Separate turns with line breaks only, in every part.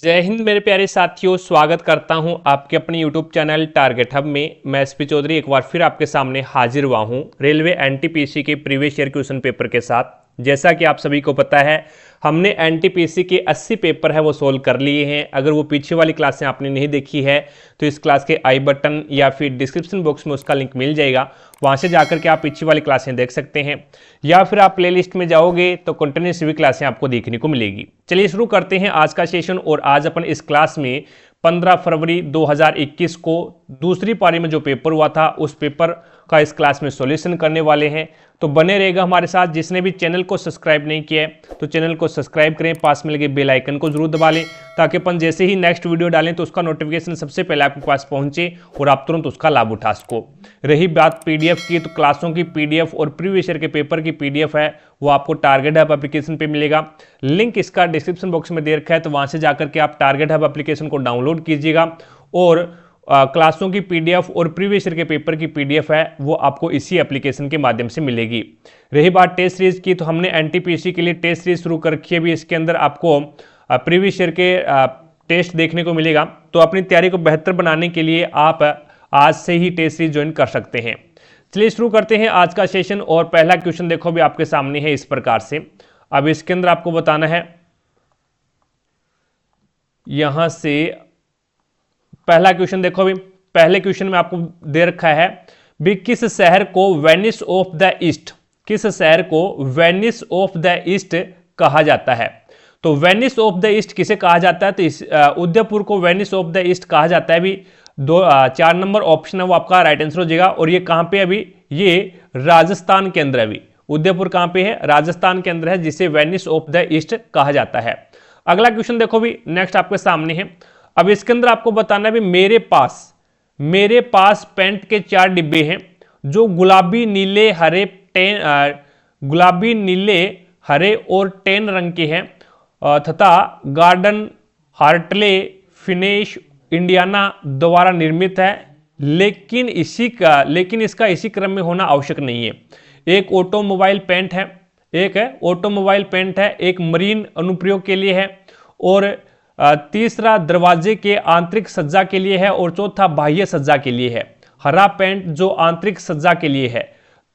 जय हिंद मेरे प्यारे साथियों, स्वागत करता हूं आपके अपने YouTube चैनल टारगेट हब में। मैं एसपी चौधरी एक बार फिर आपके सामने हाजिर हुआ हूं रेलवे एनटीपीसी के प्रीवियस ईयर क्वेश्चन पेपर के साथ। जैसा कि आप सभी को पता है, हमने एनटीपीसी के 80 पेपर है वो सोल्व कर लिए हैं। अगर वो पीछे वाली क्लासें आपने नहीं देखी है तो इस क्लास के आई बटन या फिर डिस्क्रिप्शन बॉक्स में उसका लिंक मिल जाएगा, वहां से जाकर के आप पीछे वाली क्लासें देख सकते हैं, या फिर आप प्लेलिस्ट में जाओगे तो कंटिन्यूस भी क्लासें आपको देखने को मिलेगी। चलिए शुरू करते हैं आज का सेशन। और आज अपन इस क्लास में 15 फरवरी 2021 को दूसरी पारी में जो पेपर हुआ था उस पेपर का इस क्लास में सॉल्यूशन करने वाले हैं। तो बने रहेगा हमारे साथ। जिसने भी चैनल को सब्सक्राइब नहीं किया है तो चैनल को सब्सक्राइब करें, पास में लगे बेल आइकन को जरूर दबा लें ताकि अपन जैसे ही नेक्स्ट वीडियो डालें तो उसका नोटिफिकेशन सबसे पहले आपके पास पहुंचे और आप तुरंत उसका लाभ उठा सको। रही बात पीडीएफ की, तो क्लासों की पीडीएफ और प्रीवियस ईयर के पेपर की पीडीएफ है वो आपको टारगेट हब एप्लीकेशन पे मिलेगा। लिंक इसका डिस्क्रिप्शन बॉक्स में दे रखा है, तो वहां से जाकर के आप टारगेट हब एप्लीकेशन को डाउनलोड कीजिएगा और क्लासों की पीडीएफ और प्रीवियस ईयर के पेपर की पीडीएफ है वो आपको इसी एप्लीकेशन के माध्यम से मिलेगी। रही बात टेस्ट सीरीज की, तो हमने एनटीपीसी के लिए टेस्ट सीरीज शुरू कर रखी है। अभी इसके अंदर आपको प्रीवियस ईयर के टेस्ट देखने को मिलेगा। तो अपनी तैयारी को बेहतर बनाने के लिए आप आज से ही टेस्ट सीरीज ज्वाइन कर सकते हैं। चलिए शुरू करते हैं आज का सेशन। और पहला क्वेश्चन देखो भी आपके सामने है इस प्रकार से। अब इसके अंदर आपको बताना है, यहां से पहला क्वेश्चन देखो भी। पहले क्वेश्चन में आपको दे रखा है भी किस शहर को वेनिस ऑफ द ईस्ट, किस शहर को वेनिस ऑफ द ईस्ट कहा जाता है। तो वेनिस ऑफ द ईस्ट किसे कहा जाता है, तो उदयपुर को वेनिस ऑफ द ईस्ट कहा जाता है। अभी 4 नंबर ऑप्शन है वो आपका राइट आंसर हो जाएगा। और ये कहां पे अभी, ये राजस्थान के अंदर है। अभी उदयपुर कहां पे है, राजस्थान के अंदर है, जिसे वेनिस ऑफ द ईस्ट कहा जाता है। अगला क्वेश्चन देखो भी, नेक्स्ट आपके सामने है। अब इसके अंदर आपको बताना है भी मेरे पास पेंट के 4 डिब्बे हैं जो गुलाबी नीले हरे और टेन रंग के हैं तथा गार्डन हार्टले फिनिश इंडियाना द्वारा निर्मित है, लेकिन इसका इसी क्रम में होना आवश्यक नहीं है। एक ऑटोमोबाइल पेंट है, एक मरीन अनुप्रयोग के लिए है, और तीसरा दरवाजे के आंतरिक सज्जा के लिए है, और चौथा बाह्य सज्जा के लिए है। हरा पेंट जो आंतरिक सज्जा के लिए है,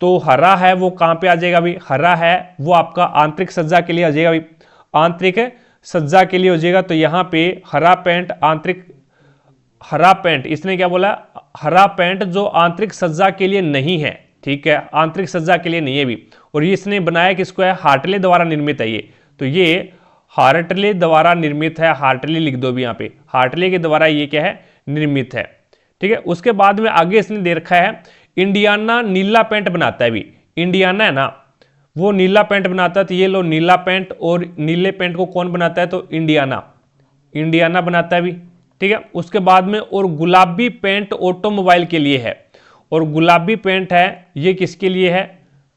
तो हरा है वो कहां पे आ जाएगा भी, हरा है वो आपका आंतरिक सज्जा के लिए आ जाएगा भी, आंतरिक सज्जा के लिए हो जाएगा। तो यहां पे हरा पेंट इसने क्या बोला, हरा पेंट जो आंतरिक सज्जा के लिए नहीं है, ठीक है, आंतरिक सज्जा के लिए नहीं है भी। और ये इसने बनाया किसको है, हार्टले द्वारा निर्मित है ये। तो ये हार्टले द्वारा निर्मित है, हार्टले लिख दो भी यहाँ पे, हार्टले के द्वारा ये क्या है, निर्मित है, ठीक है। उसके बाद में आगे इसने दे रखा है इंडियाना नीला पेंट बनाता है भी, इंडियाना है ना वो नीला पेंट बनाता है। तो ये लो नीला पेंट, और नीले पेंट को कौन बनाता है, तो इंडियाना बनाता है भी, ठीक है। उसके बाद में और गुलाबी पेंट ऑटोमोबाइल के लिए है, और गुलाबी पेंट है ये किसके लिए है,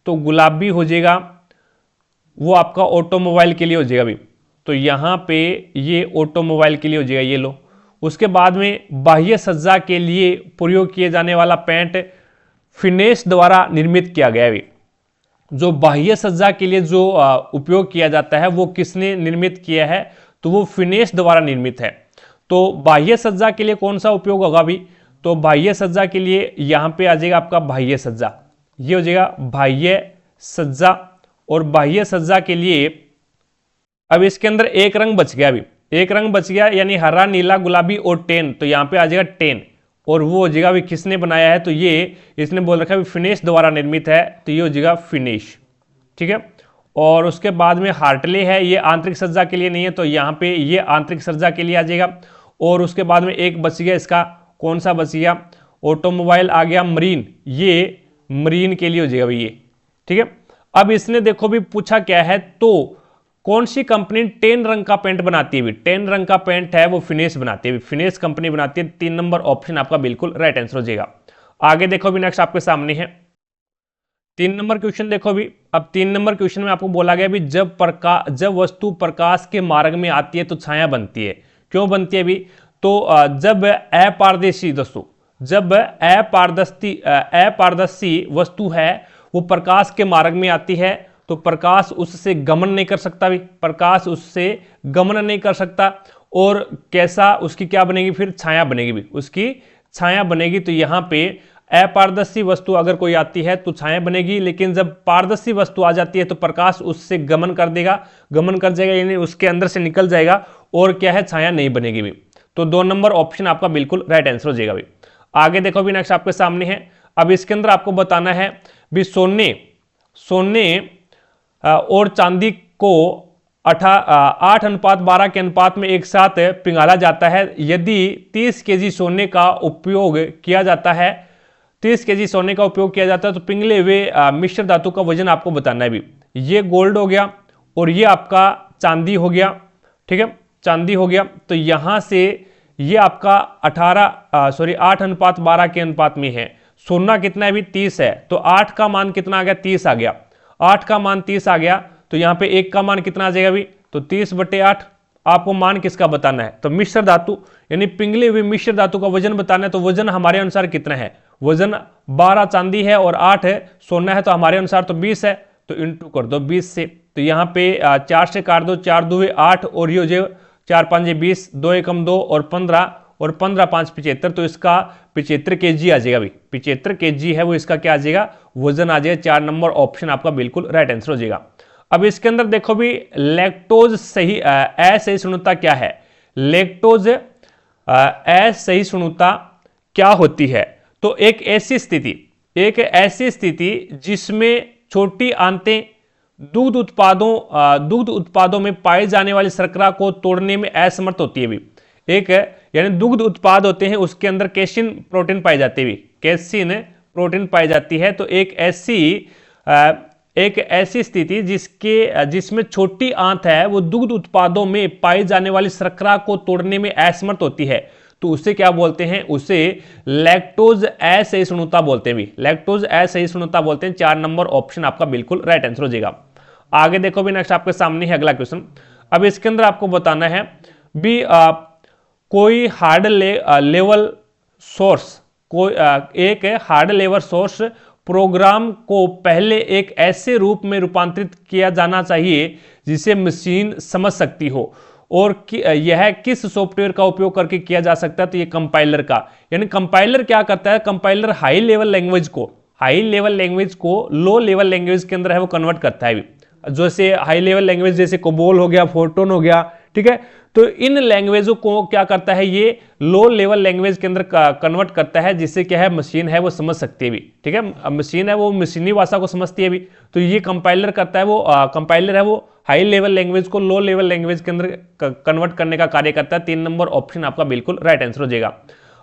तो गुलाबी हो जाएगा वो आपका ऑटोमोबाइल के लिए हो जाएगा भी। तो यहां पे ये ऑटोमोबाइल के लिए हो जाएगा, ये लो। उसके बाद में बाह्य सज्जा के लिए प्रयोग किए जाने वाला पेंट फिनेश द्वारा निर्मित किया गया है। जो बाह्य सज्जा के लिए जो उपयोग किया जाता है वो किसने निर्मित किया है, तो वो फिनेश द्वारा निर्मित है। तो बाह्य सज्जा के लिए कौन सा उपयोग होगा भी, तो बाह्य सज्जा के लिए यहां पे आ जाएगा आपका बाह्य सज्जा, ये हो जाएगा बाह्य सज्जा। और बाह्य सज्जा के लिए अब इसके अंदर एक रंग बच गया, अभी एक रंग बच गया, यानी हरा नीला गुलाबी और टेन। तो यहां पे आ जाएगा टेन, और वो हो जाएगा अभी किसने बनाया है, तो ये इसने बोल रखा है फिनिश द्वारा निर्मित है, तो ये हो जाएगा फिनिश, ठीक है। और उसके बाद में हार्टले है, ये आंतरिक सज्जा के लिए नहीं है, तो यहां पे ये आंतरिक सज्जा के लिए आ जाएगा। और उसके बाद में एक बच गया, इसका कौन सा बच गया, ऑटोमोबाइल आ गया मरीन, ये मरीन के लिए हो जाएगा भाई ये, ठीक है। अब इसने देखो भी पूछा क्या है, तो कौन सी कंपनी 10 रंग का पेंट बनाती है, 10 रंग का पेंट है वो फिनिश बनाती है, फिनिश कंपनी बनाती है। 3 नंबर ऑप्शन आपका बिल्कुल राइट आंसर हो जाएगा। आगे देखो भी, नेक्स्ट आपके सामने है 3 नंबर क्वेश्चन देखो भी। अब 3 नंबर क्वेश्चन में आपको बोला गया भी जब वस्तु प्रकाश के मार्ग में आती है तो छाया बनती है। क्यों बनती है भी, तो जब अपारदर्शी दोस्तों, जब अपारदर्शी वस्तु है वो प्रकाश के मार्ग में आती है तो प्रकाश उससे गमन नहीं कर सकता भी, प्रकाश उससे गमन नहीं कर सकता। और कैसा उसकी क्या बनेगी, फिर छाया बनेगी भी, उसकी छाया बनेगी। तो यहाँ पे अपारदर्शी वस्तु अगर कोई आती है तो छाया बनेगी, लेकिन जब पारदर्शी वस्तु आ जाती है तो प्रकाश उससे गमन कर देगा, गमन कर जाएगा यानी उसके अंदर से निकल जाएगा और क्या है, छाया नहीं बनेगी भी। तो 2 नंबर ऑप्शन आपका बिल्कुल राइट आंसर हो जाएगा भी। आगे देखो भी नेक्स्ट आपके सामने है। अब इसके अंदर आपको बताना है भी सोने और चांदी को 8:12 के अनुपात में एक साथ पिघाला जाता है। यदि 30 केजी सोने का उपयोग किया जाता है, 30 केजी सोने का उपयोग किया जाता है तो पिघले हुए मिश्र धातु का वजन आपको बताना है भी। ये गोल्ड हो गया और ये आपका चांदी हो गया, ठीक है, चांदी हो गया। तो यहां से ये आपका 8:12 के अनुपात में है। सोना कितना है भी, 30 है, तो 8 का मान कितना आ गया, 30 आ गया। 8 का मान 30 आ गया तो यहाँ पे 1 का मान कितना आ जाएगा भी, तो 30/8। आपको मान किसका बताना है, तो मिश्र धातु यानी पिघले हुए मिश्र धातु का वजन बताना है। तो वजन हमारे अनुसार कितना है, वजन 12 चांदी है और 8 है सोना है, तो हमारे अनुसार तो 20 है, तो इंटू कर दो 20 से। तो यहाँ पे 4 से काट दो, 4 2 8 और ये जो 4 5 20, 2 एकम 2 और 15 और 15 5 75, तो इसका 75 kg आ जाएगा भाई। 75 kg है वो इसका क्या आ जाएगा, वजन आ जाएगा। 4 नंबर ऑप्शन आपका बिल्कुल राइट आंसर हो जाएगा। अब इसके अंदर देखो भी लैक्टोज सही असहिष्णुता क्या है। लैक्टोज असहिष्णुता क्या होती है, तो एक ऐसी स्थिति जिसमें छोटी आंतें दुग्ध उत्पादों में पाई जाने वाली शर्करा को तोड़ने में असमर्थ होती है भी। एक यानी दुग्ध उत्पाद होते हैं उसके अंदर कैसिन प्रोटीन पाई जाती है भी, कैसिन प्रोटीन पाई जाती है। तो एक ऐसी स्थिति जिसमें छोटी आंत है वो दुग्ध उत्पादों में पाई जाने वाली शर्करा को तोड़ने में असमर्थ होती है, तो उसे क्या बोलते हैं, उसे लैक्टोज असहिष्णुता बोलते हैं भी, लैक्टोज असहिष्णुता बोलते हैं। 4 नंबर ऑप्शन आपका बिल्कुल राइट आंसर हो जाएगा। आगे देखो भी नेक्स्ट आपके सामने है अगला क्वेश्चन। अब इसके अंदर आपको बताना है भी कोई हार्ड लेवल सोर्स, एक हार्ड लेवल सोर्स प्रोग्राम को पहले एक ऐसे रूप में रूपांतरित किया जाना चाहिए जिसे मशीन समझ सकती हो, और यह किस सॉफ्टवेयर का उपयोग करके किया जा सकता है, तो ये कंपाइलर का। यानी कंपाइलर क्या करता है, कंपाइलर हाई लेवल लैंग्वेज को लो लेवल लैंग्वेज के अंदर है वो कन्वर्ट करता है। जैसे हाई लेवल लैंग्वेज जैसे कोबोल हो गया, फोर्टोन हो गया, ठीक है, तो इन लैंग्वेजों को क्या करता है, ये लो लेवल लैंग्वेज के अंदर कन्वर्ट करता है, जिससे क्या है मशीन है वो समझ सकती है भी, ठीक है, मशीन है वो मशीनी भाषा को समझती है भी। तो ये कंपाइलर करता है, वो कंपाइलर है वो हाई लेवल लैंग्वेज को लो लेवल लैंग्वेज के अंदर कन्वर्ट करने का कार्य करता है। 3 नंबर ऑप्शन आपका बिल्कुल राइट आंसर हो जाएगा।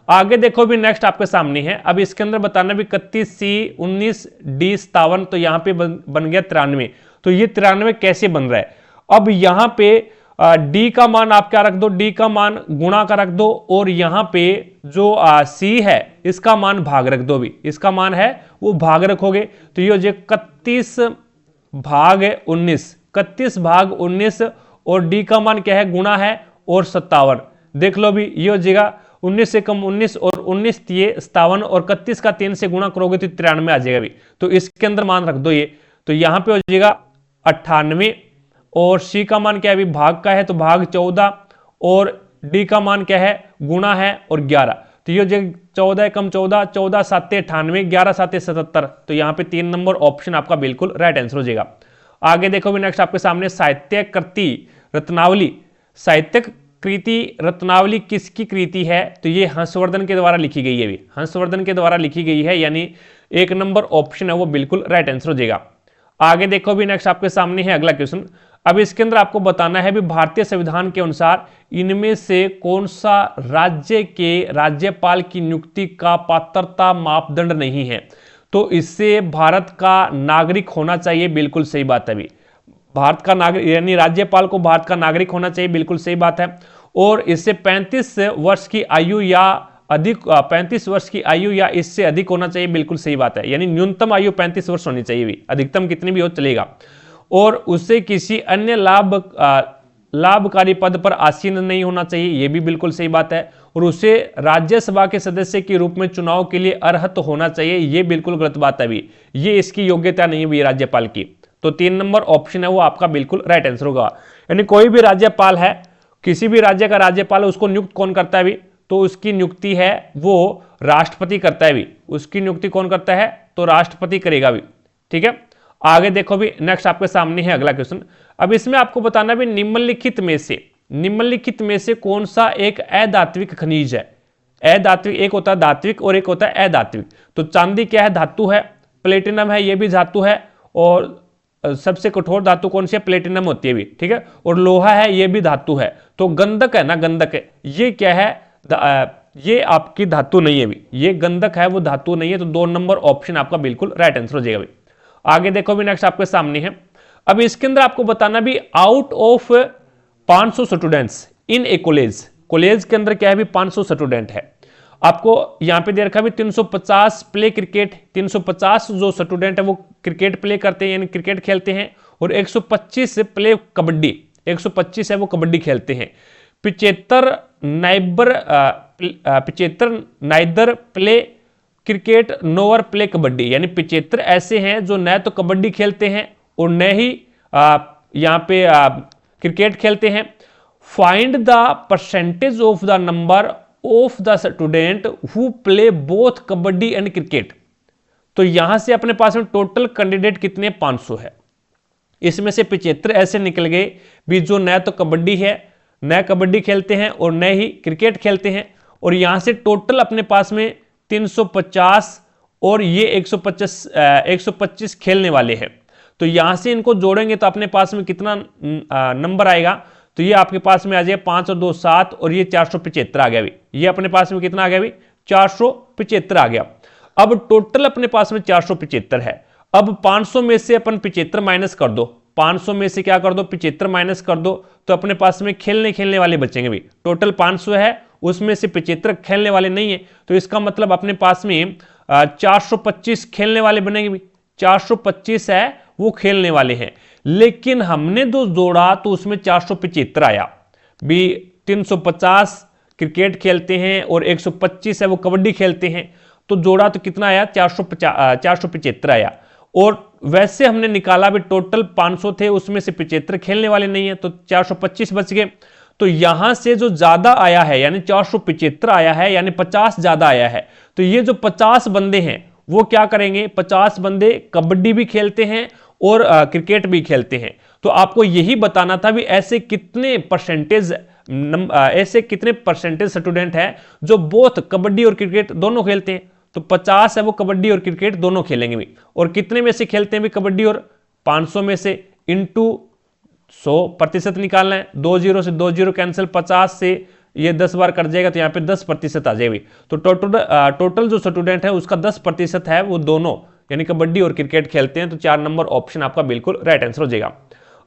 आगे देखो भी नेक्स्ट आपके सामने है। अब इसके अंदर बताना भी 31C19D57, तो यहाँ पे बन गया 93। तो ये 93 कैसे बन रहा है, अब यहाँ पे डी का मान आप क्या रख दो, डी का मान गुणा का रख दो, और यहां पे जो सी है इसका मान भाग रख दो भी, इसका मान है वो भाग रखोगे, तो ये हो जाएगा 31/19 और डी का मान क्या है, गुणा है और 57। देख लो भी ये हो जाएगा 19 से कम 19 और 19 ये 57 और 31 का 3 से गुणा करोगे तो 93 आ जाएगा भी। तो इसके अंदर मान रख दो ये, तो यहां पे हो जाएगा 98 और सी का मान क्या है, भाग का है तो भाग 14 और डी का मान क्या है, गुणा है और 11। तो ये 14 कम 14, 14 7 98, 11 7 77। तो यहाँ पे 3 नंबर ऑप्शन आपका बिल्कुल राइट आंसर हो जाएगा। आगे देखो भी नेक्स्ट आपके सामने साहित्यिक कृति रत्नावली। साहित्यिक कृति रत्नावली किसकी कृति है, तो ये हंसवर्धन के द्वारा लिखी गई है भी, हंसवर्धन के द्वारा लिखी गई है, यानी 1 नंबर ऑप्शन है वो बिल्कुल राइट आंसर हो जाएगा। आगे देखो भी नेक्स्ट आपके सामने है अगला क्वेश्चन। अब इसके अंदर आपको बताना है भी भारतीय संविधान के अनुसार इनमें से कौन सा राज्य के राज्यपाल की नियुक्ति का पात्रता मापदंड नहीं है, तो इससे भारत का नागरिक होना चाहिए, बिल्कुल सही बात है। अभी भारत का नागरिक यानी राज्यपाल को भारत का नागरिक होना चाहिए, बिल्कुल सही बात है। और इससे 35 वर्ष की आयु या अधिक 35 वर्ष की आयु या इससे अधिक होना चाहिए, बिल्कुल सही बात है। यानी न्यूनतम आयु 35 वर्ष होनी चाहिए भी, अधिकतम कितनी भी हो चलेगा। और उससे किसी अन्य लाभकारी पद पर आसीन नहीं होना चाहिए, यह भी बिल्कुल सही बात है। और उसे राज्यसभा के सदस्य के रूप में चुनाव के लिए अर्हत होना चाहिए, यह बिल्कुल गलत बात है भी, ये इसकी योग्यता नहीं हुई राज्यपाल की। तो 3 नंबर ऑप्शन है वो आपका बिल्कुल राइट आंसर होगा। यानी कोई भी राज्यपाल है, किसी भी राज्य का राज्यपाल उसको नियुक्त कौन करता है भी, तो उसकी नियुक्ति है वो राष्ट्रपति करता है भी, उसकी नियुक्ति कौन करता है, तो राष्ट्रपति करेगा भी। ठीक है, आगे देखो भी, नेक्स्ट आपके सामने है अगला क्वेश्चन। अब इसमें आपको बताना भी निम्नलिखित में से कौन सा एक अधात्विक खनिज है। अधात्विक, एक होता है धात्विक और एक होता है अधात्विक। तो चांदी क्या है, धातु है, प्लेटिनम है, ये भी धातु है, और सबसे कठोर धातु कौन सी है, प्लेटिनम होती है भी। ठीक है, और लोहा है, ये भी धातु है। तो गंधक है ना, गंधक है, ये क्या है, ये आपकी धातु नहीं है भी, ये गंधक है, वो धातु नहीं है। तो 2 नंबर ऑप्शन आपका बिल्कुल राइट आंसर हो जाएगा भी। आगे देखो भी, नेक्स्ट आपके सामने है। अब इसके अंदर आपको बताना भी out of 500 students in A college, college के अंदर क्या है भी 500 स्टूडेंट है। आपको यहां पे दे रखा भी 350 प्ले क्रिकेट, 350 जो स्टूडेंट है वो क्रिकेट प्ले करते हैं यानी क्रिकेट खेलते हैं, और 125 प्ले कबड्डी, 125 है वो कबड्डी खेलते हैं। 75 neither play cricket nowhere play kabaddi, यानी 75 ऐसे हैं जो न तो कबड्डी खेलते हैं और न ही यहां पे क्रिकेट खेलते हैं। Find the percentage of the number of the student who play both kabaddi and cricket. तो यहां से अपने पास में टोटल कैंडिडेट कितने, 500 है। इसमें से 75 ऐसे निकल गए भी जो न तो कबड्डी है, न कबड्डी खेलते हैं और न ही क्रिकेट खेलते हैं, और यहां से टोटल अपने पास में 350 और ये 125 खेलने वाले हैं। तो यहां से इनको जोड़ेंगे तो अपने पास में कितना नंबर आएगा, तो ये आपके पास में आ जाए 5 और 2 7, और ये 475 आ गया भी। ये अपने पास में कितना आ गया भी, 475 आ गया। अब टोटल अपने पास में 475 है। अब 500 में से अपन 75 माइनस कर दो, 500 में से क्या कर दो, 75 माइनस कर दो, तो अपने पास में खेलने वाले बचेंगे भी। टोटल 500 है, उसमें से 75 खेलने वाले नहीं है, तो इसका मतलब अपने पास में 425 खेलने वाले बनेंगे भी। 425 है वो खेलने वाले हैं, लेकिन हमने जो जोड़ा तो उसमें 475 आया भी। 350 क्रिकेट खेलते हैं और 125 है वो कबड्डी खेलते हैं, तो जोड़ा तो कितना आया, 475 आया। और वैसे हमने निकाला भी टोटल 500 थे, उसमें से 75 खेलने वाले नहीं है, तो 425 बच गए। तो यहां से जो ज्यादा आया है यानी 475 आया है, यानी 50 ज्यादा आया है। तो ये जो 50 बंदे हैं वो क्या करेंगे, 50 बंदे कबड्डी भी खेलते हैं और क्रिकेट भी खेलते हैं। तो आपको यही बताना था भी ऐसे कितने परसेंटेज स्टूडेंट हैं जो बोथ कबड्डी और क्रिकेट दोनों खेलते हैं। तो 50 है वो कबड्डी और क्रिकेट दोनों खेलेंगे भी। और कितने में से खेलते हैं भी कबड्डी, और 500 में से इंटू 100% निकालना है। 2 0 से 2 0 कैंसिल, 50 से ये 10 बार कट जाएगा, तो यहाँ पे 10% आ जाएगी। तो टोटल जो स्टूडेंट है उसका 10% है वो दोनों यानी कबड्डी और क्रिकेट खेलते हैं। तो 4 नंबर ऑप्शन आपका बिल्कुल राइट आंसर हो जाएगा।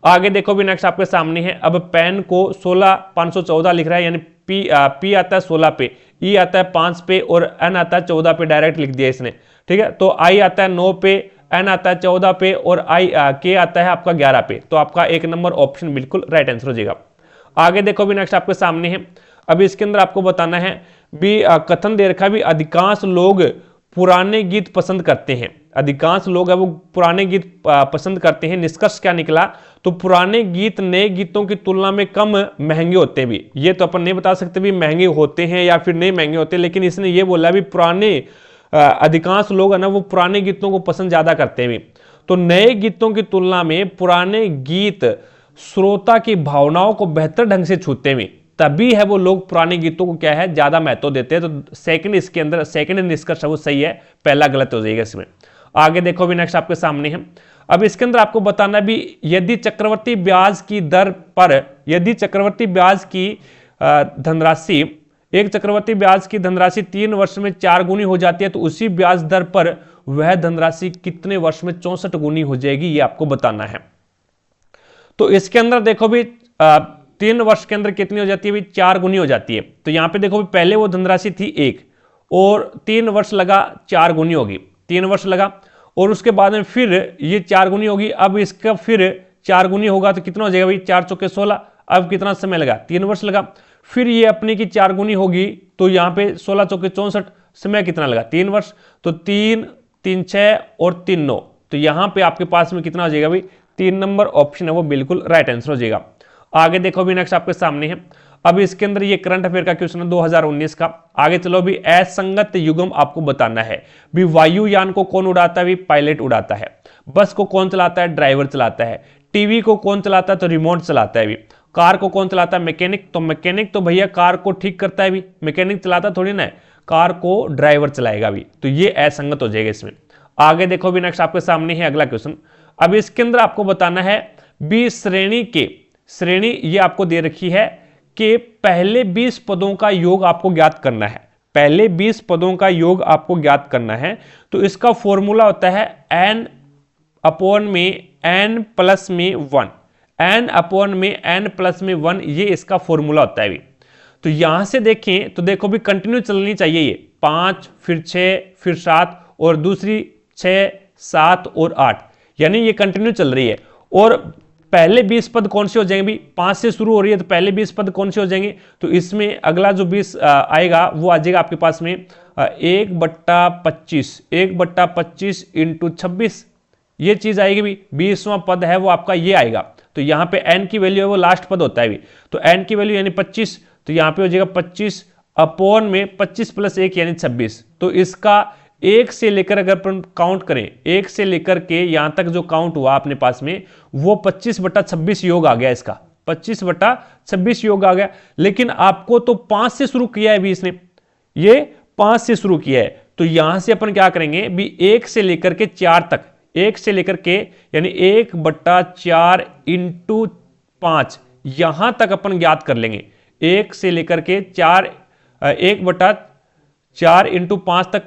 आगे देखो भी, नेक्स्ट आपके सामने है। अब पेन को 16,514 लिख रहा है, यानी पी आता है 16 पे, ई आता है 5 पे और एन आता है 14 पे, डायरेक्ट लिख दिया इसने। ठीक है, तो आई आता है 9 पे, एन आता है 14 पे और के आता है आपका 11 पे। तो आपका 1 नंबर ऑप्शन बिल्कुल राइट आंसर हो जाएगा। आगे देखो भी, नेक्स्ट आपके सामने है। अब इसके अंदर आपको बताना है भी कथन दे रखा भी अधिकांश लोग पुराने गीत पसंद करते हैं। अधिकांश लोग है वो पुराने गीत पसंद करते हैं। निष्कर्ष क्या निकला, तो पुराने गीत नए गीतों की तुलना में कम महंगे होते हैं भी। ये तो अपन नहीं बता सकते भी महंगे होते हैं या फिर नहीं महंगे होते, लेकिन इसने ये बोला भी पुराने अधिकांश लोग है ना वो पुराने गीतों को पसंद ज्यादा करते हैं भी। तो नए गीतों की तुलना में पुराने गीत श्रोता की भावनाओं को बेहतर ढंग से छूते हैं, तभी है वो लोग पुराने गीतों को क्या है ज्यादा महत्व देते हैं। तो सेकंड इसके अंदर सेकंड निष्कर्ष वो सही है, पहला गलत हो जाएगा इसमें। आगे देखो भी, नेक्स्ट आपके सामने है। अब इसके अंदर आपको बताना भी यदि चक्रवर्ती ब्याज की दर पर, यदि चक्रवर्ती ब्याज की धनराशि, एक चक्रवर्ती ब्याज की धनराशि 3 वर्ष में 4 गुनी हो जाती है, तो उसी ब्याज दर पर वह धनराशि कितने वर्ष में 64 गुनी हो जाएगी, ये आपको बताना है। तो इसके अंदर देखो भी 3 वर्ष के अंदर कितनी हो जाती है, 4 गुनी हो जाती है। तो यहां पे देखो भी पहले वो धनराशि थी 1 और 3 वर्ष लगा 4 गुनी होगी, 3 वर्ष लगा और उसके बाद में फिर ये 4 गुनी होगी। अब इसका फिर 4 गुनी होगा तो कितना हो जाएगा भाई, 4 चौके 16। अब कितना समय लगा, 3 वर्ष लगा। फिर ये अपने की 4 गुनी होगी तो यहाँ पे 16 चौके 64, समय कितना लगा, 3 वर्ष। तो 3 3 6 और 3 9, तो यहाँ पे आपके पास में कितना हो जाएगा भाई, 3 नंबर ऑप्शन है वो बिल्कुल राइट आंसर हो जाएगा। आगे देखो भी, नेक्स्ट आपके सामने है। अब इसके अंदर ये करंट अफेयर का क्वेश्चन है 2019 का। आगे चलो भी, असंगत युग्म आपको बताना है भी। वायुयान को कौन उड़ाता है भी? पायलट उड़ाता है। बस को कौन चलाता है? ड्राइवर चलाता है। टीवी को कौन चलाता है? तो रिमोट चलाता है भी। कार को कौन चलाता है? मैकेनिक। तो मैकेनिक तो भैया कार को ठीक करता है भी, मैकेनिक चलाता थोड़ी ना है, कार को ड्राइवर चलाएगा भी। तो ये असंगत हो जाएगा इसमें। आगे देखो भी, नेक्स्ट आपके सामने है अगला क्वेश्चन। अब इसके अंदर आपको बताना है बी श्रेणी के, श्रेणी ये आपको दे रखी है कि पहले 20 पदों का योग आपको ज्ञात करना है। पहले 20 पदों का योग आपको ज्ञात करना है। तो इसका फॉर्मूला होता है n अपॉन में n प्लस में 1, n अपॉन में n प्लस में 1, ये इसका फॉर्मूला होता है भी। तो यहां से देखें तो देखो भी कंटिन्यू चलनी चाहिए ये, 5 फिर 6 फिर 7 और दूसरी 6 7 और 8, यानी ये कंटिन्यू चल रही है। और पहले 20 पद कौन से हो जाएंगे भी? 5 से शुरू हो रही है तो पहले 20 पद कौन से हो जाएंगे? तो इसमें अगला जो 20 आएगा वो आ जाएगा आपके पास में 1/25, 1/25 इंटू 26, ये चीज आएगी भी। 20वां पद है वो आपका ये आएगा। तो यहां पे n की वैल्यू है वो लास्ट पद होता है भी। तो n की वैल्यू यानी 25, तो यहां पे हो जाएगा 25 अपॉन में 25 प्लस 1 यानी 26। तो इसका 1 से लेकर अगर अपन काउंट करें, 1 से लेकर के यहां तक जो काउंट हुआ अपने पास में वो 25/26 योग आ गया। इसका 25/26 योग आ गया। लेकिन आपको तो 5 से शुरू किया है भी इसने, ये 5 से शुरू किया है। तो यहां से अपन क्या करेंगे भी, 1 से लेकर के 4 तक, 1 से लेकर के यानी 1/4 इंटू 5 यहां तक अपन ज्ञात कर लेंगे। 1 से लेकर के 4, 1/4 इंटू 5 तक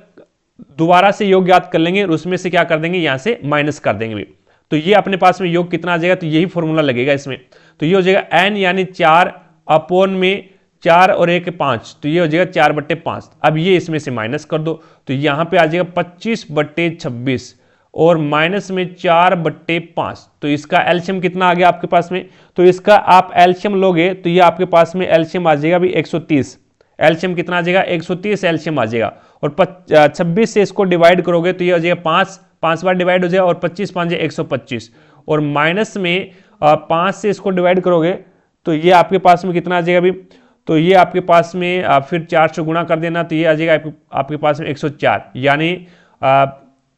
दोबारा से योग ज्ञात कर लेंगे और उसमें से क्या कर देंगे, यहां से माइनस कर देंगे भी। तो ये अपने पास में योग कितना आ जाएगा? तो यही फॉर्मूला लगेगा इसमें। तो ये हो जाएगा n यानी 4 अपॉन में 4 और 1 5, तो ये हो जाएगा 4/5। अब ये इसमें से माइनस कर दो तो यहां पे आ जाएगा 25/26 और माइनस में 4/5। तो इसका एलसीएम कितना आ गया आपके पास में? तो इसका आप एलसीएम लोगे तो ये आपके पास में एलसीएम आ जाएगा भी 130। एलसीएम कितना आ जाएगा? 130 एलसीएम आ जाएगा। और 26 से इसको डिवाइड करोगे तो ये हो जाएगा 5 बार डिवाइड हो जाएगा और 25 5 125। और माइनस में 5 से इसको डिवाइड करोगे तो ये आपके पास में कितना आ जाएगा अभी? तो ये आपके पास में फिर 4 से गुणा कर देना तो ये आ जाएगा आपके पास में 104, यानी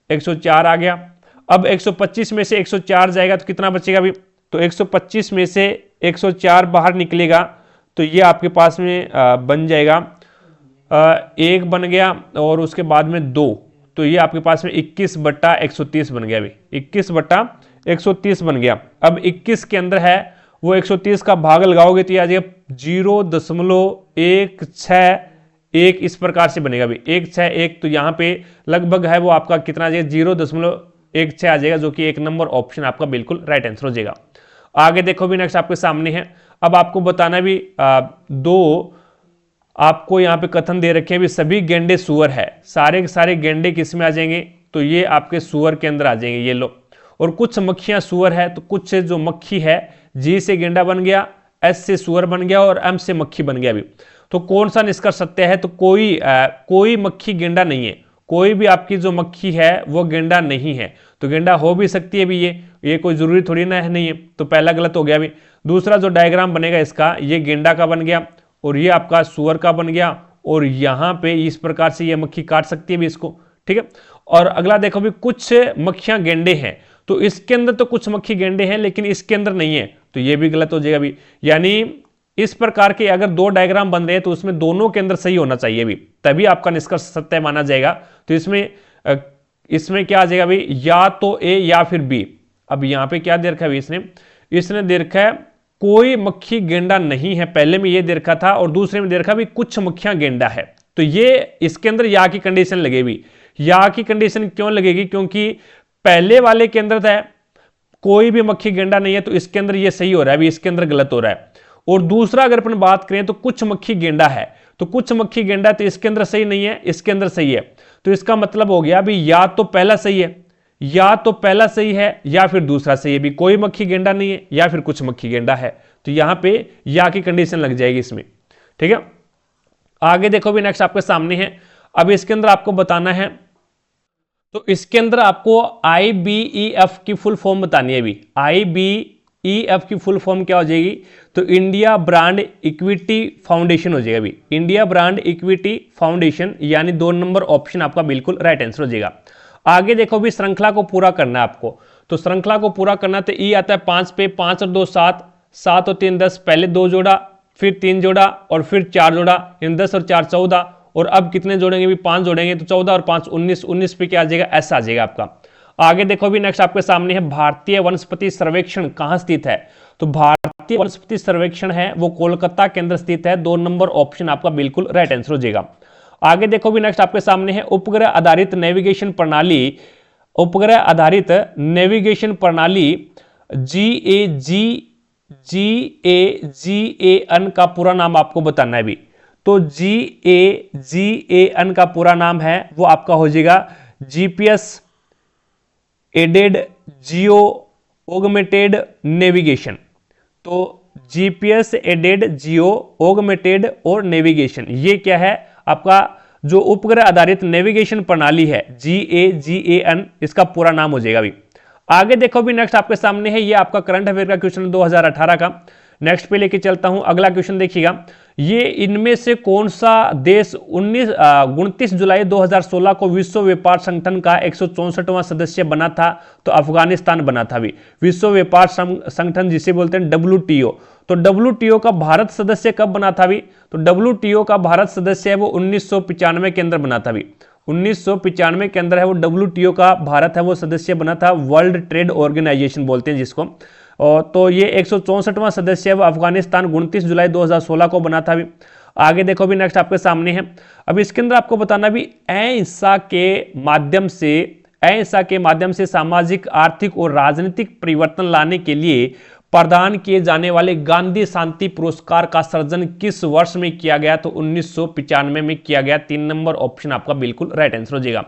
104 आ गया। अब 125 में से 104 जाएगा तो कितना बचेगा अभी? तो 125 में से 104 बाहर निकलेगा तो ये आपके पास में बन जाएगा 1 बन गया और उसके बाद में 2, तो ये आपके पास में 21/130 बन गया अभी, 21/130 बन गया। अब 21 के अंदर है वो 130 का भाग लगाओगे तो ये आ जाएगा 0.161, इस प्रकार से बनेगा अभी 161। तो यहाँ पे लगभग है वो आपका कितना आ जाएगा? 0.16 आ जाएगा, जो कि 1 नंबर ऑप्शन आपका बिल्कुल राइट आंसर हो जाएगा। आगे देखो भी, नेक्स्ट आपके सामने है। अब आपको बताना भी दो आपको यहाँ पे कथन दे रखे हैं भी, सभी गेंडे सुअर है। सारे के सारे गेंडे किस में आ जाएंगे? तो ये आपके सुअर के अंदर आ जाएंगे, ये लो। और कुछ मक्खियां सुअर है, तो कुछ से जो मक्खी है, जी से गेंडा बन गया, एस से सुअर बन गया और एम से मक्खी बन गया अभी। तो कौन सा निष्कर्ष सत्य है? तो कोई मक्खी गेंडा नहीं है। कोई भी आपकी जो मक्खी है वो गेंडा नहीं है। तो गेंडा हो भी सकती है भी, ये कोई जरूरी थोड़ी ना है, नहीं है। तो पहला गलत हो गया अभी। दूसरा जो डायग्राम बनेगा इसका, ये गेंडा का बन गया और ये आपका सुअर का बन गया और यहां पे इस प्रकार से ये मक्खी काट सकती है भी इसको, ठीक है। और अगला देखो भी, कुछ मक्खियां गेंडे हैं, तो इसके अंदर तो कुछ मक्खी गेंडे हैं लेकिन इसके अंदर नहीं है, तो ये भी गलत हो जाएगा भी। यानी इस प्रकार के अगर 2 डायग्राम बन रहे हैं तो उसमें दोनों के अंदर सही होना चाहिए भी, तभी आपका निष्कर्ष सत्य माना जाएगा। तो इसमें क्या आ जाएगा भाई? या तो ए या फिर बी। अब यहां पे क्या दे रखा है इसने दे रखा है कोई मक्खी गेंडा नहीं है, पहले में ये दे रखा था, और दूसरे में दे रखा भी कुछ मक्खियां गेंडा है। तो ये इसके अंदर या की कंडीशन लगेगी। या की कंडीशन क्यों लगेगी? क्योंकि पहले वाले के अंदर था कोई भी मक्खी गेंडा नहीं है, तो इसके अंदर ये सही हो रहा है, अभी इसके अंदर गलत हो रहा है। और दूसरा अगर अपन बात करें तो कुछ मक्खी गेंडा है, तो कुछ मक्खी गेंडा तो इसके अंदर सही नहीं है, इसके अंदर सही है। तो इसका मतलब हो गया अभी या तो पहला सही है, या तो पहला सही है या फिर दूसरा सही है भी, कोई मक्खी गेंडा नहीं है या फिर कुछ मक्खी गेंडा है। तो यहां पे या की कंडीशन लग जाएगी इसमें, ठीक है। आगे देखो भी, नेक्स्ट आपके सामने है। अब इसके अंदर आपको बताना है, तो इसके अंदर आपको IBEF की फुल फॉर्म बतानी है भी। EF की फुल फॉर्म क्या हो जाएगी, तो इंडिया ब्रांड इक्विटी फाउंडेशन हो जाएगा अभी, इंडिया ब्रांड इक्विटी फाउंडेशन, यानी 2 नंबर ऑप्शन आपका बिल्कुल राइट आंसर हो जाएगा। आगे देखो भी श्रृंखला को पूरा करना है आपको, तो श्रृंखला को पूरा करना तो ई आता है 5 पे, 5 और 2 7, 7 और 3 10, पहले 2 जोड़ा, फिर 3 जोड़ा और फिर 4 जोड़ा, इन 10 और 4 14, और अब कितने जोड़ेंगे भी 5 जोड़ेंगे, तो 14 और 5 19, 19 पे क्या आ जाएगा, ऐसा आ जाएगा आपका। आगे देखो भी नेक्स्ट आपके सामने है भारतीय वनस्पति सर्वेक्षण कहां स्थित है, तो भारतीय वनस्पति सर्वेक्षण है वो कोलकाता के अंदर स्थित है, 2 नंबर ऑप्शन आपका बिल्कुल राइट आंसर हो जाएगा। आगे देखो भी नेक्स्ट आपके सामने है उपग्रह आधारित नेविगेशन प्रणाली, उपग्रह आधारित नेविगेशन प्रणाली GAGAN का पूरा नाम आपको बताना है भी, तो GAGAN का पूरा नाम है वो आपका हो जाएगा GPS added geo augmented navigation, तो GPS एडेड जियो ऑगमेंटेड और नेविगेशन, ये क्या है आपका जो उपग्रह आधारित नेविगेशन प्रणाली है GAGAN, इसका पूरा नाम हो जाएगा अभी। आगे देखो भी नेक्स्ट आपके सामने है, ये आपका करंट अफेयर का क्वेश्चन 2018 का। नेक्स्ट पे लेके चलता हूं, अगला क्वेश्चन देखिएगा, ये इनमें से कौन सा देश 29 जुलाई 2016 को विश्व व्यापार संगठन का 164वां सदस्य बना था, तो अफगानिस्तान बना था भी। विश्व व्यापार संगठन जिसे बोलते हैं WTO, तो WTO का भारत सदस्य कब बना था भी, तो WTO का भारत सदस्य है वो 1995 के अंदर बना था भी, 1995 के अंदर है वो WTO का भारत है वो सदस्य बना था, वर्ल्ड ट्रेड ऑर्गेनाइजेशन बोलते हैं जिसको। तो ये 164वां सदस्य है वो अफगानिस्तान 29 जुलाई 2016 को बना था भी। आगे देखो भी नेक्स्ट आपके सामने है, अब इसके अंदर आपको बताना भी अहिंसा के माध्यम से सामाजिक, आर्थिक और राजनीतिक परिवर्तन लाने के लिए प्रदान किए जाने वाले गांधी शांति पुरस्कार का सृजन किस वर्ष में किया गया, तो 1995 में किया गया, 3 नंबर ऑप्शन आपका बिल्कुल राइट आंसर हो जाएगा।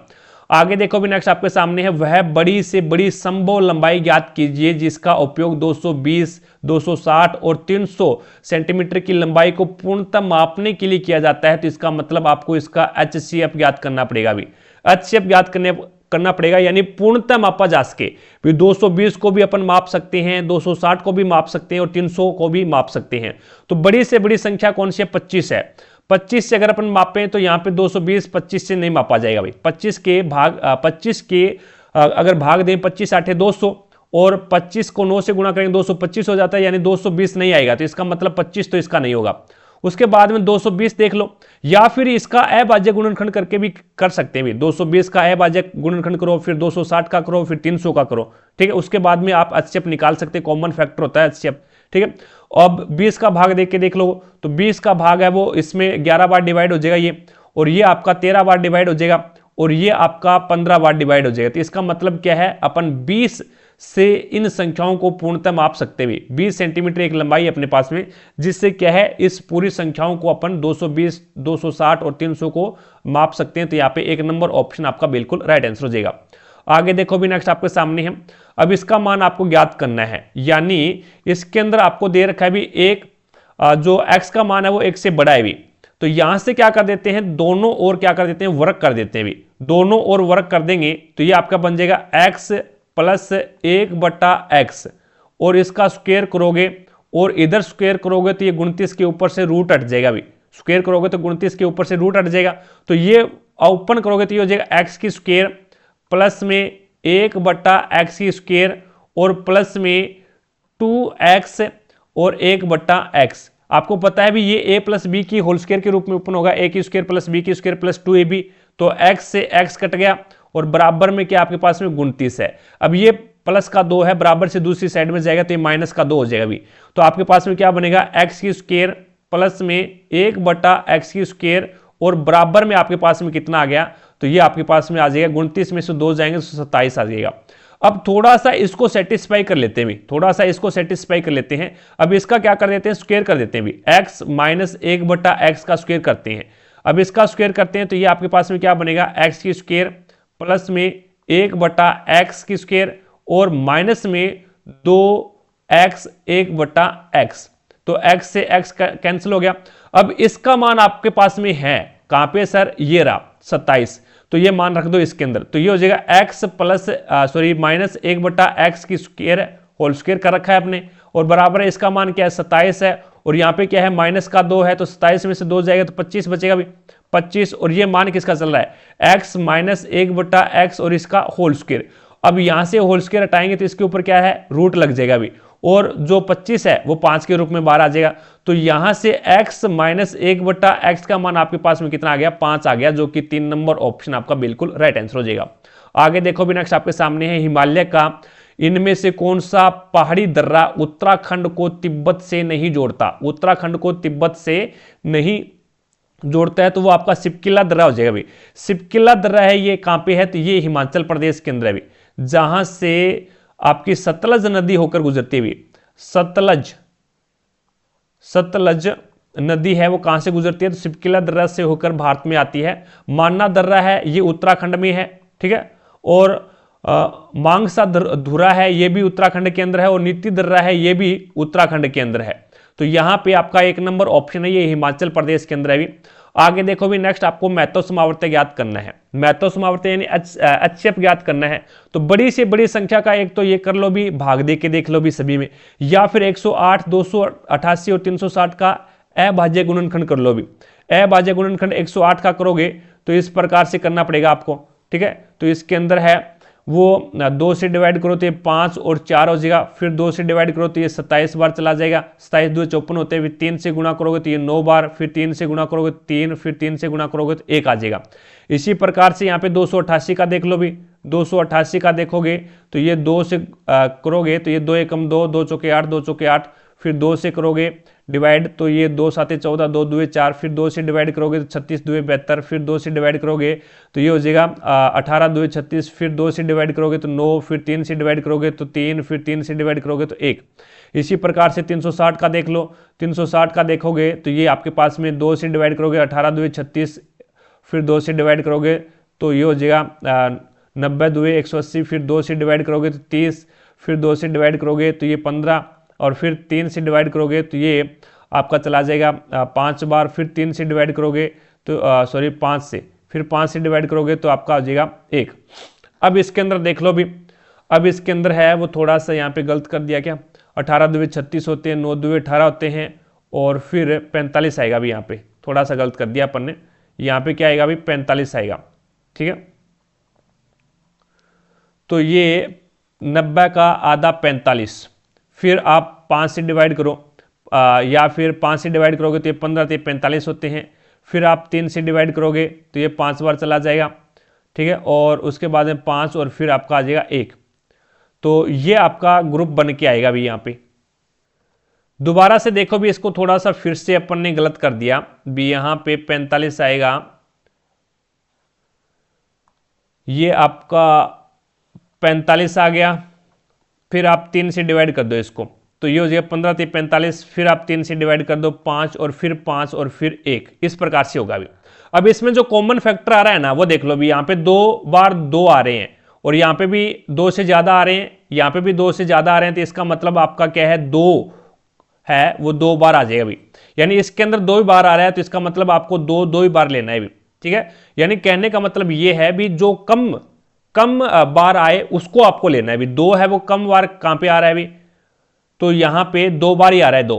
आगे देखो भी नेक्स्ट आपके सामने है, वह बड़ी से बड़ी संभव लंबाई ज्ञात कीजिए जिसका उपयोग 220, 260 और 300 सेंटीमीटर की लंबाई को पूर्णतः मापने के लिए किया जाता है, तो इसका मतलब आपको इसका HCF ज्ञात करना पड़ेगा अभी, HCF ज्ञात करना पड़ेगा, यानी पूर्णतः मापा जा सके। 220 को भी अपन माप सकते हैं, 260 को भी माप सकते हैं और 300 को भी माप सकते हैं। तो बड़ी से बड़ी संख्या कौन सी है, 25 है। 25 से अगर अपन मापें तो यहाँ पे 220 25 से नहीं मापा जाएगा भाई, 25 के अगर भाग दें 25 8 200 और 25 को 9 से गुणा करेंगे 225 हो जाता है, यानी 220 नहीं आएगा, तो इसका मतलब 25 तो इसका नहीं होगा। उसके बाद में 220 देख लो, या फिर इसका अभाज्य गुणनखंड करके भी कर सकते हैं भी, 220 का अभाज्य गुणनखंड करो, फिर 260 का करो, फिर 300 का करो, ठीक है। उसके बाद में आप HCF निकाल सकते हैं, कॉमन फैक्टर होता है HCF, ठीक है। अब 20 का भाग देख के देख लो, तो 20 का भाग है वो इसमें 11 बार डिवाइड हो जाएगा ये, और ये आपका 13 बार डिवाइड हो जाएगा, और ये आपका 15 बार डिवाइड हो जाएगा। तो इसका मतलब क्या है, अपन 20 से इन संख्याओं को पूर्णतः माप सकते हैं। 20 सेंटीमीटर एक लंबाई अपने पास में, जिससे क्या है इस पूरी संख्याओं को अपन 220, 260 और 300 को माप सकते हैं। तो यहाँ पे 1 नंबर ऑप्शन आपका बिल्कुल राइट आंसर हो जाएगा। आगे देखो भी नेक्स्ट आपके सामने है, अब इसका मान आपको ज्ञात करना है, यानी इसके अंदर आपको दे रखा है भी एक जो x का मान है वो 1 से बड़ा है भी, तो यहां से क्या कर देते हैं, दोनों ओर क्या कर देते हैं, वर्ग कर देते हैं भी, दोनों ओर वर्ग कर देंगे तो ये आपका बन जाएगा x प्लस 1/x, और इसका स्क्वायर करोगे और इधर स्क्वायर करोगे तो ये 29 के ऊपर से रूट हट जाएगा भी, स्क्वायर करोगे तो 29 के ऊपर से रूट हट जाएगा, तो ये ओपन करोगे तो ये हो जाएगा x की स्क्वायर प्लस में 1/x की स्क्वायर और प्लस में 2x और 1/x। आपको पता है भी ये a प्लस बी की होल स्क्वायर के रूप में ओपन होगा, a की स्क्वायर प्लस b की स्क्वायर प्लस 2ab, तो x से x कट गया और बराबर में क्या आपके पास में 29 है। अब ये प्लस का 2 है, बराबर से दूसरी साइड में जाएगा तो ये माइनस का 2 हो जाएगा भी, तो आपके पास में क्या बनेगा, x की स्क्वायर प्लस में 1/x की स्क्वायर और बराबर में आपके पास में कितना आ गया, तो ये आपके पास में आ जाएगा 29 में से 2 जाएंगे तो 27 आ जाएगा। अब थोड़ा सा इसको सेटिस्फाई कर लेते हैं भी, थोड़ा सा इसको सेटिस्फाई कर लेते हैं। अब इसका क्या कर देते हैं, स्क्वायर कर देते हैं भी, x माइनस 1/x का स्क्वायर करते हैं। अब इसका स्क्वायर करते हैं तो ये आपके पास में क्या बनेगा, x की स्क्वायर प्लस में 1/x की स्क्वायर और माइनस में 2x 1/x, तो x से x कैंसिल हो गया। अब इसका मान आपके पास में है कहां पे सर, ये रहा 27, तो ये मान रख दो इसके अंदर, तो ये हो जाएगा x प्लस माइनस 1/x की स्क्वायर होल स्क्वायर कर रखा है आपने, और बराबर है इसका मान क्या है 27 है, और यहाँ पे क्या है माइनस का 2 है, तो 27 में से 2 जाएगा तो 25 बचेगा भी 25, और ये मान किसका चल रहा है x माइनस 1/x और इसका होल स्क्वायर। अब यहां से होल स्क्वायर हटाएंगे तो इसके ऊपर क्या है रूट लग जाएगा भी, और जो 25 है वो 5 के रूप में बाहर आ जाएगा। तो यहां से x माइनस 1/x का मान आपके पास में कितना आ गया 5 आ गया, जो कि 3 नंबर ऑप्शन आपका बिल्कुल राइट आंसर हो जाएगा। आगे देखो भी नेक्स्ट आपके सामने है हिमालय का इनमें से कौन सा पहाड़ी दर्रा उत्तराखंड को तिब्बत से नहीं जोड़ता, उत्तराखंड को तिब्बत से नहीं जोड़ता है, तो वो आपका सिपकिला दर्रा हो जाएगा भाई। सिपकिला दर्रा है ये कहां पे है, तो ये हिमाचल प्रदेश के अंदर है भाई, जहां से आपकी सतलज नदी होकर गुजरती है भी। सतलज नदी है वो कहां से गुजरती है, तो सिपकिला दर्रा से होकर भारत में आती है। मान्ना दर्रा है ये उत्तराखंड में है, ठीक है, और मांगसा धुरा है ये भी उत्तराखंड के अंदर है, और नीति दर्रा है ये भी उत्तराखंड के अंदर है। तो यहां पे आपका 1 नंबर ऑप्शन है ये हिमाचल प्रदेश के अंदर है भी। आगे देखो भी नेक्स्ट आपको महत्व समावर्त ज्ञात करना है, महत्व समावर्त यानी HCF ज्ञात करना है। तो बड़ी से बड़ी संख्या का एक तो ये कर लो भी, भाग दे के देख लो भी सभी में, या फिर 108, 288 और 360 का अभाज्य गुणनखंड कर लो भी। अभाज्य गुणनखंड 108 का करोगे तो इस प्रकार से करना पड़ेगा आपको, ठीक है। तो इसके अंदर है वो 2 से डिवाइड करो तो ये 5 और 4 हो जाएगा, फिर 2 से डिवाइड करो तो ये 27 बार चला जाएगा, 27 2 54 होते हैं, फिर 3 से गुणा करोगे तो ये 9 बार, फिर 3 से गुणा करोगे 3, फिर 3 से गुणा करोगे तो 1 आ जाएगा। इसी प्रकार से यहाँ पे 288 का देख लो भी, 288 का देखोगे तो ये 2 से करोगे तो ये 2 एकम 2, 2 चौके 8, 2 चौके 8, फिर 2 से करोगे डिवाइड तो ये 2 7 14, 2 2 4, फिर 2 से डिवाइड करोगे तो 36 2 72, फिर 2 से डिवाइड करोगे तो ये हो जाएगा 18 2 36, फिर 2 से डिवाइड करोगे तो 9, फिर 3 से डिवाइड करोगे तो 3, फिर 3 से डिवाइड करोगे तो 1। इसी प्रकार से 360 का देख लो, 360 का देखोगे तो ये आपके पास में 2 से डिवाइड करोगे 18 2 36, फिर 2 से डिवाइड करोगे तो ये हो जाएगा 90 2 180, फिर 2 से डिवाइड करोगे तो 30, फिर 2 से डिवाइड करोगे तो ये 15, और फिर 3 से डिवाइड करोगे तो ये आपका चला जाएगा 5 बार, फिर 3 से डिवाइड करोगे तो 5 से, फिर 5 से डिवाइड करोगे तो आपका आ जाएगा 1। अब इसके अंदर देख लो भी, अब इसके अंदर है वो थोड़ा सा यहाँ पे गलत कर दिया क्या, 18 2 36 होते हैं, 9 2 18 होते हैं, और फिर 45 आएगा भी, यहाँ पे थोड़ा सा गलत कर दिया अपन ने, यहाँ पे क्या आएगा भी 45 आएगा, ठीक है। तो ये 90 का आधा 45, फिर आप 5 से डिवाइड करो या फिर 5 से डिवाइड करोगे तो ये 15 तो 45 होते हैं, फिर आप 3 से डिवाइड करोगे तो ये 5 बार चला जाएगा, ठीक है, और उसके बाद में 5 और फिर आपका आ जाएगा 1। तो ये आपका ग्रुप बन के आएगा भी। यहाँ पे दोबारा से देखो भी, इसको थोड़ा सा फिर से अपन ने गलत कर दिया भी, यहाँ पे 45 आएगा, ये आपका 45 आ गया, फिर आप 3 से डिवाइड कर दो इसको तो ये हो जाएगा 15 3 45, फिर आप 3 से डिवाइड कर दो 5 और फिर 5 और फिर 1, इस प्रकार से होगा भी। अब इसमें जो कॉमन फैक्टर आ रहा है ना वो देख लो भी, यहाँ पे 2 बार 2 आ रहे हैं, और यहाँ पे भी 2 से ज्यादा आ रहे हैं, यहाँ पे भी 2 से ज्यादा आ रहे हैं, तो इसका मतलब आपका क्या है 2 है वो 2 बार आ जाएगा भी, यानी इसके अंदर 2 बार आ रहा है तो इसका मतलब आपको 2 ही बार लेना है भी, ठीक है। यानी कहने का मतलब ये है भी जो कम बार आए उसको आपको लेना है भी। 2 है वो कम बार कहां पे आ रहा है भी, तो यहां पे 2 बार ही आ रहा है 2।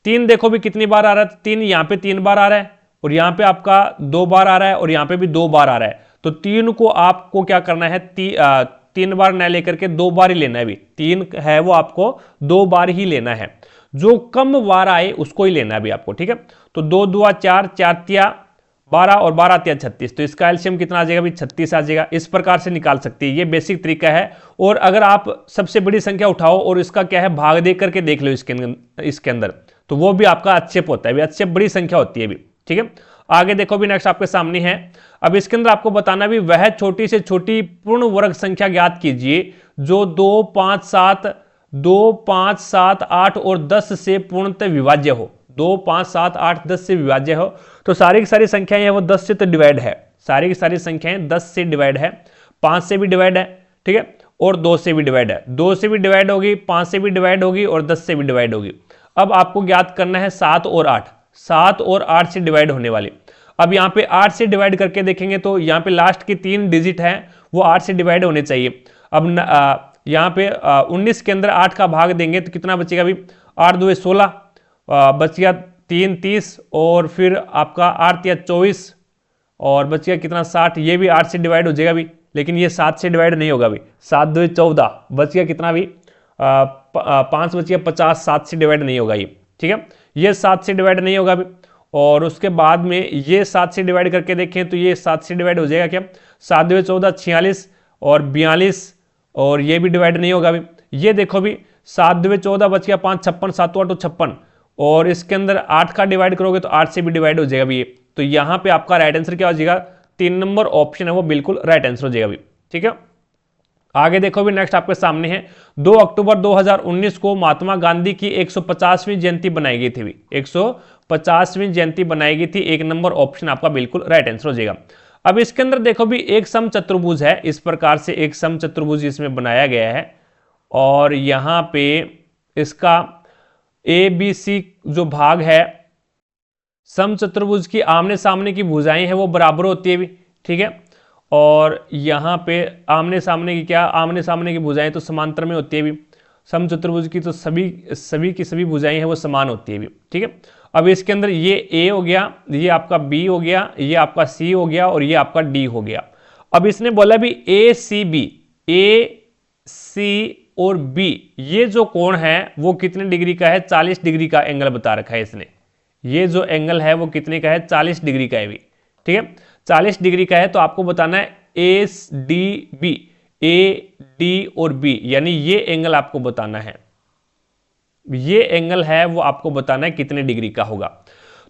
3 देखो भी कितनी बार आ रहा है, 3 यहां पे 3 बार आ रहा है, और यहां पे आपका 2 बार आ रहा है, और यहां पे भी 2 बार आ रहा है। तो 3 को आपको क्या करना है, 3 बार न लेकर के 2 बार ही लेना है भी। 3 है वो आपको 2 बार ही लेना है, जो कम बार आए उसको ही लेना है भी आपको, ठीक है। तो 2 2 4, 4 3 12 और 12 3 36, तो इसका एलसीएम कितना आ जाएगा भी 36 आ जाएगा। इस प्रकार से निकाल सकते हैं, ये बेसिक तरीका है। और अगर आप सबसे बड़ी संख्या उठाओ और इसका क्या है भाग दे करके देख लो इसके अंदर, तो वो भी आपका अच्छेप होता है, अच्छेप बड़ी संख्या होती है भी, ठीक है। आगे देखो भी नेक्स्ट आपके सामने है, अब इसके अंदर आपको बताना भी वह छोटी से छोटी पूर्ण वर्ग संख्या ज्ञात कीजिए जो 2 5 7 8 और 10 से पूर्णतः विभाज्य हो। 2 5 7 8 10 से विभाज्य हो, तो सारी की सारी संख्याएं वो 10 से तो डिवाइड है, सारी की सारी संख्याएं 10 से डिवाइड है, 5 से भी डिवाइड है, ठीक है, और 2 से भी डिवाइड है। 2 से भी डिवाइड होगी, 5 से भी डिवाइड होगी, और 10 से भी डिवाइड होगी। अब आपको ज्ञात करना है 7 और 8, 7 और 8 से डिवाइड होने वाली। अब यहाँ पे 8 से डिवाइड करके देखेंगे तो यहाँ पे लास्ट की 3 डिजिट है वो 8 से डिवाइड होने चाहिए। अब यहाँ पे 19 के अंदर 8 का भाग देंगे तो कितना बचेगा भी, 8 2 16, बच गया 3 30, और फिर आपका 8 या 24, और बच गया कितना 60। ये भी 8 से डिवाइड हो जाएगा भी, लेकिन ये 7 से डिवाइड नहीं होगा भी। 7 2 14, बच गया कितना भी 5, बच गया 50, 7 से डिवाइड नहीं होगा ये, ठीक है। ये 7 से डिवाइड नहीं होगा भी, और उसके बाद में ये 7 से डिवाइड करके देखें तो ये 7 से डिवाइड हो जाएगा क्या, 7 2 14 46 और 42, और ये भी डिवाइड नहीं होगा भी। ये देखो भी 7 2 14, बच गया 5 56, 7 8 56, और इसके अंदर 8 का डिवाइड करोगे तो 8 से भी डिवाइड हो जाएगा भी ये। तो यहां पे आपका राइट आंसर क्या हो जाएगा, 3 नंबर ऑप्शन है वो बिल्कुल राइट आंसर हो जाएगा भी, ठीक है। आगे देखो भी, नेक्स्ट आपके सामने है 2 अक्टूबर 2019 को महात्मा गांधी की 150वीं जयंती बनाई गई थी भी, 150वीं जयंती बनाई गई थी। 1 नंबर ऑप्शन आपका बिल्कुल राइट आंसर हो जाएगा। अब इसके अंदर देखो भी एक समचतुर्भुज है, इस प्रकार से एक समचतुर्भुज इसमें बनाया गया है, और यहां पे इसका ABC जो भाग है, समचतुर्भुज की आमने सामने की भुजाएं हैं वो बराबर होती है भी, ठीक है। और यहां पे आमने सामने की क्या, आमने सामने की भुजाएं तो समांतर में होती है भी। समचतुर्भुज की तो सभी की सभी भुजाएं हैं वो समान होती है भी, ठीक है। अब इसके अंदर ये A हो गया, ये आपका B हो गया, ये आपका C हो गया, और ये आपका D हो गया। अब इसने बोला भी ACB, AC और B, ये जो कोण है वो कितने डिग्री का है, 40 डिग्री का एंगल बता रखा है इसने। ये जो एंगल है वो कितने का है, 40 डिग्री का है भी, ठीक है। 40 डिग्री का है, तो आपको बताना है ADB, AD और B, यानी ये एंगल आपको बताना है, ये एंगल है वो आपको बताना है कितने डिग्री का होगा।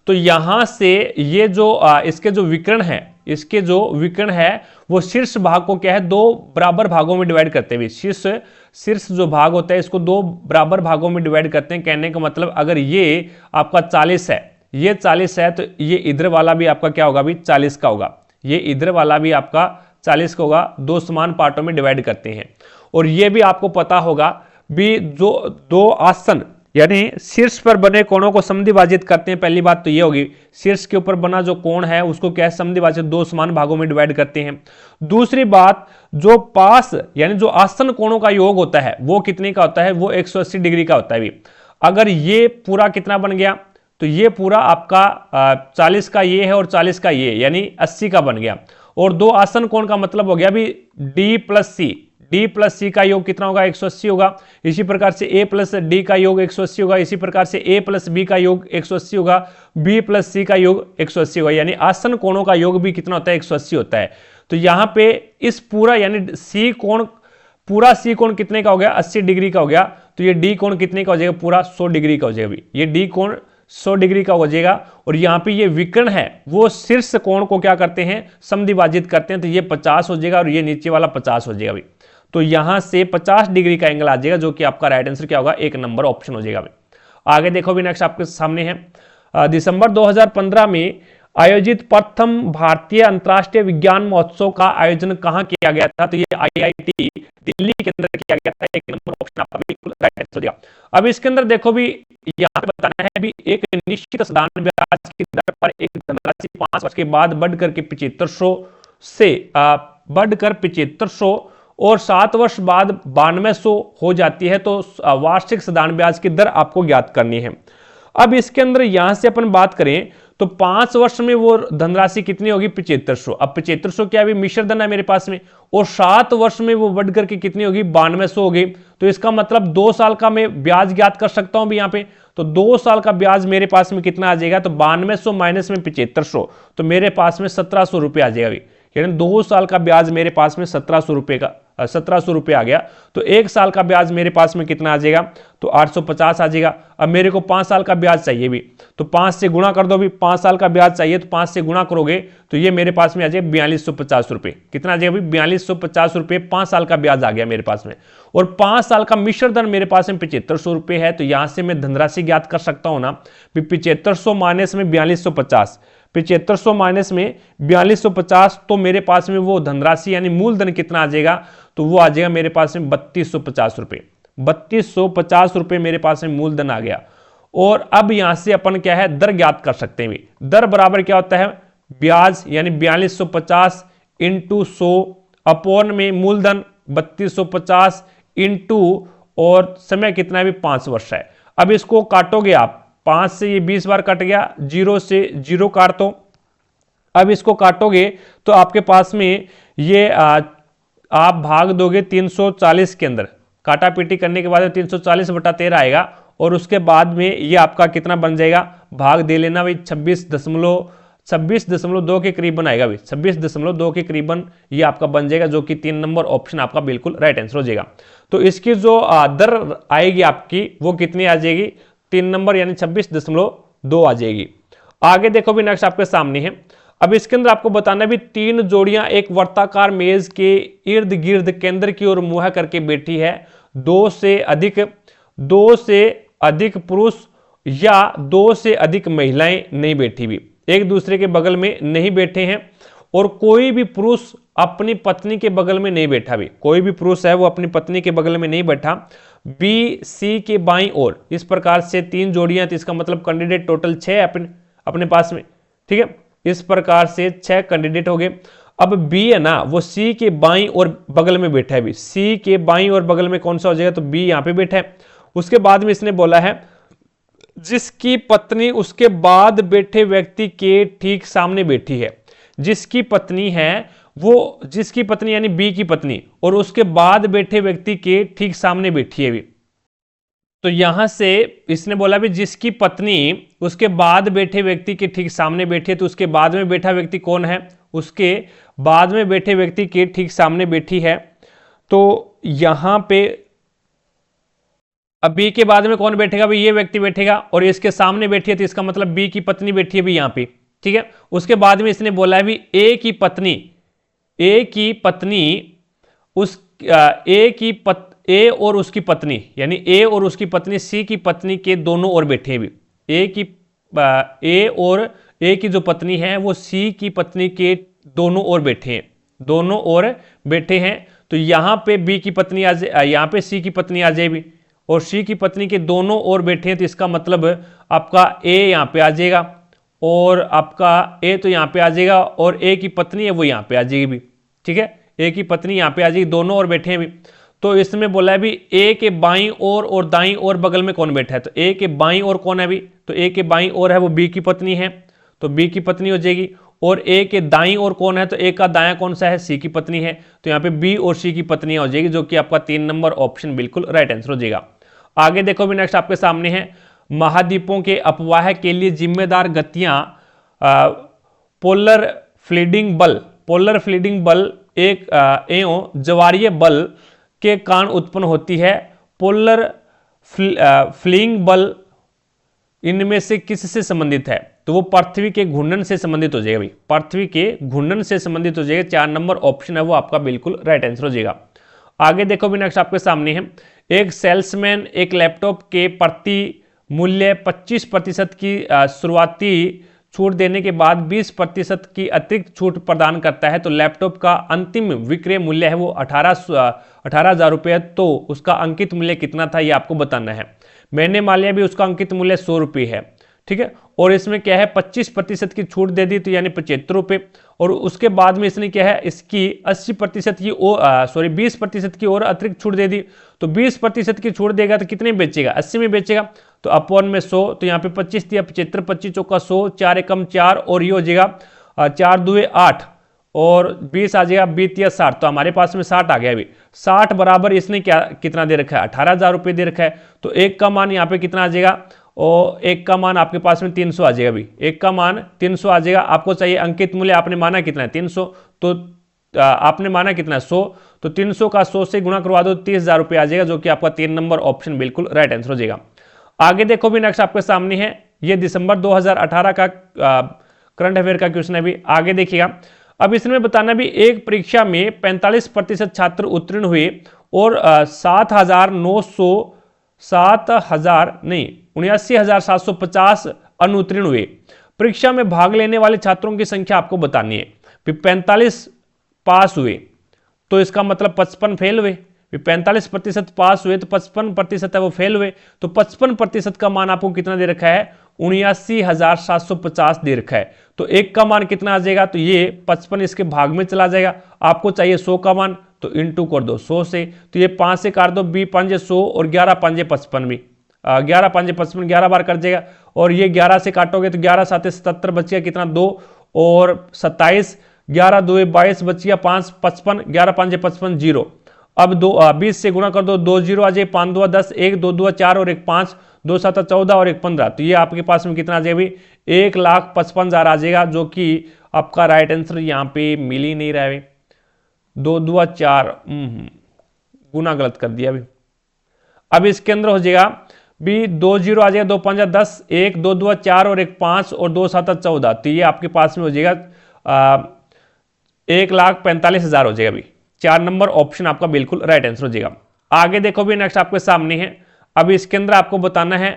तो यहां से ये जो इसके जो विकर्ण है, इसके जो विकर्ण है वो शीर्ष भाग को क्या है, 2 बराबर भागों में डिवाइड करते हैं। शीर्ष जो भाग होता है इसको 2 बराबर भागों में डिवाइड करते हैं। कहने का मतलब अगर ये आपका 40 है, ये 40 है, तो ये इधर वाला भी आपका क्या होगा भी 40 का होगा, ये इधर वाला भी आपका 40 का होगा। 2 समान पार्टों में डिवाइड करते हैं। और ये भी आपको पता होगा भी, जो 2 आसन यानी शीर्ष पर बने कोणों को समद्विभाजित करते हैं। पहली बात तो ये होगी, शीर्ष के ऊपर बना जो कोण है उसको क्या है, समद्विभाजित 2 समान भागों में डिवाइड करते हैं। दूसरी बात, जो पास यानी जो आसन कोणों का योग होता है वो कितने का होता है, वो 180 डिग्री का होता है भी। अगर ये पूरा कितना बन गया, तो ये पूरा आपका 40 का ये है और 40 का ये, यानी 80 का बन गया। और 2 आसन कोण का मतलब हो गया भी D प्लस C का योग कितना होगा, 180 होगा। इसी प्रकार से A प्लस D का योग 180 होगा। इसी प्रकार से A प्लस B का योग 180 होगा। B प्लस C का योग 180 होगा, यानी आसन कोणों का योग भी कितना होता है, 180 होता है। तो यहां पे इस पूरा यानी C कोण, पूरा C कोण कितने का हो गया, 80 डिग्री का हो गया। तो ये D कोण कितने का हो जाएगा, पूरा 100 डिग्री का हो जाएगा। ये D कोण 100 डिग्री का हो जाएगा। और यहाँ पे ये विकर्ण है वो शीर्ष कोण को क्या करते हैं, समद्विभाजित करते हैं। तो ये 50 हो जाएगा और ये नीचे वाला 50 हो जाएगा। तो यहां से 50 डिग्री का एंगल आ जाएगा, जो कि आपका राइट आंसर क्या होगा, 1 नंबर ऑप्शन हो जाएगा। आगे देखो भी, नेक्स्ट आपके सामने है दिसंबर 2015 में आयोजित प्रथम भारतीय अंतर्राष्ट्रीय विज्ञान महोत्सव का आयोजन कहां किया गया था, तो ये IIT दिल्ली के अंदर किया गया था। 1 नंबर ऑप्शन आपका बिल्कुल राइट आंसर हो जाएगा। अब इसके अंदर देखो भी, यहाँ पे बताना है भी, एक निश्चित साधारण ब्याज की दर पर एक धनराशि 5 वर्ष के बाद बढ़कर के 7500 से बढ़कर 7500 और 7 वर्ष बाद 9200 हो जाती है। तो वार्षिक साधारण ब्याज की दर आपको ज्ञात करनी है। अब इसके अंदर यहां से अपन बात करें तो 5 वर्ष में वो धनराशि कितनी होगी, 7500। अब 7500 क्या भी मिश्र धन है मेरे पास में, और 7 वर्ष में वो बढ़ करके कितनी होगी, 9200 होगी। तो इसका मतलब 2 साल का मैं ब्याज ज्ञात कर सकता हूं भी यहाँ पे। तो 2 साल का ब्याज मेरे पास में कितना आ जाएगा, तो 9200 माइनस में 7500, तो मेरे पास में 1700 रुपये आ जाएगा। यानी 2 साल का ब्याज मेरे पास में 1700 रुपये का 1700 रुपये आ गया। तो 1 साल का ब्याज मेरे पास में कितना आ जाएगा, तो 850 आ जाएगा। अब मेरे को 5 साल का ब्याज चाहिए भी, तो 5 से गुणा कर दो भी। 5 साल का ब्याज चाहिए तो 5 से गुणा करोगे तो ये मेरे पास में आ जाएगा 4250 रुपये। कितना आ जाएगा भाई, 4250 रुपये 5 साल का ब्याज आ गया मेरे पास में। और 5 साल का मिश्र धन मेरे पास में 7500 रुपये है। तो यहां से मैं धनराशि ज्ञात कर सकता हूं ना, 7500 माइनस में 4250, 7500 माइनस में 4250, तो मेरे पास में वो धनराशि यानी मूलधन कितना आ जाएगा, तो वो आ जाएगा मेरे पास में 3250 रुपये। 3250 रुपये मेरे पास में मूलधन आ गया। और अब यहां से अपन क्या है, दर ज्ञात कर सकते हैं। दर बराबर क्या होता है, ब्याज यानी 4250 इंटू 100 अपॉन में मूलधन 3250 इंटू और समय कितना भी 5 वर्ष है। अब इसको काटोगे आप, 5 से ये 20 बार कट गया, 0 से 0 काट दो। अब इसको काटोगे तो आपके पास में ये आप भाग दोगे 340 के अंदर, काटा पीटी करने के बाद 340/13 आएगा, और उसके बाद में ये आपका कितना बन जाएगा, भाग दे लेना भाई, 26.2 के करीबन आएगा भाई, 26.2 के करीबन ये आपका बन जाएगा, जो कि 3 नंबर ऑप्शन आपका बिल्कुल राइट आंसर हो जाएगा। तो इसकी जो दर आएगी आपकी वो कितनी आ जाएगी, 3 नंबर यानी 26.2 आ जाएगी। आगे देखो भी नेक्स्ट आपके सामने है। अब इसके अंदर आपको बताना भी 3 जोड़ियां एक वर्ताकार मेज के इर्द गिर्द केंद्र की ओर मुंह करके बैठी है। 2 से अधिक पुरुष या 2 से अधिक महिलाएं नहीं बैठी हुई, एक दूसरे के बगल में नहीं बैठे हैं, और कोई भी पुरुष अपनी पत्नी के बगल में नहीं बैठा भी, कोई भी पुरुष है वो अपनी पत्नी के बगल में नहीं बैठा। बी सी के बाईं ओर, इस प्रकार से 3 जोड़ियां, तो इसका मतलब कैंडिडेट टोटल 6 अपने पास में, ठीक है। इस प्रकार से 6 कैंडिडेट हो गए। अब बी है ना, वो सी के बाईं और बगल में बैठा है भी, सी के बाईं और बगल में कौन सा हो जाएगा, तो बी यहां पे बैठा है। उसके बाद में इसने बोला है जिसकी पत्नी उसके बाद बैठे व्यक्ति के ठीक सामने बैठी है। जिसकी पत्नी है वो, जिसकी पत्नी यानी बी की पत्नी, और उसके बाद बैठे व्यक्ति के ठीक सामने बैठी है भी। तो यहां से इसने बोला भी जिसकी पत्नी उसके बाद बैठे व्यक्ति के ठीक सामने बैठी है, तो उसके बाद में बैठा व्यक्ति कौन है, उसके बाद में बैठे व्यक्ति के ठीक सामने बैठी है। तो यहां पे अब बी के बाद में कौन बैठेगा भाई, ये व्यक्ति बैठेगा, और इसके सामने बैठी है, तो इसका मतलब बी की पत्नी बैठी है भी यहां पे, ठीक है। उसके बाद में इसने बोला है भी ए की पत्नी उस ए और उसकी पत्नी, यानी ए और उसकी पत्नी सी की पत्नी के दोनों ओर बैठे हैं भी। ए की जो पत्नी है वो सी की पत्नी के दोनों ओर बैठे हैं, दोनों ओर बैठे हैं। तो यहां पे बी की पत्नी आ जाए, यहां पे सी की पत्नी आ जाएगी, और सी की पत्नी के दोनों ओर बैठे हैं, तो इसका मतलब आपका ए यहां पे आ जाएगा, और आपका ए तो यहां पे आ जाएगा, और ए की पत्नी है वो यहां पे आ जाएगी भी, ठीक है। ए की पत्नी यहां पे आ जाएगी, दोनों ओर बैठे हैं भी। तो इसमें बोला है भी ए के बाईं ओर और दाईं ओर बगल में कौन बैठा है, तो ए के बाईं ओर कौन है भी, तो ए के बाईं ओर है वो बी की पत्नी है, तो बी की पत्नी हो जाएगी। और ए के दाईं ओर कौन है, तो ए का दायां कौन सा है, सी की पत्नी है, तो यहाँ पे बी और सी की पत्नी हो जाएगी, जो कि आपका 3 नंबर ऑप्शन बिल्कुल राइट आंसर हो जाएगा। आगे देखो भी नेक्स्ट आपके सामने है, महाद्वीपों के अपवाह के लिए जिम्मेदार गतियां पोलर फ्लीडिंग बल एक एवं ज्वारीय बल के कारण उत्पन्न होती है। पोलर फ्लीइंग बल इनमें से किससे संबंधित है, तो वो पृथ्वी के घूर्णन से संबंधित हो जाएगा भाई, पृथ्वी के घूर्णन से संबंधित हो जाएगा। 4 नंबर ऑप्शन है वो आपका बिल्कुल राइट आंसर हो जाएगा। आगे देखो भी नेक्स्ट आपके सामने है, एक सेल्समैन एक लैपटॉप के प्रति मूल्य 25% की शुरुआती छूट देने के बाद 20% की अतिरिक्त छूट प्रदान करता है, तो लैपटॉप का अंतिम विक्रय मूल्य है वो 18,000 रुपये, तो उसका अंकित मूल्य कितना था ये आपको बताना है। मैंने मान लिया भी उसका अंकित मूल्य 100 रुपये है, ठीक है, और इसमें क्या है 25% की छूट दे दी, तो यानी 75 रुपये, और उसके बाद में इसने क्या है इसकी 80% की 20% की और अतिरिक्त छूट दे दी, तो 20% की छूट देगा तो कितने में बेचेगा, 80 में बेचेगा, तो अपॉन में 100, तो यहाँ पे 25 दिया, 75, 25 चौका 100, 4 एकम 4, और ये हो जाएगा 4 दुए 8, और 20 आ जाएगा, 20 या 60, तो हमारे पास में 60 आ गया अभी। 60 बराबर इसने क्या कितना दे रखा है, 18,000 रुपये दे रखा है, तो एक का मान यहाँ पे कितना आ जाएगा, और एक का मान आपके पास में 300 आ जाएगा अभी, एक का मान 300 आ जाएगा। आपको चाहिए अंकित मूल्य, आपने माना कितना है 300, तो आपने माना कितना है 100, तो 300 का 100 से गुणा करवा दो, 30,000 रुपये आ जाएगा, जो कि आपका 3 नंबर ऑप्शन बिल्कुल राइट आंसर हो जाएगा। आगे देखो भी नेक्स्ट आपके सामने है, ये दिसंबर 2018 का करंट अफेयर का क्वेश्चन है भी। आगे देखिएगा, अब इसमें बताना भी एक परीक्षा में 45% छात्र उत्तीर्ण हुए और 79,750 अनुत्तीर्ण हुए। परीक्षा में भाग लेने वाले छात्रों की संख्या आपको बतानी है। 45 पास हुए तो इसका मतलब 55 फेल हुए, 45% पास हुए तो 55% है वो फेल हुए, तो 55% का मान आपको कितना दे रखा है, 79,750 दे रखा है। तो एक का मान कितना आ जाएगा, तो ये 55 इसके भाग में चला जाएगा। आपको चाहिए 100 का मान, तो इंटू कर दो 100 से, तो ये 5 से काट दो, 2 5 100 और 11 5 55 भी 11 5 55, 11 बार कट जाएगा, और ये 11 से काटोगे तो 11 7 77 बच गया कितना 2 और 27, 11 2 22 बच गया 5 55, 11 5 55 0। अब 20 से गुणा कर दो, 2 0 आ जाए, 5 2 10, 1 2 2 4 और 1 5, 2 7 14 और 1 15। तो ये आपके पास में कितना आ जाएगा भाई 1,55,000 आ जाएगा, जो कि आपका राइट आंसर यहाँ पे मिल ही नहीं रहा है। 2 2 4 गुना गलत कर दिया अभी। अब इसके अंदर हो जाएगा भी 2 0 आ जाएगा, 2 5 10, 1 2 2 4 और 1 5 और 2 7 14। तो ये आपके पास में हो जाएगा 1,45,000 हो जाएगा अभी। 4 नंबर ऑप्शन आपका बिल्कुल राइट आंसर हो जाएगा। आगे देखो भी नेक्स्ट आपके सामने है। अब इसके अंदर आपको बताना है,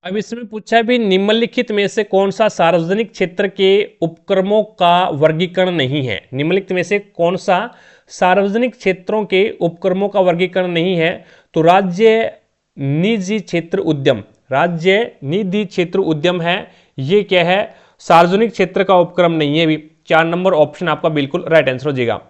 अब इसमें पूछा है भी निम्नलिखित में से कौन सा सार्वजनिक क्षेत्र के उपक्रमों का वर्गीकरण नहीं है। निम्नलिखित में से कौन सा सार्वजनिक क्षेत्रों के उपक्रमों का वर्गीकरण नहीं है। तो राज्य निजी क्षेत्र उद्यम, राज्य निधि क्षेत्र उद्यम है, ये क्या है सार्वजनिक क्षेत्र का उपक्रम नहीं है भी। 4 नंबर ऑप्शन आपका बिल्कुल राइट आंसर हो जाएगा।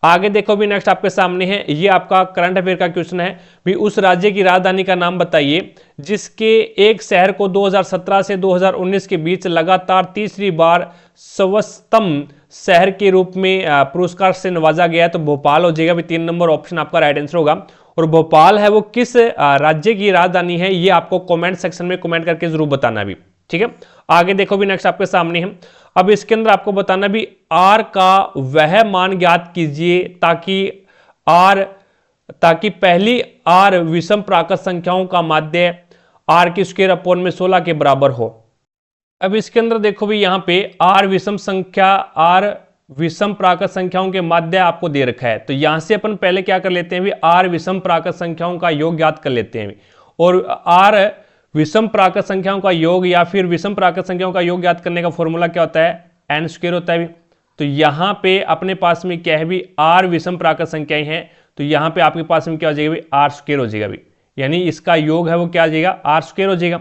आगे देखो भी नेक्स्ट आपके सामने है, ये आपका करंट अफेयर का क्वेश्चन है भी उस राज्य की राजधानी का नाम बताइए जिसके एक शहर को 2017 से 2019 के बीच लगातार तीसरी बार सर्वोत्तम शहर के रूप में पुरस्कार से नवाजा गया। तो भोपाल हो जाएगा भी। 3 नंबर ऑप्शन आपका राइट आंसर होगा। और भोपाल है वो किस राज्य की राजधानी है, ये आपको कमेंट सेक्शन में कमेंट करके जरूर बताना भी, ठीक है। आगे देखो भी नेक्स्ट आपके सामने है। अब इसके अंदर आपको बताना भी आर का वह मान ज्ञात कीजिए ताकि पहली आर विषम प्राकृत संख्याओं का माध्य आर की स्क्वायर अपॉन में 16 के बराबर हो। अब इसके अंदर देखो भी यहाँ पे आर विषम प्राकृत संख्याओं के माध्य आपको दे रखा है। तो यहां से अपन पहले क्या कर लेते हैं भी आर विषम प्राकृत संख्याओं का योग ज्ञात कर लेते हैं। और आर विषम प्राकृत संख्याओं का योग या फिर विषम प्राकृत संख्याओं का योग ज्ञात करने का फॉर्मूला क्या होता है, एन स्क्वायर होता है भी। तो यहां पे अपने पास में क्या है भी आर विषम प्राकृत संख्याएं हैं, तो यहां पे आपके पास में क्या हो जाएगा भी आर स्क्वायर हो जाएगा भी, यानी इसका योग है वो क्या आ जाएगा आर स्क्वायर हो जाएगा।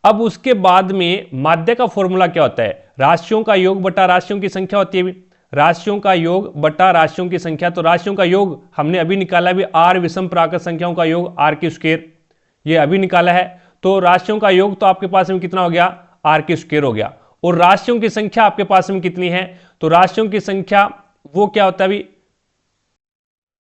अब उसके बाद में माध्य का फॉर्मूला क्या होता है, राशियों का योग बटा राशियों की संख्या होती है भी, राशियों का योग बटा राशियों की संख्या। तो राशियों का योग हमने अभी निकाला भी आर विषम प्राकृत संख्याओं का योग आर की स्क्वायर, ये अभी निकाला है। तो राशियों का योग तो आपके पास में कितना हो गया आर की स्क्वायर हो गया। और राशियों की संख्या आपके पास में कितनी है, तो राशियों की संख्या वो क्या होता है भी,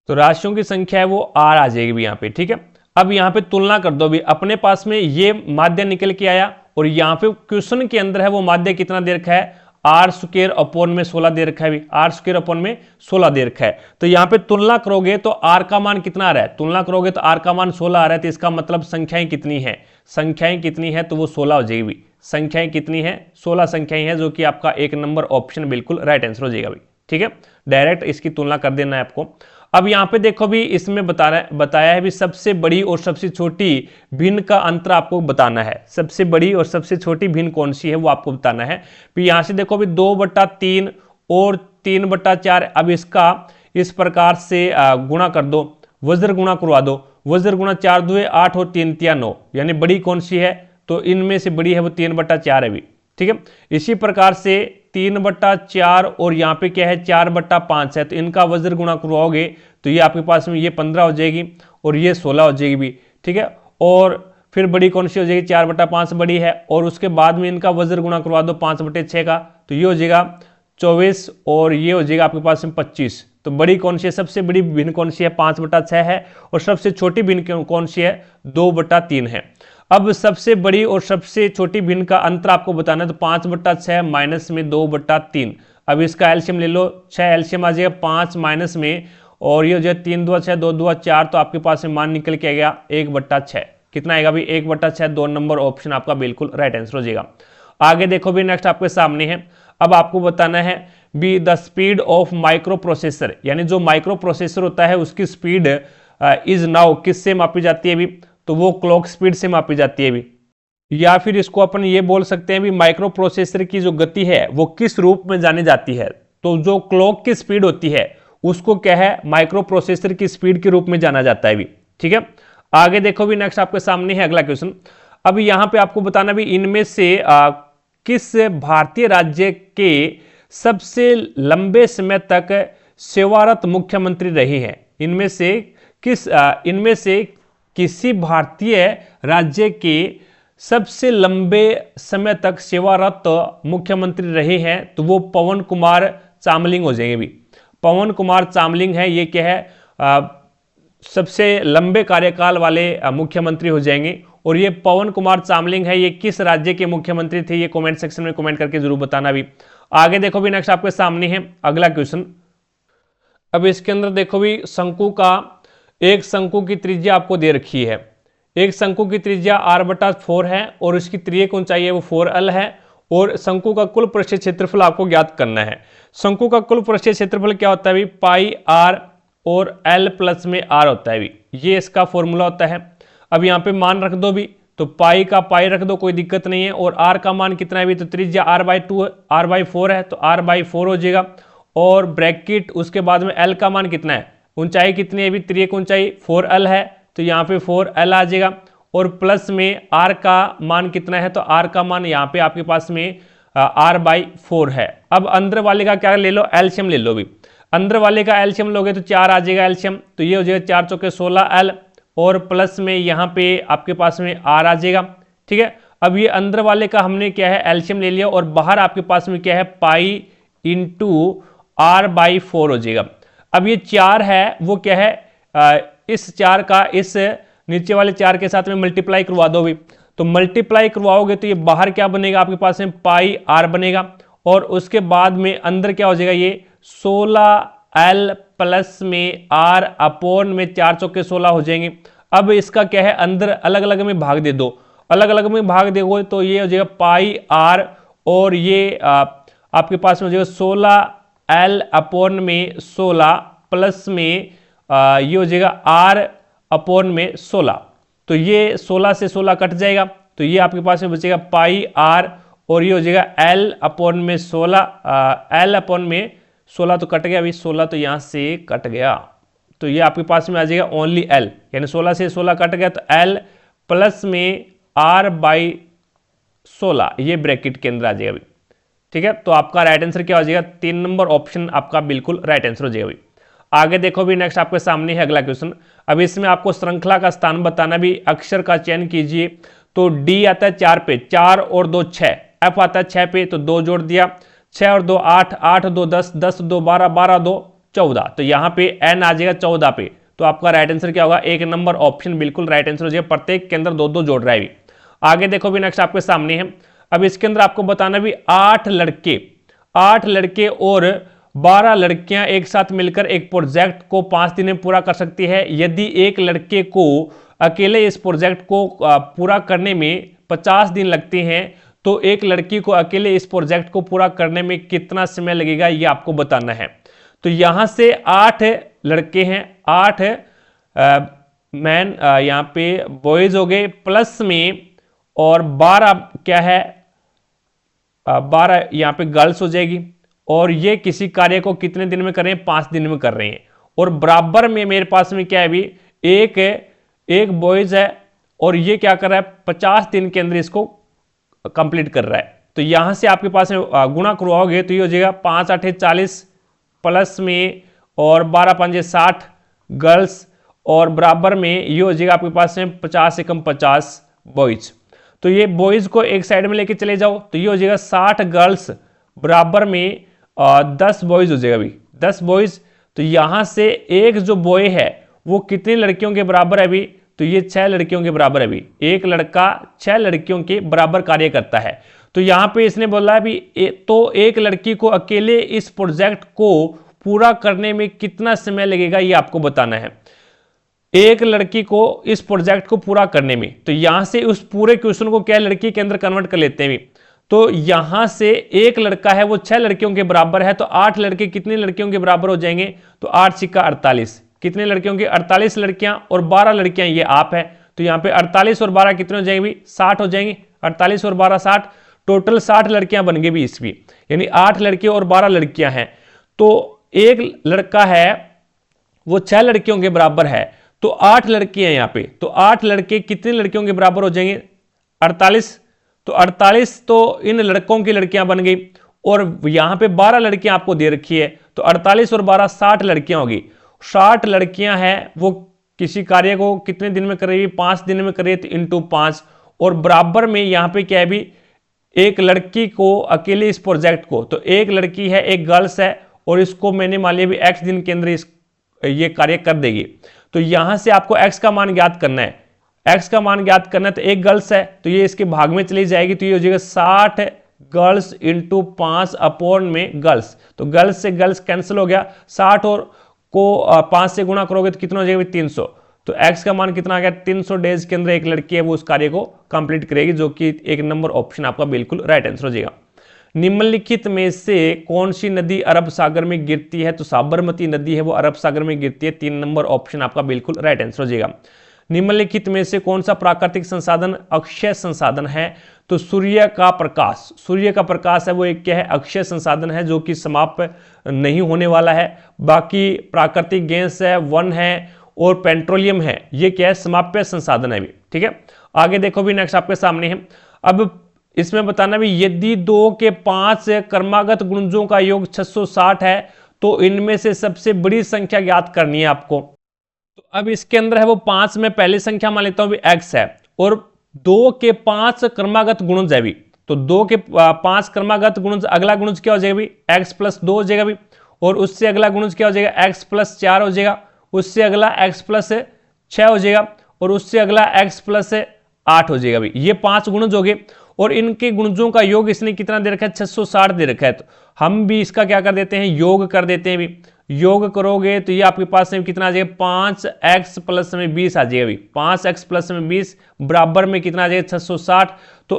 तो राशियों की संख्या है वो आर आ जाएगी भी यहाँ पे, ठीक है। अब यहाँ पे तुलना कर दो भी, अपने पास में ये माध्य निकल के आया और यहाँ पे क्वेश्चन के अंदर है वो माध्य कितना दे रखा है आर स्क्वायर अपॉन में 16 दे रखा है भी, आर स्क्वायर अपॉन में 16 दे रखा है। तो यहाँ पे तुलना करोगे तो आर का मान कितना आ रहा है, तुलना करोगे तो आर का मान 16 आ रहा है। तो इसका मतलब संख्याएं कितनी है, संख्याएं कितनी है, तो वो 16 हो जाएगी भी। संख्याएं कितनी है 16 संख्याएं हैं, जो कि आपका 1 नंबर ऑप्शन बिल्कुल राइट आंसर हो जाएगा भी, ठीक है। डायरेक्ट इसकी तुलना कर देना है आपको। अब यहाँ पे देखो भी इसमें बताया है भी सबसे बड़ी और सबसे छोटी भिन्न का अंतर आपको बताना है। सबसे बड़ी और सबसे छोटी भिन्न कौन सी है वो आपको बताना है। फिर यहाँ से देखो भी 2/3 और 3/4। अब इसका इस प्रकार से गुणा कर दो, वज्र गुणा करवा दो। वज्र गुणा 4 2 8 और 3 3 9, यानी बड़ी कौन सी है, तो इनमें से बड़ी है वो 3/4 है भी, ठीक है। इसी प्रकार से 3/4 और यहाँ पे क्या है 4/5 है, तो इनका वज्र गुणा करवाओगे तो ये आपके पास में ये 15 हो जाएगी और ये 16 हो जाएगी भी, ठीक है। और फिर बड़ी कौन सी हो जाएगी 4/5 बड़ी है, और उसके बाद में इनका वज्र गुणा करवा दो 5/6 का, तो ये हो जाएगा 24 और ये हो जाएगा आपके पास में 25। तो बड़ी कौन सी है, सबसे बड़ी भिन्न कौन सी है 5/6 है, और सबसे छोटी भिन्न कौन सी है 2/3 है। अब सबसे बड़ी और सबसे छोटी भिन्न का अंतर आपको बताना है, तो 5/6 माइनस में 2/3। अब इसका एलसीएम ले लो, 6 एलसीएम आ जाएगा 5 माइनस में, और ये जो 3 2 6 2 2 4, तो आपके पास में मान निकल के आ गया 1/6। कितना आएगा भी 1/6, 2 नंबर ऑप्शन आपका बिल्कुल राइट आंसर हो जाएगा। आगे देखो भी नेक्स्ट आपके सामने है। अब आपको बताना है be the speed of micro processor, यानी जो माइक्रो प्रोसेसर होता है उसकी स्पीड इज नाउ किससे मापी जाती है भी, तो वो क्लॉक स्पीड से मापी जाती है भी। या फिर इसको अपन ये बोल सकते हैं भी माइक्रो प्रोसेसर की जो गति है वो किस रूप में जानी जाती है, तो जो क्लॉक की स्पीड होती है उसको क्या है माइक्रो प्रोसेसर की स्पीड के रूप में जाना जाता है भी, ठीक है। आगे देखो भी नेक्स्ट आपके सामने है अगला क्वेश्चन। अब यहां पे आपको बताना भी इनमें से किस भारतीय राज्य के सबसे लंबे समय तक सेवारत मुख्यमंत्री रहे हैं, इनमें से किसी भारतीय राज्य के सबसे लंबे समय तक सेवारत मुख्यमंत्री रहे हैं तो वो पवन कुमार चामलिंग हो जाएंगे भी। पवन कुमार चामलिंग है, ये क्या है, सबसे लंबे कार्यकाल वाले मुख्यमंत्री हो जाएंगे। और ये पवन कुमार चामलिंग है, ये किस राज्य के मुख्यमंत्री थे, ये कमेंट सेक्शन में कमेंट करके जरूर बताना भी। आगे देखो भी, नेक्स्ट आपके सामने है अगला क्वेश्चन। अब इसके अंदर देखो भी, शंकु का, एक शंकु की त्रिज्या आपको दे रखी है। एक शंकु की त्रिज्या r/4 है और उसकी त्रियक ऊंचाई है वो 4l है। और शंकु का कुल पृष्ठीय क्षेत्रफल आपको ज्ञात करना है। शंकु का कुल पृष्ठीय क्षेत्रफल क्या होता है भी, पाई r और l प्लस में r होता है भी, ये इसका फॉर्मूला होता है। अब यहाँ पे मान रख दो भी, तो पाई का पाई रख दो, कोई दिक्कत नहीं है। और r का मान कितना है भी, तो त्रिज्या r/4 है तो r/4 हो जाएगा। और ब्रैकेट उसके बाद में l का मान कितना है, ऊंचाई कितनी है भी, त्रियक ऊंचाई 4l है तो यहाँ पे 4l आ जाएगा। और प्लस में r का मान कितना है, तो r का मान यहाँ पे आपके पास में r/4 है। अब अंदर वाले का क्या ले लो, एलसीएम ले लो भी। अंदर वाले का एलसीएम लोगे तो 4 आ जाएगा एलसीएम, तो ये हो जाएगा 4 चौके 16l और प्लस में यहाँ पे आपके पास में r आ जाएगा। ठीक है, अब ये अंदर वाले का हमने क्या है एलसीएम ले लिया और बाहर आपके पास में क्या है, पाई इंटू r/4 हो जाएगा। अब ये 4 है वो क्या है, इस 4 का इस नीचे वाले 4 के साथ में मल्टीप्लाई करवा दो भी, तो मल्टीप्लाई करवाओगे तो ये बाहर क्या बनेगा आपके पास में, पाई r बनेगा। और उसके बाद में अंदर क्या हो जाएगा, ये 16l प्लस में r अपॉन में 4 चौके 16 हो जाएंगे। अब इसका क्या है, अंदर अलग अलग में भाग दे दो, अलग अलग में भाग दोगे तो ये हो जाएगा पाई r और ये आपके पास में हो जाएगा 16l अपॉन में 16 प्लस में ये हो जाएगा r अपॉन में 16। तो ये 16 से 16 कट जाएगा तो ये आपके पास में बचेगा पाई r और ये हो जाएगा l अपॉन में 16, l अपॉन में 16 तो कट गया अभी, 16 तो यहाँ से कट गया तो ये आपके पास में आ जाएगा ओनली l, यानी 16 से 16 कट गया तो l प्लस में r/16 ये ब्रैकेट के अंदर आ जाएगा अभी। ठीक है, तो आपका राइट आंसर क्या हो जाएगा, 3 नंबर ऑप्शन आपका बिल्कुल राइट आंसर हो जाएगा अभी। आगे देखो भी, नेक्स्ट आपके सामने है अगला क्वेश्चन। अब इसमें आपको श्रृंखला का स्थान बताना भी, अक्षर का चयन कीजिए। तो D आता है 4 पे, 4 और 2 6, F आता है 6 पे तो 2 जोड़ दिया, 6 और 2 8, 8 2 10, 10 2 12, 12 2 14, तो यहाँ पे N आ जाएगा 14 पे। तो आपका राइट आंसर क्या होगा, 1 नंबर ऑप्शन बिल्कुल राइट आंसर हो जाएगा। प्रत्येक के अंदर 2 2 जोड़ रहा है भी। आगे देखो भी, नेक्स्ट आपके सामने है। अब इसके अंदर आपको बताना भी, 8 लड़के और 12 लड़कियां एक साथ मिलकर एक प्रोजेक्ट को 5 दिन में पूरा कर सकती है। यदि एक लड़के को अकेले इस प्रोजेक्ट को पूरा करने में 50 दिन लगते हैं तो एक लड़की को अकेले इस प्रोजेक्ट को पूरा करने में कितना समय लगेगा, ये आपको बताना है। तो यहां से 8 लड़के हैं, 8 मैन यहाँ पे बॉयज हो गए, प्लस में और 12 क्या है, 12 यहाँ पे गर्ल्स हो जाएगी। और ये किसी कार्य को कितने दिन में कर रहे हैं, 5 दिन में कर रहे हैं। और बराबर में मेरे पास में क्या है अभी, एक बॉयज है और ये क्या कर रहा है, 50 दिन के अंदर इसको कंप्लीट कर रहा है। तो यहां से आपके पास में गुणा करवाओगे तो ये हो जाएगा 5 8 40 प्लस में और 12 5 60 गर्ल्स और बराबर में ये हो जाएगा आपके पास में 50 से कम 50 बॉयज। तो ये बॉयज को एक साइड में लेके चले जाओ तो ये हो जाएगा 60 गर्ल्स बराबर में 10 बॉयज हो जाएगा अभी, 10 बॉयज। तो यहां से एक जो बॉय है वो कितनी लड़कियों के बराबर है अभी, तो ये 6 लड़कियों के बराबर है अभी। एक लड़का 6 लड़कियों के बराबर कार्य करता है। तो यहां पे इसने बोला अभी तो एक लड़की को अकेले इस प्रोजेक्ट को पूरा करने में कितना समय लगेगा, ये आपको बताना है। एक लड़की को इस प्रोजेक्ट को पूरा करने में, तो यहां से उस पूरे क्वेश्चन को क्या लड़की के अंदर कन्वर्ट कर लेते हैं। तो यहां से एक लड़का है वो 6 लड़कियों के बराबर है, तो 8 लड़के कितनी लड़कियों के बराबर हो जाएंगे, तो 8 सिक्का 48, कितने लड़कियों के 48 लड़कियां और 12 लड़कियां ये आप है। तो यहां पे 48 और 12 कितने हो जाएंगे, 60 हो जाएंगे। 48 और 12 60, टोटल 60 लड़कियां बन गई भी इसकी, यानी 8 लड़के और 12 लड़कियां हैं। तो एक लड़का है वो 6 लड़कियों के बराबर है, तो 8 लड़के हैं यहाँ पे, तो 8 लड़के कितनी लड़कियों के बराबर हो जाएंगे, 48। तो 48 तो इन लड़कों की लड़कियां बन गई और यहां पे 12 लड़कियां आपको दे रखी है, तो 48 और 12 60 लड़कियां होगी। 60 लड़कियां हैं वो किसी कार्य को कितने दिन में कर रही है, 5 दिन में कर रही है तो इंटू 5, और बराबर में यहाँ पे क्या है भी, एक लड़की को अकेले इस प्रोजेक्ट को, तो एक लड़की है एक गर्ल्स है और इसको मैंने मान लिया भी x दिन के अंदर ये कार्य कर देगी। तो यहां से आपको x का मान ज्ञात करना है, x का मान ज्ञात करना है, तो एक गर्ल्स है तो ये इसके भाग में चली जाएगी, तो ये हो जाएगा 60 गर्ल्स इंटू 5 अपॉन में गर्ल्स, तो गर्ल्स से गर्ल्स कैंसिल हो गया, 60 और को 5 से गुणा करोगे तो कितना हो जाएगा 300, तो x का मान कितना आ गया 300 डेज के अंदर एक लड़की है वो उस कार्य को कंप्लीट करेगी, जो कि एक नंबर ऑप्शन आपका बिल्कुल राइट आंसर हो जाएगा। निम्नलिखित में से कौन सी नदी अरब सागर में गिरती है, तो साबरमती नदी है वो अरब सागर में गिरती है, 3 नंबर ऑप्शन आपका बिल्कुल राइट आंसर हो जाएगा। निम्नलिखित में से कौन सा प्राकृतिक संसाधन अक्षय संसाधन है, तो सूर्य का प्रकाश, सूर्य का प्रकाश है वो एक क्या है, अक्षय संसाधन है जो कि समाप्त नहीं होने वाला है। बाकी प्राकृतिक गैस है, वन है और पेट्रोलियम है, ये क्या है, समाप्य संसाधन है भी। ठीक है, आगे देखो भी, नेक्स्ट आपके सामने है। अब इसमें बताना भी, यदि 2 के 5 क्रमागत गुणजों का योग 660 है तो इनमें से सबसे बड़ी संख्या ज्ञात करनी है आपको। तो अब इसके अंदर है वो 5 में पहली संख्या मान लेता हूं भी x है, और 2 के 5 क्रमागत गुणज है भी, तो 2 के 5 क्रमागत गुणज, अगला गुणज क्या हो जाएगा भी, x प्लस 2 हो जाएगा भी, और उससे अगला गुणज क्या हो जाएगा, x प्लस 4 हो जाएगा, उससे अगला x प्लस 6 हो जाएगा, और उससे अगला x प्लस 8 हो जाएगा भी। ये 5 गुणज हो गए, और इनके गुणजों का योग इसने कितना दे रखा है, 660 दे रखा है, तो हम भी इसका क्या कर देते हैं, योग कर देते हैं भी। योग करोगे तो ये आपके पास में कितना आ जाएगा, 5x प्लस में 20 आ जाएगा भी, 5x प्लस में 20 बराबर में कितना आ जाएगा 660, तो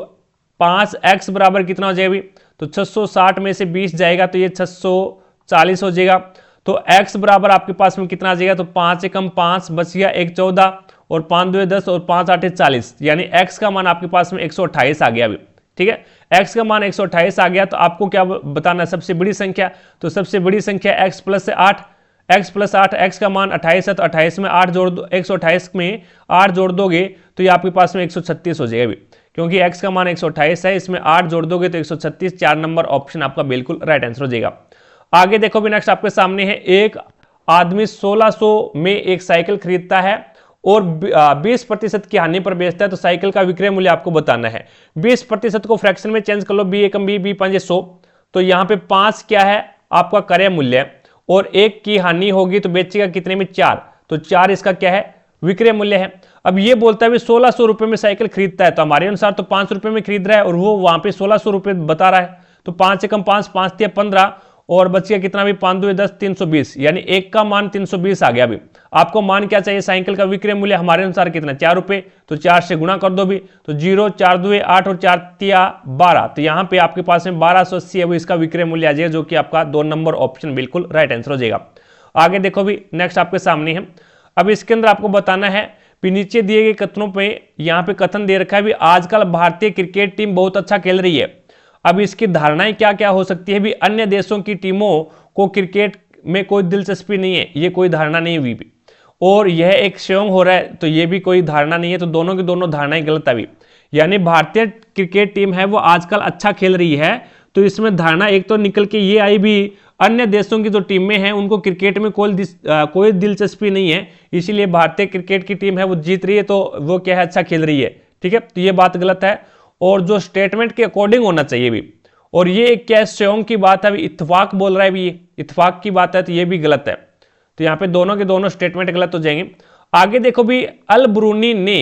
5x बराबर कितना हो जाएगा भी, तो 660 में से 20 जाएगा तो ये 640 हो जाएगा। तो x बराबर आपके पास में कितना आ जाएगा, तो 5 एकम 5 बच गया, 1 14 और 5 2 10 और 5 8 40, यानी x का मान आपके पास में 128 आ गया अभी। ठीक है, x का मान 128 आ गया, तो आपको क्या बताना है, सबसे बड़ी संख्या, तो सबसे बड़ी संख्या x plus 8, x plus 8, x का मान 28 है, तो 28 में 8 जोड़ दो, 128 में 8 जोड़ दोगे तो ये आपके पास में 136 हो जाएगा अभी, क्योंकि x का मान 128 है, इसमें 8 जोड़ दोगे तो 136, 4 नंबर ऑप्शन आपका बिल्कुल राइट आंसर हो जाएगा। आगे देखो भी, नेक्स्ट आपके सामने है, एक आदमी 1600 में एक साइकिल खरीदता है और 20% की हानि पर बेचता है, तो साइकिल का विक्रय मूल्य आपको बताना है। 20% को फ्रैक्शन में चेंज कर लो, b एकम b, b 5 100, तो यहाँ पे 5 क्या है आपका क्रय मूल्य है, और 1 की हानि होगी तो बेचेगा कितने में, 4, तो 4 इसका क्या है, विक्रय मूल्य है। अब ये बोलता है 1600 रुपए में साइकिल खरीदता है, तो हमारे अनुसार तो 5 रुपए में खरीद रहा है और वो वहां पे 1600 रुपए बता रहा है, तो 5 एकम 5, 5 3 15 और बच गया कितना भी, 5 2 10 320, यानी 1 का मान 320 आ गया। अभी आपको मान क्या चाहिए, साइकिल का विक्रय मूल्य हमारे अनुसार कितना, 4 रुपए, तो 4 से गुणा कर दो भी, तो 0 4 2 8 और 4 3 12, तो यहाँ पे आपके पास में 1280 है वो इसका विक्रय मूल्य आ जाएगा, जो कि आपका 2 नंबर ऑप्शन बिल्कुल राइट आंसर हो जाएगा। आगे देखो भी, नेक्स्ट आपके सामने है। अब इसके अंदर आपको बताना है कि नीचे दिए गए कथनों पे, यहाँ पे कथन दे रखा है भी, आजकल भारतीय क्रिकेट टीम बहुत अच्छा खेल रही है। अब इसकी धारणाएं क्या क्या हो सकती है भी, अन्य देशों की टीमों को क्रिकेट में कोई दिलचस्पी नहीं है, ये कोई धारणा नहीं हुई भी, और यह एक स्वयं हो रहा है, तो ये भी कोई धारणा नहीं है, तो दोनों की दोनों धारणाएं गलत है भी। यानी भारतीय क्रिकेट टीम है वो आजकल अच्छा खेल रही है, तो इसमें धारणा एक तो निकल के ये आई भी, अन्य देशों की जो टीमें हैं उनको क्रिकेट में कोई दिलचस्पी नहीं है, इसीलिए भारतीय क्रिकेट की टीम है वो जीत रही है, तो वो क्या है, अच्छा खेल रही है। ठीक है, तो ये बात गलत है, और जो स्टेटमेंट के अकॉर्डिंग होना चाहिए भी, और ये क्या स्वयं की बात है, इत्तेफाक बोल रहा है भी, ये इत्तेफाक की बात है, तो ये भी गलत है, तो यहाँ पे दोनों के दोनों स्टेटमेंट गलत हो जाएंगे। आगे देखो भी, अल ब्रूनी ने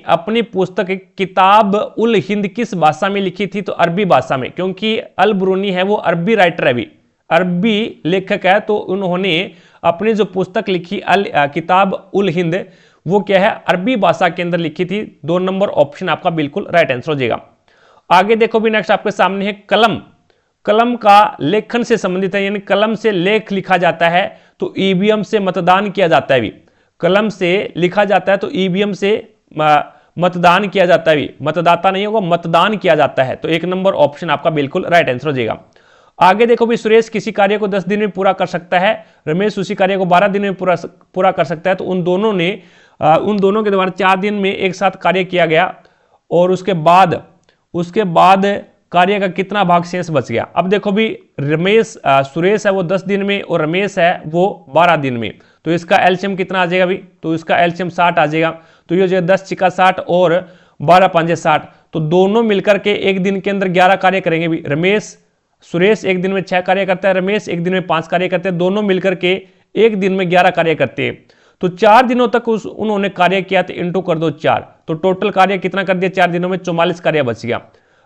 अपनी पुस्तक किताब उल हिंद किस भाषा में लिखी थी, तो अरबी भाषा में, क्योंकि अल ब्रूनी है वो अरबी राइटर है भी, अरबी लेखक है, तो उन्होंने अपनी जो पुस्तक लिखी किताब उल हिंद वो क्या है, अरबी भाषा के अंदर लिखी थी। 2 नंबर ऑप्शन आपका बिल्कुल राइट आंसर हो जाएगा। आगे देखो भी, नेक्स्ट आपके सामने है, कलम का लेखन से संबंधित है, यानी कलम से लेख लिखा जाता है तो ईवीएम से मतदान किया जाता है भी, कलम से लिखा जाता है तो ईवीएम से मतदान किया जाता है भी, मतदाता नहीं होगा, मतदान किया जाता है, तो 1 नंबर ऑप्शन आपका बिल्कुल राइट आंसर हो जाएगा। आगे देखो भी, सुरेश किसी कार्य को 10 दिन में पूरा कर सकता है, रमेश उसी कार्य को 12 दिन में पूरा कर सकता है, तो उन दोनों के द्वारा 4 दिन में एक साथ कार्य किया गया, और उसके बाद कार्य का कितना भाग शेष बच गया। अब देखो भी सुरेश है वो 10 दिन में और रमेश है वो 12 दिन में, तो इसका एलसीएम कितना आ जाएगा भी, तो इसका एलसीएम 60 आ जाएगा। तो ये हो जाएगा 10 छिका 60 और 12 पंजे 60, तो दोनों मिलकर के एक दिन के अंदर 11 कार्य करेंगे भी। सुरेश एक दिन में 6 कार्य करता है, रमेश एक दिन में 5 कार्य करते हैं, दोनों मिलकर के एक दिन में 11 कार्य करते हैं। तो 4 दिनों तक उन्होंने कार्य किया, तो इंटू कर दो 4, तो टोटल कार्य कितना कर दिया 4 दिनों में, 44 कार्य बच गया,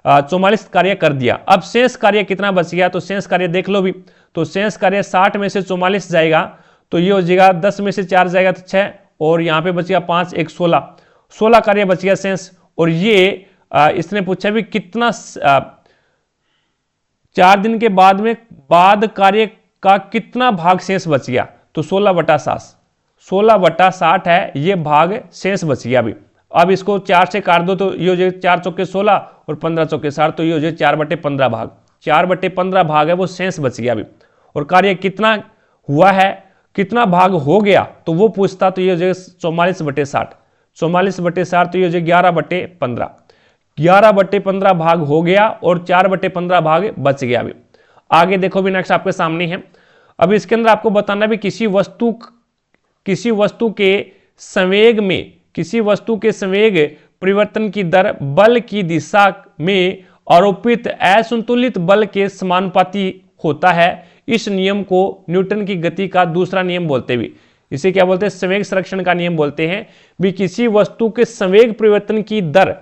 44 कार्य कर दिया। अब शेष कार्य कितना बच गया, तो शेष कार्य देख लो भी, तो शेष कार्य 60 में से 44 जाएगा, तो ये हो जाएगा 10 में से 4 जाएगा तो 6, और यहाँ पे बच गया 5 1 16 कार्य बच गया शेष। और ये इसने पूछा भी कितना 4 दिन के बाद में बाद कार्य का कितना भाग शेष बच गया, तो 16/60 है ये भाग शेष बच गया अभी। अब इसको 4 से काट दो तो ये हो जाएगा 4 चौके 16 और 15 चौके 60, तो ये हो जाएगा 4/15 भाग, 4/15 भाग है वो शेष बच गया अभी। और कार्य कितना हुआ है, कितना भाग हो गया, तो वो पूछता, तो ये हो जाएगा 44/60, 44/60, तो ये हो जाएगा 11/15, 11/15 भाग हो गया और 4/15 भाग बच गया अभी। आगे देखो भी नेक्स्ट आपके सामने है। अब इसके अंदर आपको बताना भी किसी वस्तु के संवेग परिवर्तन की दर बल की दिशा में आरोपित असंतुलित बल के समानुपाती होता है। इस नियम को न्यूटन की गति का दूसरा नियम बोलते भी, इसे क्या बोलते हैं, संवेग संरक्षण का नियम बोलते हैं भी। किसी वस्तु के संवेग परिवर्तन की दर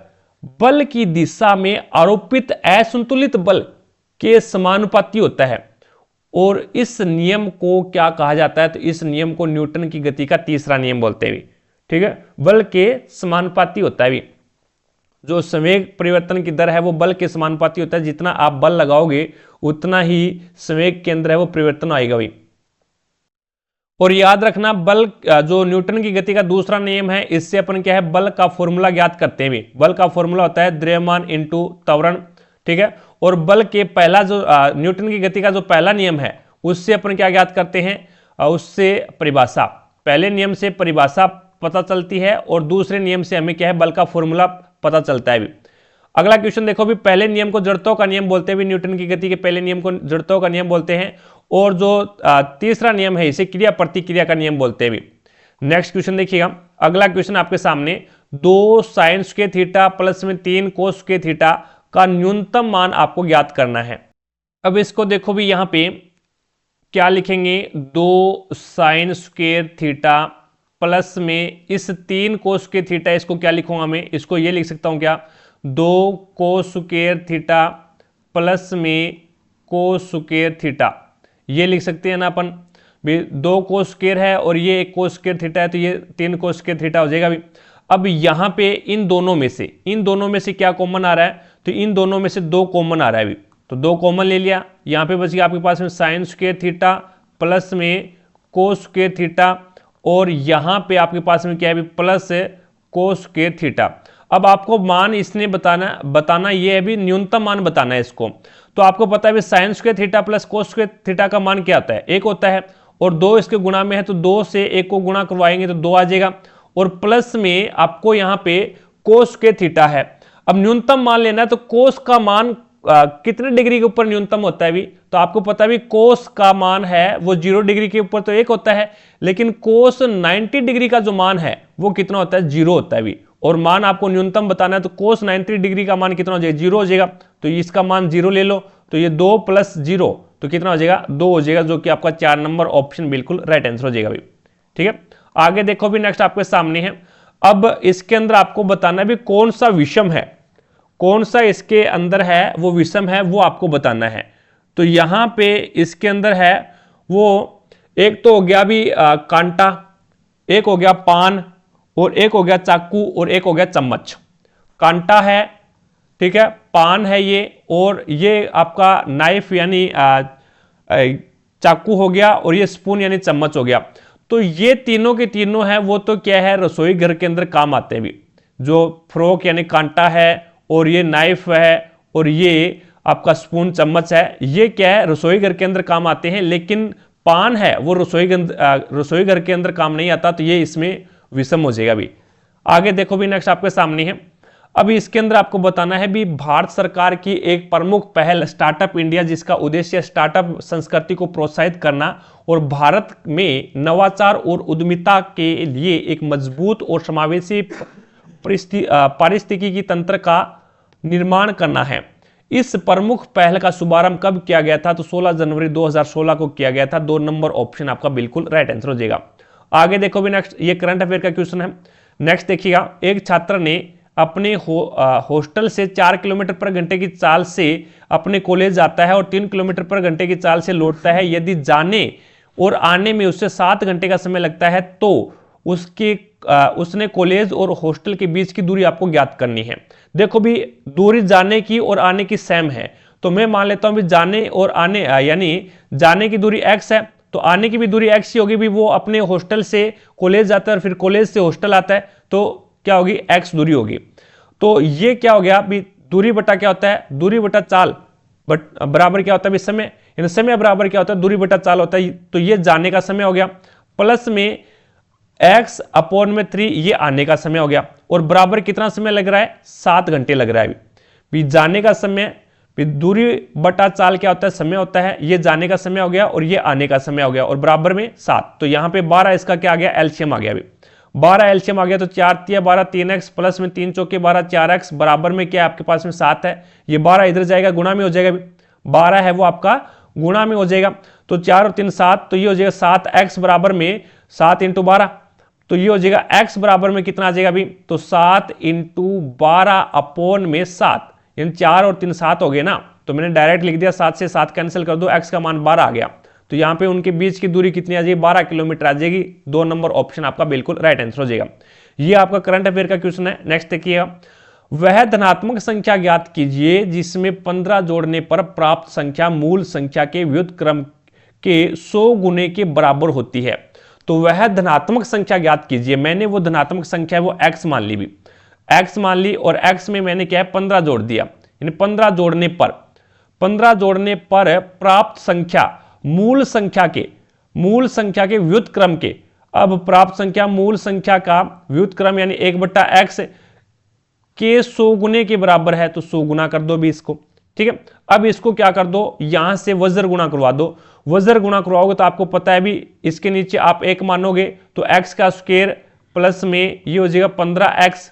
बल की दिशा में आरोपित असंतुलित बल के समानुपाती होता है, और इस नियम को क्या कहा जाता है, तो इस नियम को न्यूटन की गति का तीसरा नियम बोलते हैं। ठीक है, बल के समानुपाती होता है भी, जो संवेग परिवर्तन की दर है वो बल के समानुपाती होता है, जितना आप बल लगाओगे उतना ही संवेग के अंदर है वो परिवर्तन आएगा भी। और याद रखना बल जो न्यूटन की गति का दूसरा नियम है, इससे अपन क्या है बल का फॉर्मूला ज्ञात करते हैं भी। बल का फॉर्मूला होता है द्रव्यमान इंटू त्वरण, ठीक है। और बल के पहला जो न्यूटन की गति का जो पहला नियम है उससे अपन क्या ज्ञात करते हैं, उससे परिभाषा, पहले नियम से परिभाषा पता चलती है और दूसरे नियम से हमें क्या है बल का फॉर्मूला पता चलता है भी। अगला क्वेश्चन देखो भी, पहले नियम को जड़त्व का नियम बोलते हैं भी, न्यूटन की गति के पहले नियम को जड़त्व का नियम बोलते हैं, और जो तीसरा नियम है इसे क्रिया प्रतिक्रिया का नियम बोलते हैं भी। नेक्स्ट क्वेश्चन देखिएगा, अगला क्वेश्चन आपके सामने, 2 sin स्क्वायर थीटा प्लस में 3 cos स्क्वायर थीटा का न्यूनतम मान आपको ज्ञात करना है। अब इसको देखो भी, यहां पे क्या लिखेंगे, 2 sin स्क्वायर थीटा प्लस में इस 3 cos स्क्वायर थीटा, इसको क्या लिखूंगा मैं, इसको ये लिख सकता हूं क्या, 2 cos स्क्वायर थीटा प्लस में cos स्क्वायर थीटा, ये लिख सकते हैं ना अपन भी। 2 cos स्क्वायर है और ये 1 cos स्क्वायर थीटा है, तो ये 3 cos स्क्वायर थीटा हो जाएगा भी। अब यहां पे इन दोनों में से क्या कॉमन आ रहा है, तो इन दोनों में से 2 कॉमन आ रहा है भी, तो 2 कॉमन ले लिया। यहां पे बच गया आपके पास में sin स्क्वायर थीटा प्लस में cos स्क्वायर थीटा, और यहां पे आपके पास में क्या है प्लस cos स्क्वायर थीटा। अब आपको मान इसने बताना ये है भी, न्यूनतम मान बताना है इसको। तो आपको पता है भी sin square theta plus cos square theta का मान क्या आता है, 1 होता है, और 2 इसके गुणा में है, तो 2 से 1 को गुणा करवाएंगे तो 2 आ जाएगा, और प्लस में आपको यहाँ पे cos स्क्वायर थीटा है। अब न्यूनतम मान लेना है, तो cos का मान कितने डिग्री के ऊपर न्यूनतम होता है भी, तो आपको पता है भी cos का मान है वो 0 डिग्री के ऊपर तो 1 होता है, लेकिन cos 90 डिग्री का जो मान है वो कितना होता है, 0 होता है भी। और मान आपको न्यूनतम बताना है, तो cos 90 डिग्री का मान कितना हो जाएगा, 0 हो जाएगा, तो इसका मान 0 ले लो, तो ये 2 प्लस 0 तो कितना हो जाएगा, 2 हो जाएगा, जो कि आपका 4 नंबर ऑप्शन बिल्कुल राइट आंसर हो जाएगा भी। ठीक है, आगे देखो भी, नेक्स्ट आपके सामने है। अब इसके अंदर आपको बताना भी कौन सा विषम है, कौन सा इसके अंदर है वो विषम है, वो आपको बताना है। तो यहां पे इसके अंदर है वो, एक तो हो गया भी कांटा, एक हो गया पान, और एक हो गया चाकू, और एक हो गया चम्मच। कांटा है, ठीक है, पान है ये, और ये आपका नाइफ यानी चाकू हो गया, और ये स्पून यानी चम्मच हो गया। तो ये तीनों के तीनों है वो तो क्या है, रसोई घर के अंदर काम आते हैं भी। जो फ्रोक यानी कांटा है, और ये नाइफ है, और ये आपका स्पून चम्मच है, ये क्या है, रसोई घर के अंदर काम आते हैं। लेकिन पान है वो रसोई घर के अंदर काम नहीं आता, तो ये इसमें विषम हो जाएगा भी। आगे देखो भी, नेक्स्ट आपके सामने है। अब इसके अंदर आपको बताना है भी भारत सरकार की एक प्रमुख पहल स्टार्टअप इंडिया, जिसका उद्देश्य स्टार्टअप संस्कृति को प्रोत्साहित करना और भारत में नवाचार और उद्यमिता के लिए एक मजबूत और समावेशी पारिस्थितिकी तंत्र का निर्माण करना है। इस प्रमुख पहल का शुभारंभ कब किया गया था? तो 16 जनवरी 2016 को किया गया था। 2 नंबर ऑप्शन आपका बिल्कुल राइट आंसर हो जाएगा। आगे देखो भी नेक्स्ट, ये करंट अफेयर का क्वेश्चन है। नेक्स्ट देखिएगा, एक छात्र ने अपने हॉस्टल से 4 किलोमीटर पर घंटे की चाल से अपने कॉलेज जाता है और 3 किलोमीटर पर घंटे की चाल से लौटता है। यदि जाने और आने में उससे 7 घंटे का समय लगता है तो उसने कॉलेज और हॉस्टल के बीच की दूरी आपको ज्ञात करनी है। देखो भी दूरी जाने की और आने की सेम है, तो मैं मान लेता हूं भी जाने और आने यानी जाने की दूरी x है तो आने की भी दूरी x ही होगी। भी वो अपने हॉस्टल से कॉलेज जाता है और फिर कॉलेज से हॉस्टल आता है तो क्या होगी? x दूरी होगी। तो ये क्या हो गया भी दूरी बटा क्या होता है? दूरी बटा चाल बराबर क्या होता है? समय, यानी समय बराबर क्या होता है? दूरी बटा चाल होता है। तो ये जाने का समय हो गया, प्लस में x अपॉन में 3 ये आने का समय हो गया, और बराबर कितना समय लग रहा है? 7 घंटे लग रहा है। भी जाने का समय, भी दूरी बटा चाल क्या होता है? समय होता है। ये जाने का समय हो गया और ये आने का समय हो गया, और बराबर में 7। तो यहाँ पे 12 इसका क्या आ गया? एलसीएम आ गया। अभी 12 एलसीएम आ गया तो 4 तिया 12 3x प्लस में 3 चौके 12 4x बराबर में क्या है आपके पास में? 7 है। ये 12 इधर जाएगा, गुणा में हो जाएगा। 12 है वो आपका गुणा में हो जाएगा, तो 4 और 3 7, तो ये हो जाएगा 7x बराबर में 7 × 12, तो ये हो जाएगा x बराबर में कितना आ जाएगा अभी? तो 7 × 12 अपॉन में 7, यानी 4 और 3 7 हो गए ना। तो मैंने डायरेक्ट लिख दिया, 7 से 7 कैंसिल कर दो, x का मान 12 आ गया। तो यहाँ पे उनके बीच की दूरी कितनी आ जाएगी? 12 किलोमीटर आ जाएगी। 2 नंबर ऑप्शन आपका बिल्कुल राइट आंसर हो जाएगा। ये आपका करंट अफेयर का क्वेश्चन है। नेक्स्ट देखिएगा, वह धनात्मक संख्या ज्ञात कीजिए जिसमें 15 जोड़ने पर प्राप्त संख्या मूल संख्या के व्युत्क्रम के 100 गुने के बराबर होती है। तो वह धनात्मक संख्या ज्ञात कीजिए। मैंने वो धनात्मक संख्या है वो x मान ली, भी x मान ली, और x में मैंने क्या है? 15 जोड़ दिया, यानी 15 जोड़ने पर प्राप्त संख्या मूल संख्या के व्युत्क्रम के। अब प्राप्त संख्या मूल संख्या का व्युत्क्रम यानी 1/x के 100 गुने के बराबर है, तो 100 गुना कर दो भी इसको। ठीक है, अब इसको क्या कर दो? यहां से वज्र गुणा करवा दो। वज्र गुणा करवाओगे तो आपको पता है भी इसके नीचे आप 1 मानोगे तो x का स्क्वायर प्लस में ये हो जाएगा 15x,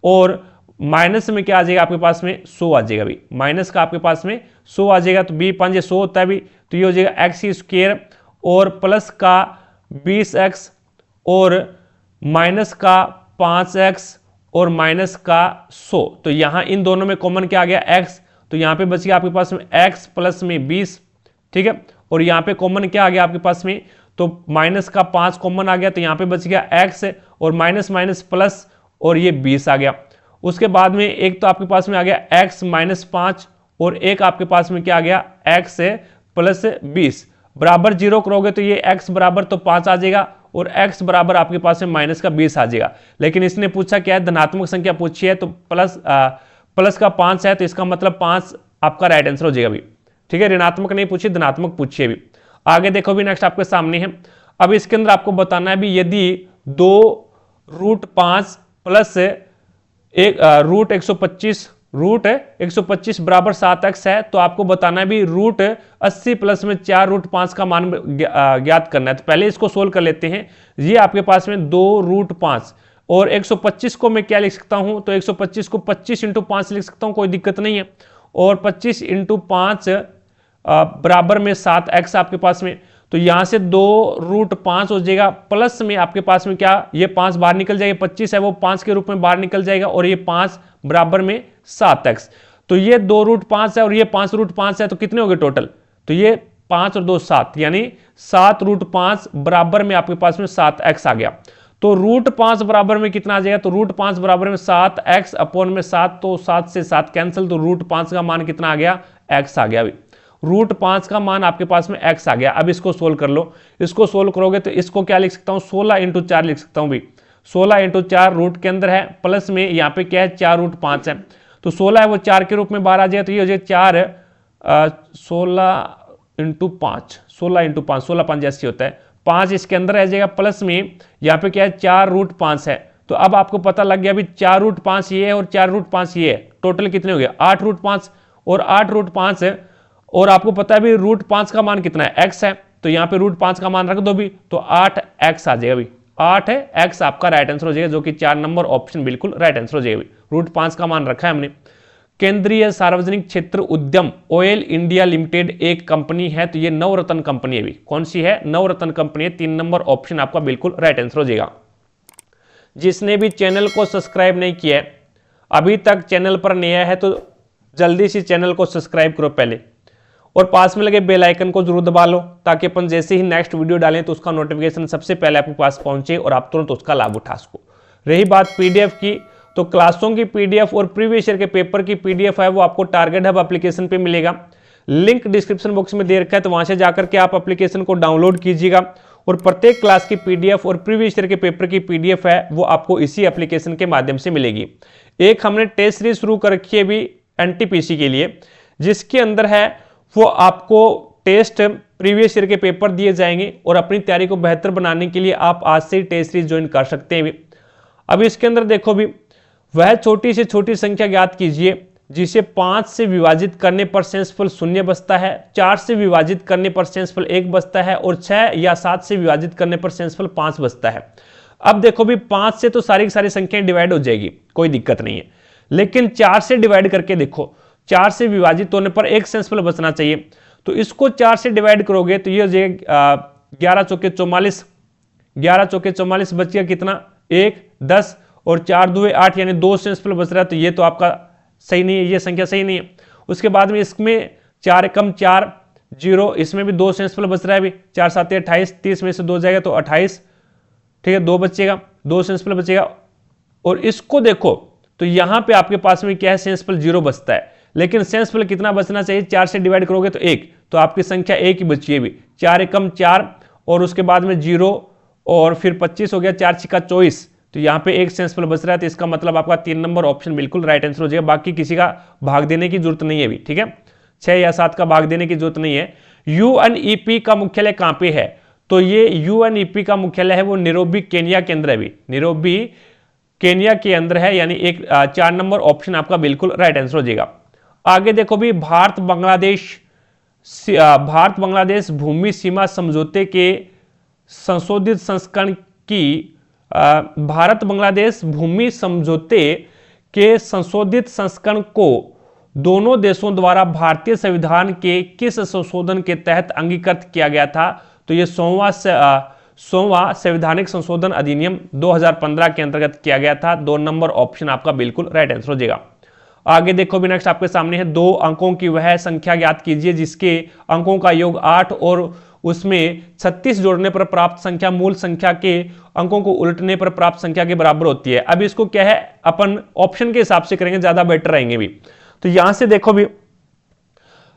और माइनस में क्या आ जाएगा आपके पास में? 100 आ जाएगा। भी माइनस का आपके पास में 100 आ जाएगा, तो b 5 100 होता है भी, तो ये हो जाएगा x स्क्वायर और प्लस का 20x और माइनस का 5x और माइनस का 100। तो यहां इन दोनों में कॉमन क्या आ गया? x, तो यहां पे बच गया आपके पास में x प्लस में 20। ठीक है, और यहां पे कॉमन क्या आ गया आपके पास में? तो माइनस का 5 कॉमन आ गया, तो यहां पे बच गया x और माइनस माइनस प्लस, और ये 20 आ गया। उसके बाद में एक तो आपके पास में आ गया x माइनस 5, और एक आपके पास में क्या आ गया? x प्लस 20 बराबर 0 करोगे तो ये x बराबर तो 5 आ जाएगा, और x बराबर आपके पास में माइनस का 20 आ जाएगा। लेकिन इसने पूछा क्या है? धनात्मक संख्या पूछी है, तो प्लस का 5 है, तो इसका मतलब 5 आपका राइट आंसर हो जाएगा भी। ठीक है, ऋणात्मक नहीं पूछी, धनात्मक पूछी है भी। आगे देखो भी नेक्स्ट आपके सामने है। अब इसके अंदर आपको बताना है भी यदि 2√5 प्लस √125 बराबर 7x है, तो आपको बताना है भी √80 प्लस में 4√5 का मान ज्ञात करना है। तो पहले इसको सोल्व कर लेते हैं। ये आपके पास में 2√5 और 125 को मैं क्या लिख सकता हूं? तो 125 को 25 × 5 लिख सकता हूं, कोई दिक्कत नहीं है। और 25 × 5 बराबर में 7x आपके पास में, तो यहां से 2√5 हो जाएगा, प्लस में आपके पास में क्या? ये 5 बाहर निकल जाएगा, 25 है वो 5 के रूप में बाहर निकल जाएगा, और ये 5 बराबर में 7x। तो ये 2√5 है और ये 5√5 है, तो कितने हो गए टोटल? तो ये 5 और 2 7, यानी 7√5 बराबर में आपके पास में 7x आ गया। तो √5 बराबर में कितना आ जाएगा? तो √5 बराबर में 7x अपॉन में 7, तो 7 से 7 कैंसिल, तो √5 का मान कितना आ गया? x आ गया। अभी √5 का मान आपके पास में x आ गया। अब इसको सोल्व कर लो। इसको सोल्व करोगे तो इसको क्या लिख सकता हूं? 16 × 4 लिख सकता हूं भी। 16 × 4 रूट के अंदर है, प्लस में यहाँ पे क्या है? 4√5 है, तो 16 है वो 4 के रूप में बाहर आ जाए, तो ये हो जाए 16 × 5 16 5 जैसे होता है, 5 इसके अंदर रह जाएगा, प्लस में यहाँ पे क्या है? 4√5 है, तो अब आपको पता लग गया, अभी 4√5 ये है और 4√5 ये है, टोटल कितने हो गए 8√5 और 8√5 है। और आपको पता है भी √5 का मान कितना है, x है, तो यहाँ पे √5 का मान रख दो भी, तो 8x आ जाएगा भी, 8x आपका राइट आंसर हो जाएगा, जो कि 4 नंबर ऑप्शन बिल्कुल राइट आंसर हो जाएगा भी। √5 का मान रखा है हमने। केंद्रीय सार्वजनिक क्षेत्र उद्यम ऑयल इंडिया लिमिटेड एक कंपनी है, तो ये नवरत्न कंपनी है भी। कौन सी है, नवरत्न कंपनी है। 3 नंबर ऑप्शन आपका बिल्कुल राइट आंसर हो जाएगा। जिसने भी चैनल को सब्सक्राइब नहीं किया है, अभी तक चैनल पर नया है, तो जल्दी से चैनल को सब्सक्राइब करो पहले, और पास में लगे बेल आइकन को जरूर दबा लो, ताकि अपन जैसे ही नेक्स्ट वीडियो डालें तो उसका नोटिफिकेशन सबसे पहले आपके पास पहुंचे और आप तुरंत उसका लाभ उठा सको। रही बात पीडीएफ की, तो क्लासों की पीडीएफ और प्रीवियस ईयर के पेपर की पीडीएफ है वो आपको टारगेट हब एप्लीकेशन पे मिलेगा। लिंक डिस्क्रिप्शन बॉक्स में दे रखा है, तो वहां से जाकर के आप एप्लीकेशन को डाउनलोड कीजिएगा, और प्रत्येक क्लास की पीडीएफ और प्रीवियस ईयर के पेपर की पीडीएफ है वो आपको इसी एप्लीकेशन के माध्यम से मिलेगी। एक हमने टेस्ट सीरीज शुरू कर रखी है भी एनटीपीसी के लिए, जिसके अंदर है वो आपको टेस्ट प्रीवियस ईयर के पेपर दिए जाएंगे, और अपनी तैयारी को बेहतर बनाने के लिए आप आज से ही टेस्ट सीरीज ज्वाइन कर सकते हैं भी। अब इसके अंदर देखो भी, वह छोटी से छोटी संख्या ज्ञात कीजिए जिसे 5 से विभाजित करने पर शेषफल 0 बचता है, 4 से विभाजित करने पर शेषफल 1 बचता है, और 6 या 7 से विभाजित करने पर शेषफल 5 बचता है। अब देखो भी 5 से तो सारी की सारी संख्याएं डिवाइड हो जाएगी, कोई दिक्कत नहीं है, लेकिन 4 से डिवाइड करके देखो, 4 से विभाजित होने पर एक शेषफल बचना चाहिए, तो इसको 4 से डिवाइड करोगे तो ये हो जाएगा 11 चौके 44, 11 चौके 44 बच गया कितना 1 10 और 4 2 8, यानी 2 शेषफल बच रहा है, तो ये तो आपका सही नहीं है, ये संख्या सही नहीं है। उसके बाद में इसमें 4 एकम 4 0, इसमें भी 2 शेषफल बच रहा है भी, 4 7 28, 30 में से 2 जाएगा तो 28, ठीक है 2 बचेगा, 2 शेषफल बचेगा। और इसको देखो तो यहां पे आपके पास में क्या है, शेषफल 0 बचता है, लेकिन शेषफल कितना बचना चाहिए, 4 से डिवाइड करोगे तो 1, तो आपकी संख्या 1 ही बची है भी, 4 एकम 4 और उसके बाद में 0 और फिर 25 हो गया, 4 छिका 24, तो यहाँ पे एक शेषफल बच रहा है, तो इसका मतलब आपका 3 नंबर ऑप्शन बिल्कुल राइट आंसर हो जाएगा। बाकी किसी का भाग देने की जरूरत नहीं है भी, ठीक है, 6 या 7 का भाग देने की जरूरत नहीं है। यूएनईपी का मुख्यालय कहां पे है, तो ये यूएनईपी का मुख्यालय है वो नैरोबी केन्या के अंदर है भी, नैरोबी केन्या के अंदर है, यानी 4 नंबर ऑप्शन आपका बिल्कुल राइट आंसर हो जाएगा। आगे देखो भी, भारत बांग्लादेश भूमि सीमा समझौते के संशोधित संस्करण की भारत बांग्लादेश भूमि समझौते के संशोधित संस्करण को दोनों देशों द्वारा भारतीय संविधान के किस संशोधन के तहत अंगीकृत किया गया था, तो ये 100वां संवैधानिक संशोधन अधिनियम 2015 के अंतर्गत किया गया था। 2 नंबर ऑप्शन आपका बिल्कुल राइट आंसर हो जाएगा। आगे देखो भी, नेक्स्ट आपके सामने है 2 अंकों की वह संख्या ज्ञात कीजिए जिसके अंकों का योग 8 और उसमें 36 जोड़ने पर प्राप्त संख्या मूल संख्या के अंकों को उलटने पर प्राप्त संख्या के बराबर होती है। अब इसको क्या है, अपन ऑप्शन के हिसाब से करेंगे, ज्यादा बेटर रहेंगे भी। तो यहां से देखो भी,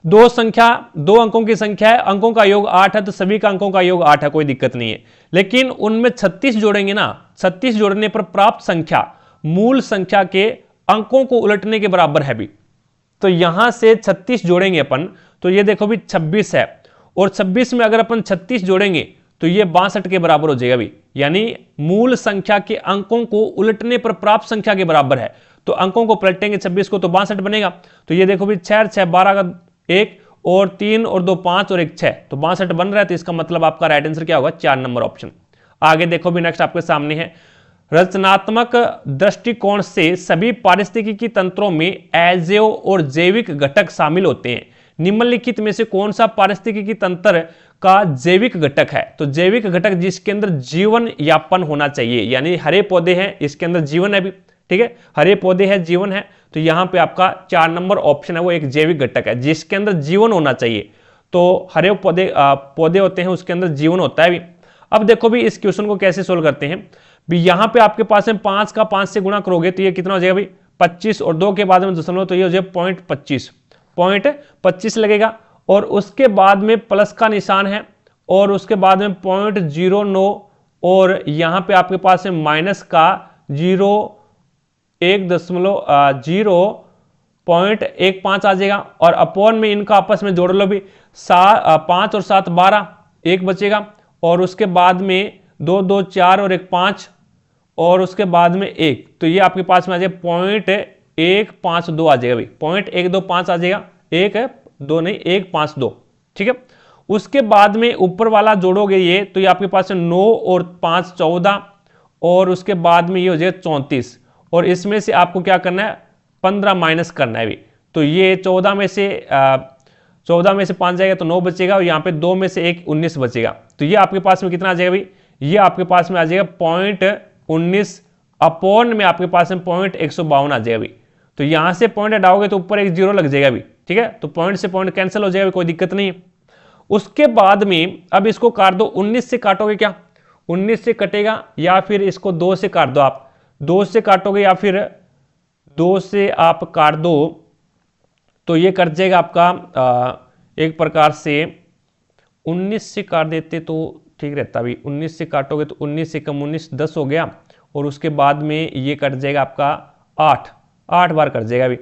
2 अंकों की संख्या है, अंकों का योग 8 है, तो सभी का अंकों का योग 8 है, कोई दिक्कत नहीं है, लेकिन उनमें 36 जोड़ेंगे ना, 36 जोड़ने पर प्राप्त संख्या मूल संख्या के अंकों को उलटने के बराबर है भी। तो यहां से 36 जोड़ेंगे अपन, तो ये देखो भी 26 है, और 26 में अगर अपन 36 जोड़ेंगे तो ये 62 के बराबर हो जाएगा भी, यानी मूल संख्या के अंकों को उलटने पर प्राप्त संख्या के बराबर है, तो अंकों को पलटेंगे 26 को तो 62 बनेगा। तो ये देखो भी 6 6 12 का 1 और 3 और 2 5 और 1 6, तो 62 बन रहा है, तो इसका मतलब आपका राइट आंसर क्या होगा, 4 नंबर ऑप्शन। आगे देखो भी, नेक्स्ट आपके सामने है, रचनात्मक दृष्टिकोण से सभी पारिस्थितिकी तंत्रों में अजैव और जैविक घटक शामिल होते हैं, निम्नलिखित में से कौन सा पारिस्थितिकी तंत्र का जैविक घटक है, तो जैविक घटक जिसके अंदर जीवन यापन होना चाहिए, यानी हरे पौधे हैं इसके अंदर जीवन है भी, ठीक है, हरे पौधे हैं जीवन है, तो यहां पे आपका 4 नंबर ऑप्शन है वो एक जैविक घटक है जिसके अंदर जीवन होना चाहिए, तो हरे पौधे होते हैं उसके अंदर जीवन होता है भी। अब देखो भी इस क्वेश्चन को कैसे सोल्व करते हैं भी, यहां पे आपके पास में 5 का 5 से गुणा करोगे तो ये कितना हो जाएगा भाई 25, और 2 के बाद में दशमलव, तो ये हो जाएगा 0.25 लगेगा, और उसके बाद में प्लस का निशान है, और उसके बाद में 0.09, और यहां पे आपके पास में माइनस का 0.15 आ जाएगा, और अपॉन में इनका आपस में जोड़ लो भी, 5 और 7 12, 1 बचेगा, और उसके बाद में 2 2 4 और 1 5, और उसके बाद में 1, तो ये आपके पास में आ जाएगा 0.152 आ जाएगा भाई, 0.125 आ जाएगा, 1 2 नहीं 152, ठीक है। उसके बाद में ऊपर वाला जोड़ोगे ये, तो ये आपके पास 9 और 5 14, और उसके बाद में ये हो जाएगा 34, और इसमें से आपको क्या करना है 15 माइनस करना है भी, तो ये 14 में से 5 जाएगा तो 9 बचेगा, और यहाँ पे 2 में से 1 19 बचेगा, तो ये आपके पास में कितना आ जाएगा भाई, ये आपके पास में आ जाएगा 0.19 अपॉन में आपके पास में 0.152 आ जाएगा भाई। तो यहां से पॉइंट हटाओगे तो ऊपर एक जीरो लग जाएगा भाई, ठीक है, तो पॉइंट से पॉइंट कैंसिल हो जाएगा, कोई दिक्कत नहीं है। उसके बाद में अब इसको काट दो, 19 से काटोगे क्या, 19 से कटेगा, या फिर इसको 2 से काट दो, आप 2 से काटोगे या फिर 2 से आप काट दो, तो ये कट जाएगा आपका एक प्रकार से 19 से काट देते तो ठीक रहता भाई, 19 से काटोगे तो 19 से कम 19 10 हो गया, और उसके बाद में ये कट जाएगा आपका 8 बार कट जाएगा भाई,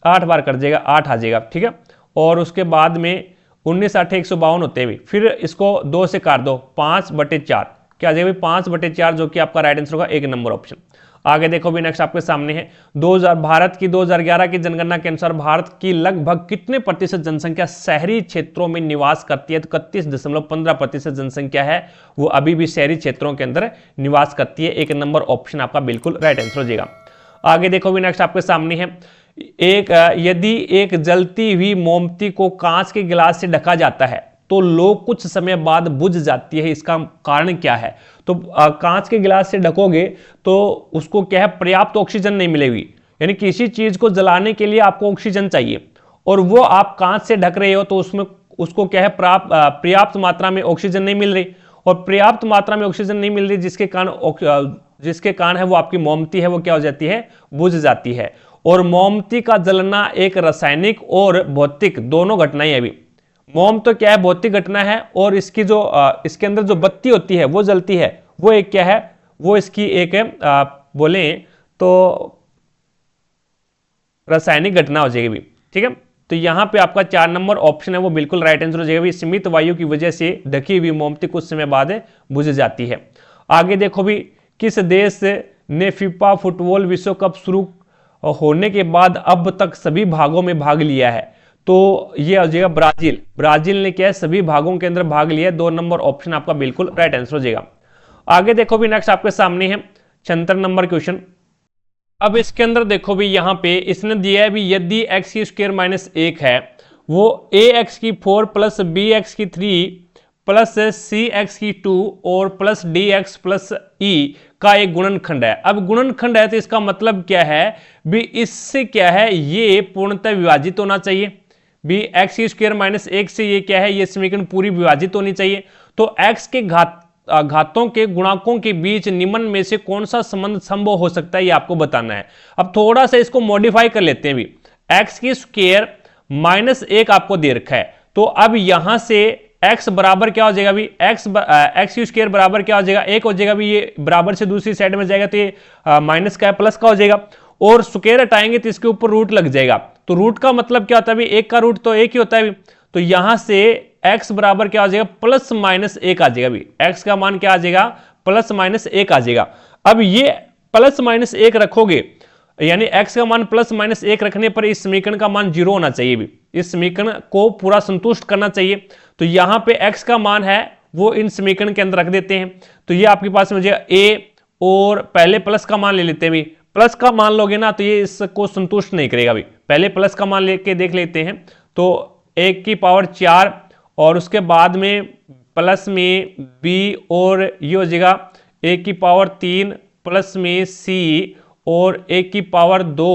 8 बार कट जाएगा, 8 आ जाएगा, ठीक है। और उसके बाद में 19 8 152 होते हैं, फिर इसको 2 से काट दो, 5/4 क्या आ जाएगा 5/4, जो कि आपका राइट आंसर होगा 1 नंबर ऑप्शन। आगे देखो भी नेक्स्ट आपके सामने है, भारत की 2011 की जनगणना के अनुसार भारत की लगभग कितने प्रतिशत जनसंख्या शहरी क्षेत्रों में निवास करती है, तो 31.15% जनसंख्या है वो अभी भी शहरी क्षेत्रों के अंदर निवास करती है, 1 नंबर ऑप्शन आपका बिल्कुल राइट आंसर हो जाएगा। आगे देखो भी नेक्स्ट आपके सामने है, यदि एक जलती हुई मोमबत्ती को कांच के गिलास से ढका जाता है तो लोग कुछ समय बाद बुझ जाती है, इसका कारण क्या है, तो कांच के गिलास से ढकोगे तो उसको क्या है पर्याप्त ऑक्सीजन नहीं मिलेगी, यानी किसी चीज को जलाने के लिए आपको ऑक्सीजन चाहिए, और वो आप कांच से ढक रहे हो तो उसमें उसको क्या है पर्याप्त मात्रा में ऑक्सीजन नहीं मिल रही, और पर्याप्त मात्रा में ऑक्सीजन नहीं मिल रही जिसके कारण है वो आपकी मोमबत्ती है वो क्या हो जाती है, बुझ जाती है। और मोमबत्ती का जलना एक रासायनिक और भौतिक दोनों घटनाएं है। अभी मोम तो क्या है भौतिक घटना है, और इसकी जो इसके अंदर जो बत्ती होती है वो जलती है, वो एक क्या है, वो इसकी एक बोले तो रासायनिक घटना हो जाएगी, ठीक है। तो यहां पे आपका 4 नंबर ऑप्शन है वो बिल्कुल राइट आंसर हो जाएगा, सीमित वायु की वजह से ढकी हुई मोमबत्ती कुछ समय बाद बुझ जाती है। आगे देखो भी, किस देश ने फीफा फुटबॉल विश्व कप शुरू होने के बाद अब तक सभी भागों में भाग लिया है, तो ये हो जाएगा ब्राजील ने क्या है सभी भागों के अंदर भाग लिया है, 2 नंबर ऑप्शन आपका बिल्कुल राइट आंसर हो जाएगा। आगे देखो भी नेक्स्ट आपके सामने है 76 नंबर क्वेश्चन। अब इसके अंदर देखो भी यहां पे इसने दिया है भी यदि x की स्क्वायर माइनस 1 है वो ax की 4 प्लस bx की 3 प्लस cx की 2 और प्लस dx प्लस e का एक गुणनखंड है। अब गुणनखंड है तो इसका मतलब क्या है भी, इससे क्या है ये पूर्णतः विभाजित होना चाहिए भी, x की स्क्वायर माइनस 1 से ये क्या है ये समीकरण पूरी विभाजित होनी चाहिए। तो x के घातों के गुणांकों के बीच निम्न में से कौन सा संबंध संभव हो सकता है ये आपको बताना है। अब थोड़ा सा इसको मॉडिफाई कर लेते हैं भी, x की स्क्वायर माइनस 1 आपको दे रखा है, तो अब यहां से x बराबर क्या हो जाएगा भी, x की स्क्वायर बराबर क्या हो जाएगा 1 हो जाएगा भी, ये बराबर से दूसरी साइड में जाएगा तो ये माइनस का है प्लस का हो जाएगा, और स्क्वायर हटाएंगे तो इसके ऊपर रूट लग जाएगा, तो रूट का मतलब क्या होता है 1 का रूट तो 1 ही होता है, तो यहां से x बराबर क्या आ जाएगा प्लस माइनस 1 आ जाएगा भी, x का मान क्या आ जाएगा प्लस माइनस 1 आ जाएगा। अब ये प्लस माइनस 1 रखोगे यानी x का मान प्लस माइनस 1 रखने पर इस समीकरण का मान 0 होना चाहिए भी, इस समीकरण को पूरा संतुष्ट करना चाहिए, तो यहां पे x का मान है वो इन समीकरण के अंदर रख देते हैं, तो ये आपके पास में जाएगा a, और पहले प्लस का मान ले लेते हैं भी, प्लस का मान लोगे ना तो ये इसको संतुष्ट नहीं करेगा भी, पहले प्लस का मान लेके देख लेते हैं, तो 1 की पावर 4 और उसके बाद में प्लस में b और ये हो जाएगा 1 की पावर 3 प्लस में c और 1 की पावर 2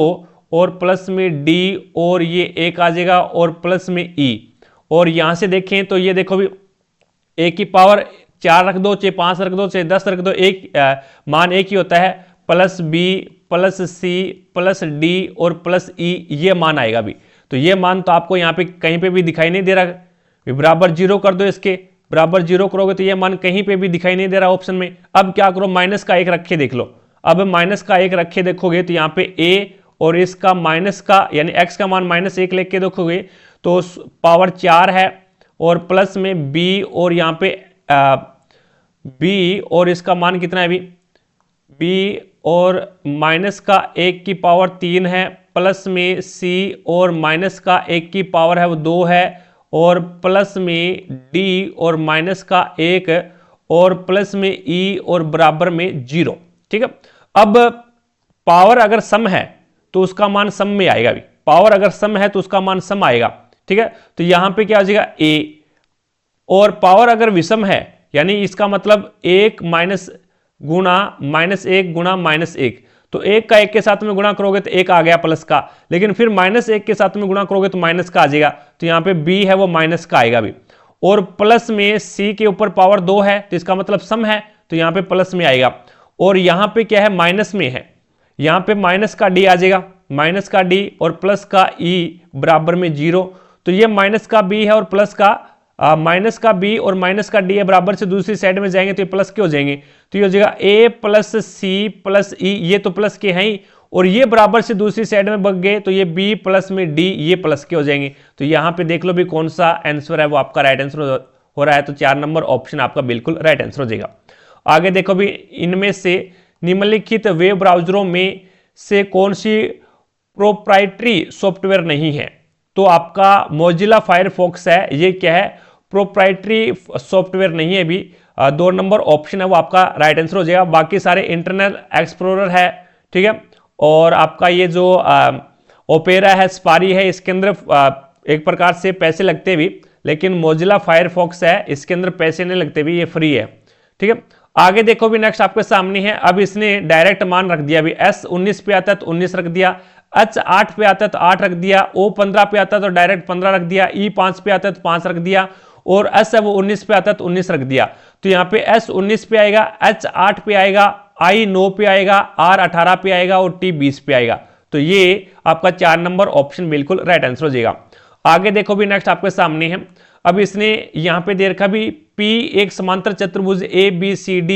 और प्लस में d और ये 1 आ जाएगा और प्लस में e, और यहां से देखें तो ये देखो भी 1 की पावर 4 रख दो चाहे 5 रख दो चाहे 10 रख दो, मान एक ही होता है, plus b plus c plus d और प्लस e ये मान आएगा भी, तो ये मान तो आपको यहाँ पे कहीं पे भी दिखाई नहीं दे रहा, बराबर 0 कर दो, इसके बराबर 0 करोगे तो ये मान कहीं पे भी दिखाई नहीं दे रहा ऑप्शन में। अब क्या करो माइनस का 1 रखे देख लो, अब माइनस का 1 रखे देखोगे तो यहाँ पे a और इसका माइनस का यानी x का मान माइनस 1 लेके देखोगे तो पावर 4 है और प्लस में b और यहाँ पे b और इसका मान कितना है अभी बी और माइनस का 1 की पावर 3 है, प्लस में सी और माइनस का 1 की पावर है वो 2 है, और प्लस में डी और माइनस का 1 और प्लस में ई और बराबर में 0। ठीक है, अब पावर अगर सम है तो उसका मान सम में आएगा भी, पावर अगर सम है तो उसका मान सम आएगा। ठीक है, तो यहां पे क्या हो जाएगा ए, और पावर अगर विषम है यानी इसका मतलब 1 माइनस गुणा -1 गुणा -1, तो 1 का 1 के साथ में गुणा करोगे तो 1 आ गया प्लस का, लेकिन फिर -1 के साथ में गुणा करोगे तो माइनस का आ जाएगा, तो यहां पे बी है वो माइनस का आएगा भी, और प्लस में सी के ऊपर पावर 2 है तो इसका मतलब सम है, तो यहां पे प्लस में आएगा, और यहां पे क्या है माइनस में है, यहां पे माइनस का डी आ जाएगा, माइनस का डी और प्लस का ई बराबर में 0, तो ये माइनस का बी है और प्लस का माइनस का बी और माइनस का डी है बराबर से दूसरी साइड में जाएंगे तो ये प्लस के हो जाएंगे, तो ये हो जाएगा ए प्लस सी प्लस ई, ये तो प्लस के हैं ही, और ये बराबर से दूसरी साइड में बग गए तो ये बी प्लस में डी ये प्लस के हो जाएंगे। तो यहां पे देख लो भी कौन सा आंसर है वो आपका राइट आंसर हो रहा है, तो 4 नंबर ऑप्शन आपका बिल्कुल राइट आंसर हो जाएगा। आगे देखो भी, इनमें से निम्नलिखित वेब ब्राउजरों में से कौन सी प्रोप्राइटरी सॉफ्टवेयर नहीं है, तो आपका मोजिला फायरफॉक्स है, ये क्या है प्रोप्राइटरी सॉफ्टवेयर नहीं है भी, 2 नंबर ऑप्शन है वो आपका राइट आंसर हो जाएगा। बाकी सारे इंटरनेट एक्सप्लोरर है, ठीक है, और आपका ये जो ओपेरा है, स्पारी है, इसके अंदर एक प्रकार से पैसे लगते भी, लेकिन मोजिला फायरफॉक्स है इसके अंदर पैसे नहीं लगते भी, ये फ्री है। ठीक है, आगे देखो भी नेक्स्ट आपके सामने है, अब इसने डायरेक्ट मान रख दिया भी, S 19 पे आता है तो 19 रख दिया, H 8 पे आता है तो 8 रख दिया, O 15 पे आता है तो डायरेक्ट 15 रख दिया, E 5 पे आता है तो 5 रख दिया, और S है वो 19 पे आता है तो 19 रख दिया। तो यहाँ पे S 19 पे आएगा, H 8 पे आएगा, I 9 पे आएगा, R 18 पे आएगा और T 20 पे आएगा। तो ये आपका 4 नंबर ऑप्शन बिल्कुल राइट आंसर हो जाएगा। आगे देखो भी नेक्स्ट आपके सामने है, अब इसने यहां पे दे रखा भी P एक समांतर चतुर्भुज ABCD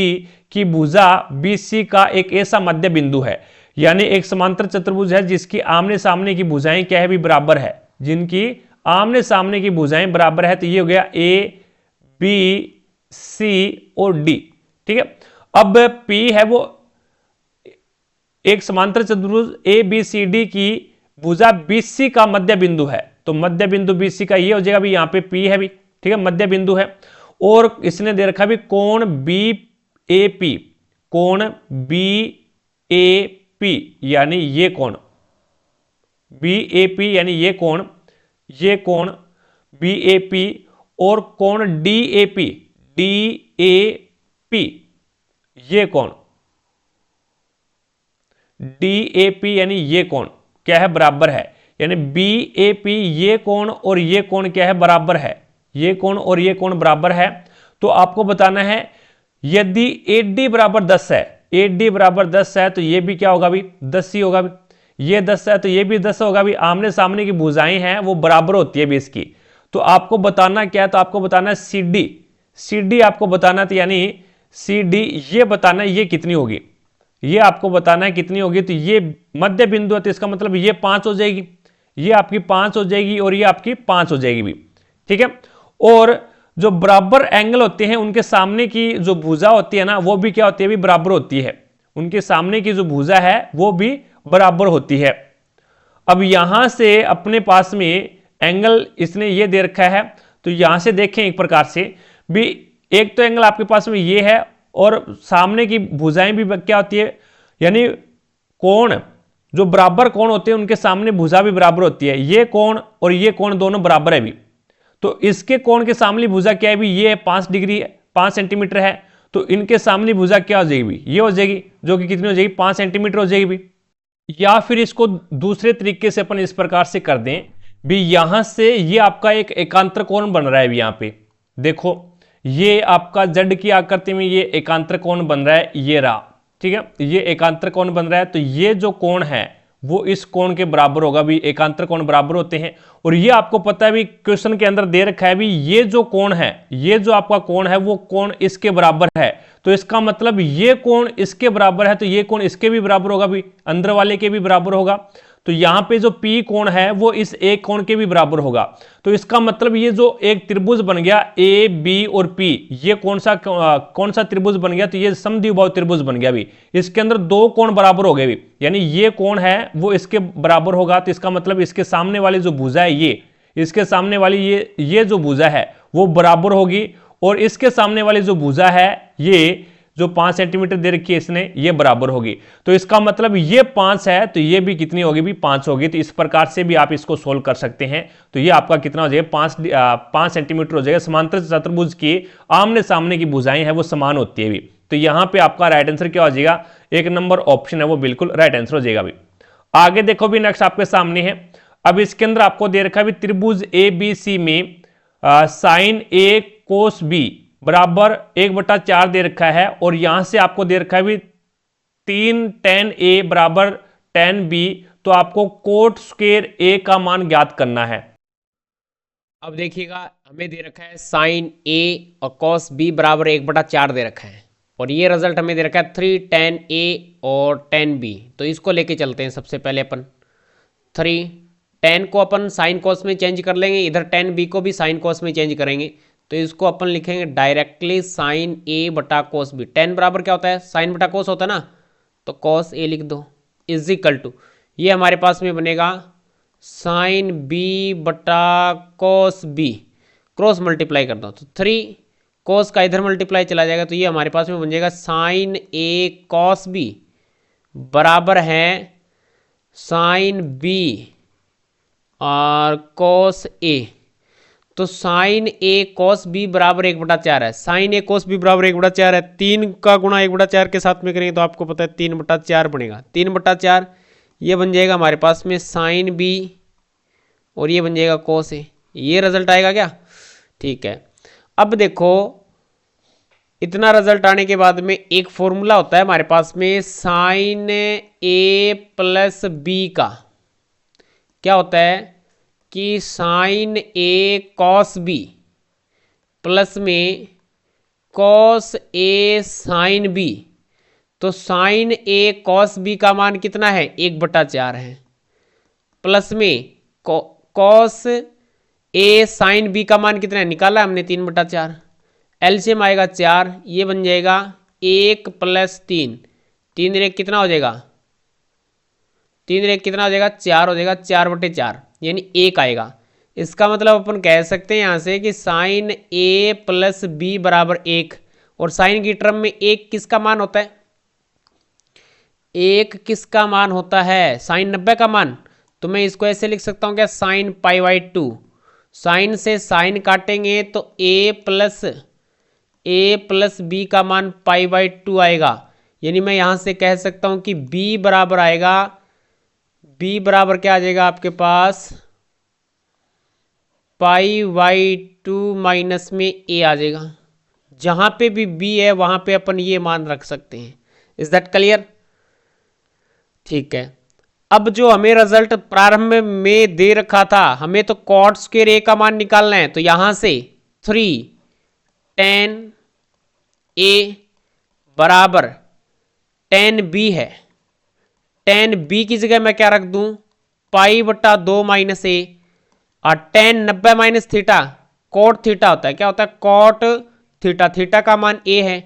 की भुजा BC का एक ऐसा मध्य बिंदु है, यानी एक समांतर चतुर्भुज है जिसकी आमने सामने की भुजाएं क्या है भी बराबर है, जिनकी आमने सामने की भुजाएं बराबर है, तो ये हो गया A B C और D। ठीक है, अब P है वो एक समांतर चतुर्भुज ABCD की भुजा BC का मध्य बिंदु है, तो मध्य बिंदु BC का ये हो जाएगा भी, यहाँ पे P है भी, ठीक है, मध्य बिंदु है, और इसने दे रखा भी कोण BAP, कोण BAP यानी ये कोण BAP यानी ये कोण BAP, और कोण DAP ये कोण DAP यानी ये कोण क्या है बराबर है, यानी BAP ये कोण और ये कोण क्या है बराबर है, ये कोण और ये कोण बराबर है। तो आपको बताना है यदि AD बराबर 10 है, AD बराबर 10 है तो ये भी क्या होगा भी 10 ही होगा भी, ये 10 है तो ये भी 10 होगा भी, आमने सामने की भुजाएं हैं वो बराबर होती है भी इसकी। तो आपको बताना क्या है, तो आपको बताना है CD आपको बताना है, तो यानी CD ये बताना है ये कितनी होगी, ये आपको बताना है कितनी होगी, तो ये मध्य बिंदु है तो इसका मतलब ये 5 हो जाएगी, ये आपकी 5 हो जाएगी और ये आपकी 5 हो जाएगी भी। ठीक है, और जो बराबर एंगल होते हैं उनके सामने की जो भुजा होती है ना वो भी क्या होती है भी बराबर होती है, उनके सामने की जो भुजा है वो भी बराबर होती है। अब यहां से अपने पास में एंगल इसने ये दे रखा है, तो यहां से देखें एक प्रकार से भी, एक तो एंगल आपके पास में ये है और सामने की भुजाएं भी क्या होती है, यानी कोण जो बराबर कोण होते हैं उनके सामने भुजा भी बराबर होती है, ये कोण और ये कोण दोनों बराबर है भी, तो इसके कोण के सामने भुजा क्या है भी, ये 5 डिग्री 5 सेंटीमीटर है, तो इनके सामने भुजा क्या हो जाएगी भी, ये हो जाएगी, जो कि कितनी हो जाएगी 5 सेंटीमीटर हो जाएगी भी। या फिर इसको दूसरे तरीके से अपन इस प्रकार से कर दें भी, यहां से ये आपका एक एकांतर कोण बन रहा है भी, यहां पे देखो ये आपका जड की आकृति में ये एकांतर कोण बन रहा है, ये रहा, ठीक है, ये एकांतर कोण बन रहा है, तो ये जो कोण है वो इस कोण के बराबर होगा भी, एकांतर कोण बराबर होते हैं। और ये आपको पता है भी क्वेश्चन के अंदर दे रखा है भी, ये जो कोण है, ये जो आपका कोण है वो कोण इसके बराबर है, तो इसका मतलब ये कोण इसके बराबर है तो ये कोण इसके भी बराबर होगा भी, अंदर वाले के भी बराबर होगा। तो यहां पे जो P कोण है वो इस एक कोण के भी बराबर होगा। तो इसका मतलब ये जो एक त्रिभुज बन गया ए बी और P, ये कौन सा त्रिभुज बन गया, तो ये समद्विबाहु त्रिभुज बन गया। भी इसके अंदर दो कोण बराबर हो गए भी, यानी ये कोण है वो इसके बराबर होगा। तो इसका मतलब इसके सामने वाली जो भुजा है ये, इसके सामने वाली ये जो भुजा है वो बराबर होगी, और इसके सामने वाली जो भुजा है ये जो 5 सेंटीमीटर दे रखी है इसने, ये बराबर होगी। तो इसका मतलब ये 5 है तो ये भी कितनी होगी भी 5 होगी। तो इस प्रकार से भी आप इसको सोल्व कर सकते हैं। तो ये आपका कितना हो जाएगा 5 सेंटीमीटर हो जाएगा। समांतर चतुर्भुज की आमने सामने की भुजाएं हैं वो समान होती है भी। तो यहां पे आपका राइट आंसर क्या हो जाएगा, 1 नंबर ऑप्शन है वो बिल्कुल राइट आंसर हो जाएगा भी। आगे देखो भी, नेक्स्ट आपके सामने है। अब इसके अंदर आपको दे रखा है त्रिभुज ए बी सी में साइन ए कोस बी बराबर 1/4 दे रखा है, और यहां से आपको दे रखा है 3 tan A बराबर tan B। तो आपको कोट स्क्वायर A का मान ज्ञात करना है।
अब देखिएगा, हमें दे रखा है साइन A और cos B बराबर 1/4 दे रखा है, और ये रिजल्ट हमें दे रखा है 3 tan A और tan B। तो इसको लेके चलते हैं। सबसे पहले अपन 3 tan को अपन साइन cos में चेंज कर लेंगे, इधर tan B को भी साइन cos में चेंज करेंगे। तो इसको अपन लिखेंगे डायरेक्टली साइन A बटा कोस बी। tan बराबर क्या होता है, साइन बटा कोस होता है ना, तो cos A लिख दो इज इक्वल टू, ये हमारे पास में बनेगा साइन B बटा कोस B, क्रॉस मल्टीप्लाई कर दो तो 3 कोस का इधर मल्टीप्लाई चला जाएगा, तो ये हमारे पास में बन जाएगा साइन A cos B बराबर है साइन B और cos A। तो साइन A cos B बराबर 1/4 है। साइन A cos B बराबर 1/4 है। 3 का गुणा 1/4 के साथ में करेंगे तो आपको पता है 3/4 बनेगा। 3/4 ये बन जाएगा हमारे पास में साइन B, और ये बन जाएगा cos A। ये रिजल्ट आएगा क्या, ठीक है। अब देखो, इतना रिजल्ट आने के बाद में एक फॉर्मूला होता है हमारे पास में साइन A प्लस B का, क्या होता है कि sine A cos B plus में cos A साइन B। तो साइन A cos B का मान कितना है, 1/4 है, प्लस में cos A साइन B का मान कितना है, निकाला हमने 3/4। एलसीएम आएगा 4, ये बन जाएगा 1 + 3, 3 रेख कितना हो जाएगा, 3 रेख कितना हो जाएगा, 4 हो जाएगा, 4/4 यानी 1 आएगा। इसका मतलब अपन कह सकते हैं यहाँ से कि साइन A प्लस B बराबर 1, और साइन की टर्म में 1 किसका मान होता है, 1 किसका मान होता है, साइन 90 का मान। तो मैं इसको ऐसे लिख सकता हूँ क्या, साइन π/2, साइन से साइन काटेंगे तो A प्लस B का मान π/2 आएगा। यानी मैं यहाँ से कह सकता हूँ कि B बराबर आएगा, B बराबर क्या आ जाएगा आपके पास, π/2 माइनस में A आ जाएगा। जहाँ पे भी B है वहाँ पे अपन ये मान रख सकते हैं। इज दैट क्लियर, ठीक है। अब जो हमें रिजल्ट प्रारंभ में दे रखा था, हमें तो cot स्क्वायर A का मान निकालना है। तो यहाँ से 3 tan A बराबर tan B है। tan B की जगह मैं क्या रख दूं, π/2 माइनस A, और tan 90 minus theta cot theta होता है, क्या होता है, cot थीटा, थीटा का मान A है,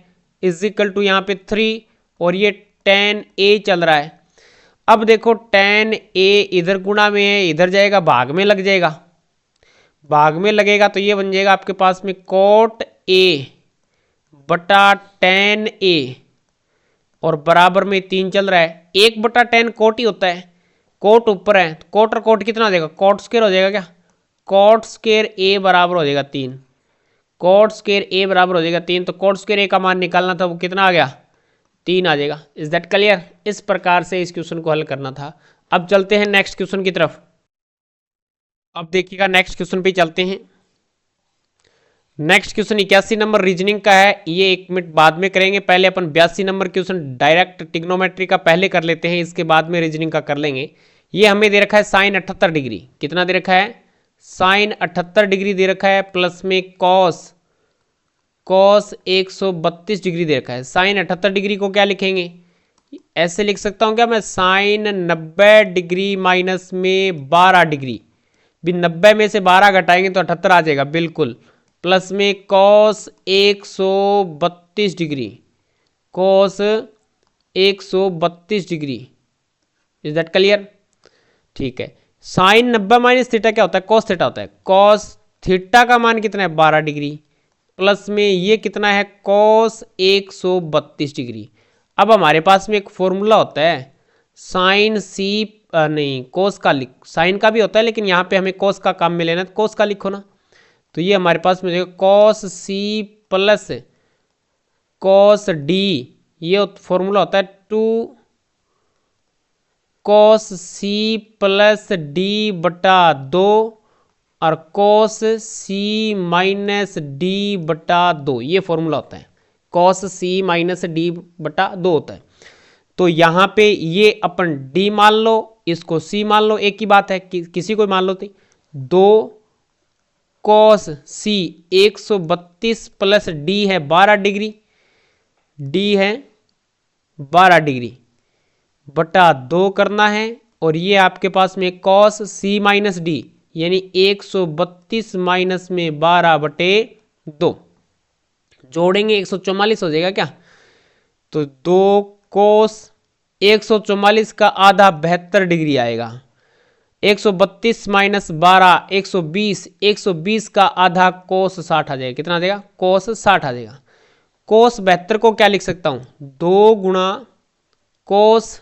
इज इक्वल टू यहाँ पे 3, और ये tan A चल रहा है। अब देखो tan A इधर गुणा में है, इधर जाएगा भाग में लग जाएगा, भाग में लगेगा तो ये बन जाएगा आपके पास में cot A बटा tan A, और बराबर में 3 चल रहा है। 1/tan cot ही होता है, cot ऊपर है तो cot और cot कितना हो जाएगा, cot स्क्वायर हो जाएगा क्या, cot स्क्वायर A बराबर हो जाएगा 3, cot स्क्वायर A बराबर हो जाएगा 3। तो cot स्क्वायर A का मान निकालना था, वो कितना आ गया, 3 आ जाएगा। इज दैट क्लियर, इस प्रकार से इस क्वेश्चन को हल करना था। अब चलते हैं नेक्स्ट क्वेश्चन की तरफ। अब देखिएगा नेक्स्ट क्वेश्चन पे चलते हैं। नेक्स्ट क्वेश्चन 81 नंबर रीजनिंग का है, ये 1 मिनट बाद में करेंगे। पहले अपन 82 नंबर क्वेश्चन डायरेक्ट ट्रिग्नोमेट्री का पहले कर लेते हैं, इसके बाद में रीजनिंग का कर लेंगे। ये हमें दे रखा है साइन 78 डिग्री, कितना दे रखा है, साइन 78 डिग्री दे रखा है, प्लस में कॉस 132 डिग्री दे रखा है। साइन 78 डिग्री को क्या लिखेंगे, ऐसे लिख सकता हूँ क्या मैं, साइन 90 डिग्री माइनस में 12 डिग्री, भी 90 में से 12 घटाएंगे तो 78 आ जाएगा बिल्कुल, प्लस में cos 132 degree, cos 132 degree. Is that clear? ठीक है। साइन 90 माइनस थीटा क्या होता है, कॉस थीटा होता है। कॉस थीटा का मान कितना है, 12 डिग्री, प्लस में ये कितना है, कॉस 132 डिग्री। अब हमारे पास में एक फॉर्मूला होता है साइन सी, नहीं कोस का लिख, साइन का भी होता है लेकिन यहाँ पे हमें कोस का काम में लेना है, तो कोस का लिखो ना। तो ये हमारे पास में cos C plus cos D, ये फॉर्मूला होता है 2 कॉस सी प्लस डी बटा 2 और कॉस सी माइनस डी बटा 2, ये फॉर्मूला होता है। कॉस सी माइनस डी बटा 2 होता है। तो यहाँ पे ये अपन डी मान लो, इसको सी मान लो, एक ही बात है, किसी को मान लो। तो 2 कॉस सी 132 प्लस डी है 12 डिग्री, डी है 12 डिग्री बटा 2 करना है, और ये आपके पास में कॉस सी माइनस डी यानी 132 माइनस में 12 बटे 2, जोड़ेंगे 144 हो जाएगा क्या। तो 2 कोस 144 का आधा 72 डिग्री आएगा, 132 माइनस 12 120, 120 का आधा कोस 60 आ जाएगा। कितना आ जाएगा, कोस 60 आ जाएगा। कोस 72 को क्या लिख सकता हूँ, 2 गुणा कोस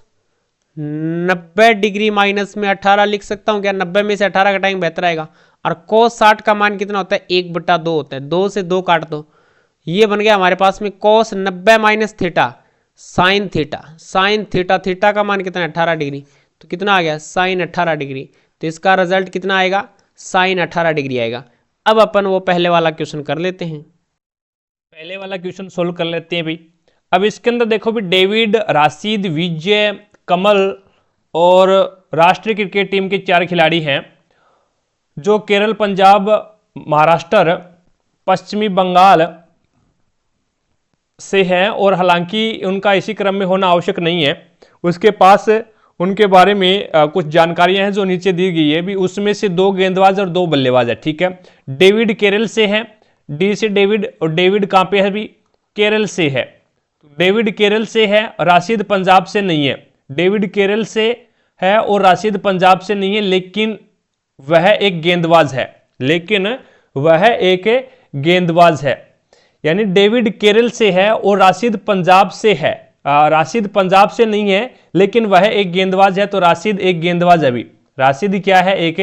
90 डिग्री माइनस में 18 लिख सकता हूँ क्या, 90 में से 18 घटाएंगे 72 आएगा। और कोस 60 का मान कितना होता है, 1 बटा 2 होता है, 2 से 2 काट दो, ये बन गया हमारे पास में कोस 90 minus theta sine theta. Sine theta, theta का मान कितना है 18 डिग्री, तो कितना आ गया साइन 18 डिग्री। तो इसका रिजल्ट कितना आएगा, साइन 18 डिग्री आएगा। अब अपन वो पहले वाला क्वेश्चन कर लेते हैं,
पहले वाला क्वेश्चन सोल्व कर लेते हैं भाई। अब इसके अंदर देखो भी, डेविड, राशिद, विजय, कमल और राष्ट्रीय क्रिकेट टीम के 4 खिलाड़ी हैं जो केरल, पंजाब, महाराष्ट्र, पश्चिमी बंगाल से हैं, और हालांकि उनका इसी क्रम में होना आवश्यक नहीं है, उसके पास उनके बारे में कुछ जानकारियां हैं जो नीचे दी गई है भी। उसमें से 2 गेंदबाज और 2 बल्लेबाज है, ठीक है। डेविड केरल से है, डी से डेविड, और डेविड कहां पे है भी, केरल से है। डेविड केरल से है, राशिद पंजाब से नहीं है। डेविड केरल से है और राशिद पंजाब से नहीं है, लेकिन वह एक गेंदबाज है, लेकिन वह एक गेंदबाज है। यानी डेविड केरल से है और राशिद पंजाब से है, राशिद पंजाब से नहीं है लेकिन वह एक गेंदबाज है, तो राशिद एक गेंदबाज है भी। राशिद क्या है, एक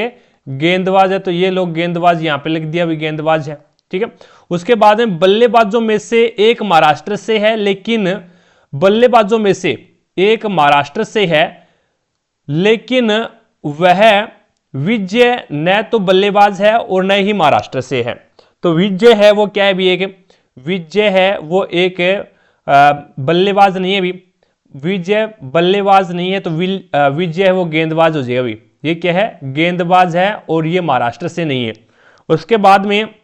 गेंदबाज है, तो ये लोग गेंदबाज यहां पे लिख दिया भी, गेंदबाज है, ठीक है। उसके बाद में बल्लेबाजों में से एक महाराष्ट्र से है, लेकिन बल्लेबाजों में से एक महाराष्ट्र से है, लेकिन वह विजय न तो बल्लेबाज है और न ही महाराष्ट्र से है। तो विजय है वो क्या है भी, एक विजय है वो एक बल्लेबाज नहीं है भी, विजय बल्लेबाज नहीं है, तो विजय है वो गेंदबाज हो जाएगा भी। ये क्या है, गेंदबाज है, और ये महाराष्ट्र से नहीं है। उसके बाद में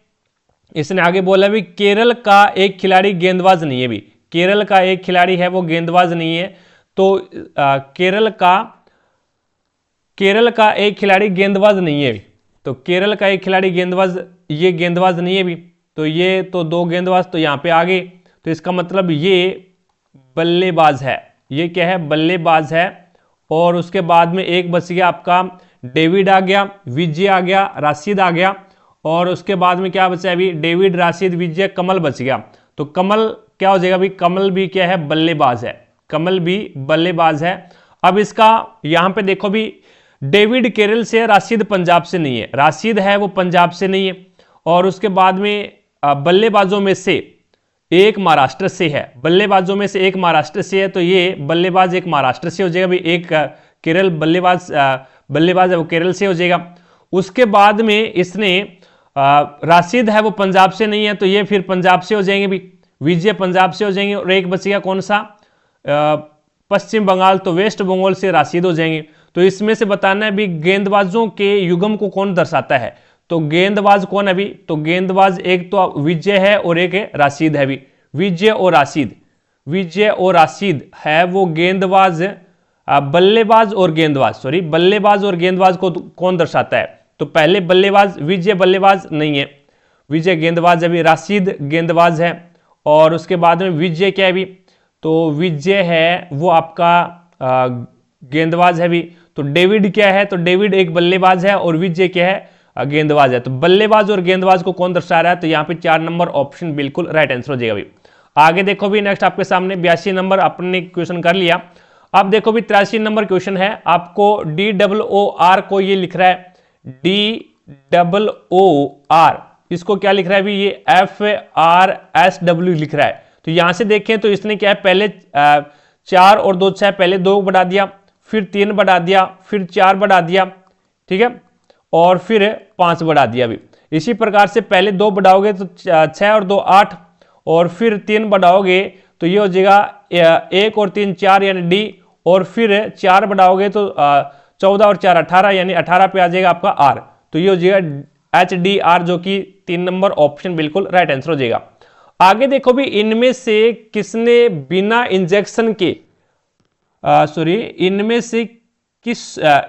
इसने आगे बोला भी, केरल का एक खिलाड़ी गेंदबाज नहीं है भी, केरल का एक खिलाड़ी है वो गेंदबाज नहीं है। तो केरल का एक खिलाड़ी गेंदबाज नहीं है, तो केरल का एक खिलाड़ी गेंदबाज, ये गेंदबाज नहीं है भी, तो ये तो 2 गेंदबाज तो यहां पे आ गए, तो इसका मतलब ये बल्लेबाज है, ये क्या है, बल्लेबाज है। और उसके बाद में एक बच गया आपका, डेविड आ गया, विजय आ गया, राशिद आ गया, और उसके बाद में क्या बचा अभी, डेविड, राशिद, विजय, कमल बच गया। तो कमल क्या हो जाएगा अभी, कमल भी क्या है, बल्लेबाज है, कमल भी बल्लेबाज है। अब इसका यहां पे देखो भी, डेविड केरल से, राशिद पंजाब से नहीं है, राशिद है वो पंजाब से नहीं है। और उसके बाद में बल्लेबाजों में से एक महाराष्ट्र से है, बल्लेबाजों में से एक महाराष्ट्र से है, तो ये बल्लेबाज एक महाराष्ट्र से हो जाएगा भी, एक केरल बल्लेबाज है वो केरल से हो जाएगा। उसके बाद में इसने राशिद है वो पंजाब से नहीं है, तो ये फिर पंजाब से हो जाएंगे भी, विजय पंजाब से हो जाएंगे। और एक बचेगा कौन सा, पश्चिम बंगाल, तो वेस्ट बंगाल से राशिद हो जाएंगे। तो इसमें से बताना है भी गेंदबाजों के युग्म को कौन दर्शाता है, तो गेंदबाज कौन है भी, तो गेंदबाज एक तो विजय है और एक राशिद है भी, विजय और राशिद। विजय और राशिद है वो गेंदबाज, बल्लेबाज और गेंदबाज, सॉरी बल्लेबाज और गेंदबाज को कौन दर्शाता है? तो पहले बल्लेबाज, विजय बल्लेबाज नहीं है, विजय गेंदबाज है भी, राशिद गेंदबाज है, और उसके बाद में विजय क्या है भी? तो विजय है वो आपका गेंदबाज है भी। तो डेविड क्या है? तो डेविड एक बल्लेबाज है और विजय क्या है? गेंदबाज है। तो बल्लेबाज और गेंदबाज को कौन दर्शा रहा है? तो यहाँ पे 4 नंबर ऑप्शन बिल्कुल राइट आंसर हो जाएगा भी। आगे देखो भी, नेक्स्ट आपके सामने 82 नंबर आपने क्वेश्चन कर लिया। अब देखो भी 83 नंबर क्वेश्चन है, आपको DOOR को ये लिख रहा है DOOR, इसको क्या लिख रहा है भी? ये FRSW लिख रहा है। तो यहां से देखें तो इसने क्या है, पहले 4 और 2 6, पहले 2 बढ़ा दिया, फिर 3 बढ़ा दिया, फिर 4 बढ़ा दिया, ठीक है, और फिर 5 बढ़ा दिया भी। इसी प्रकार से पहले 2 बढ़ाओगे तो 6 और 2 8, और फिर 3 बढ़ाओगे तो ये हो जाएगा 1 और 3 4 यानी डी, और फिर 4 बढ़ाओगे तो 14 और 4 18 यानी 18 पे आ जाएगा आपका आर। तो ये हो जाएगा HDR, जो कि 3 नंबर ऑप्शन बिल्कुल राइट आंसर हो जाएगा। आगे देखो भी, इनमें से किसने बिना इंजेक्शन के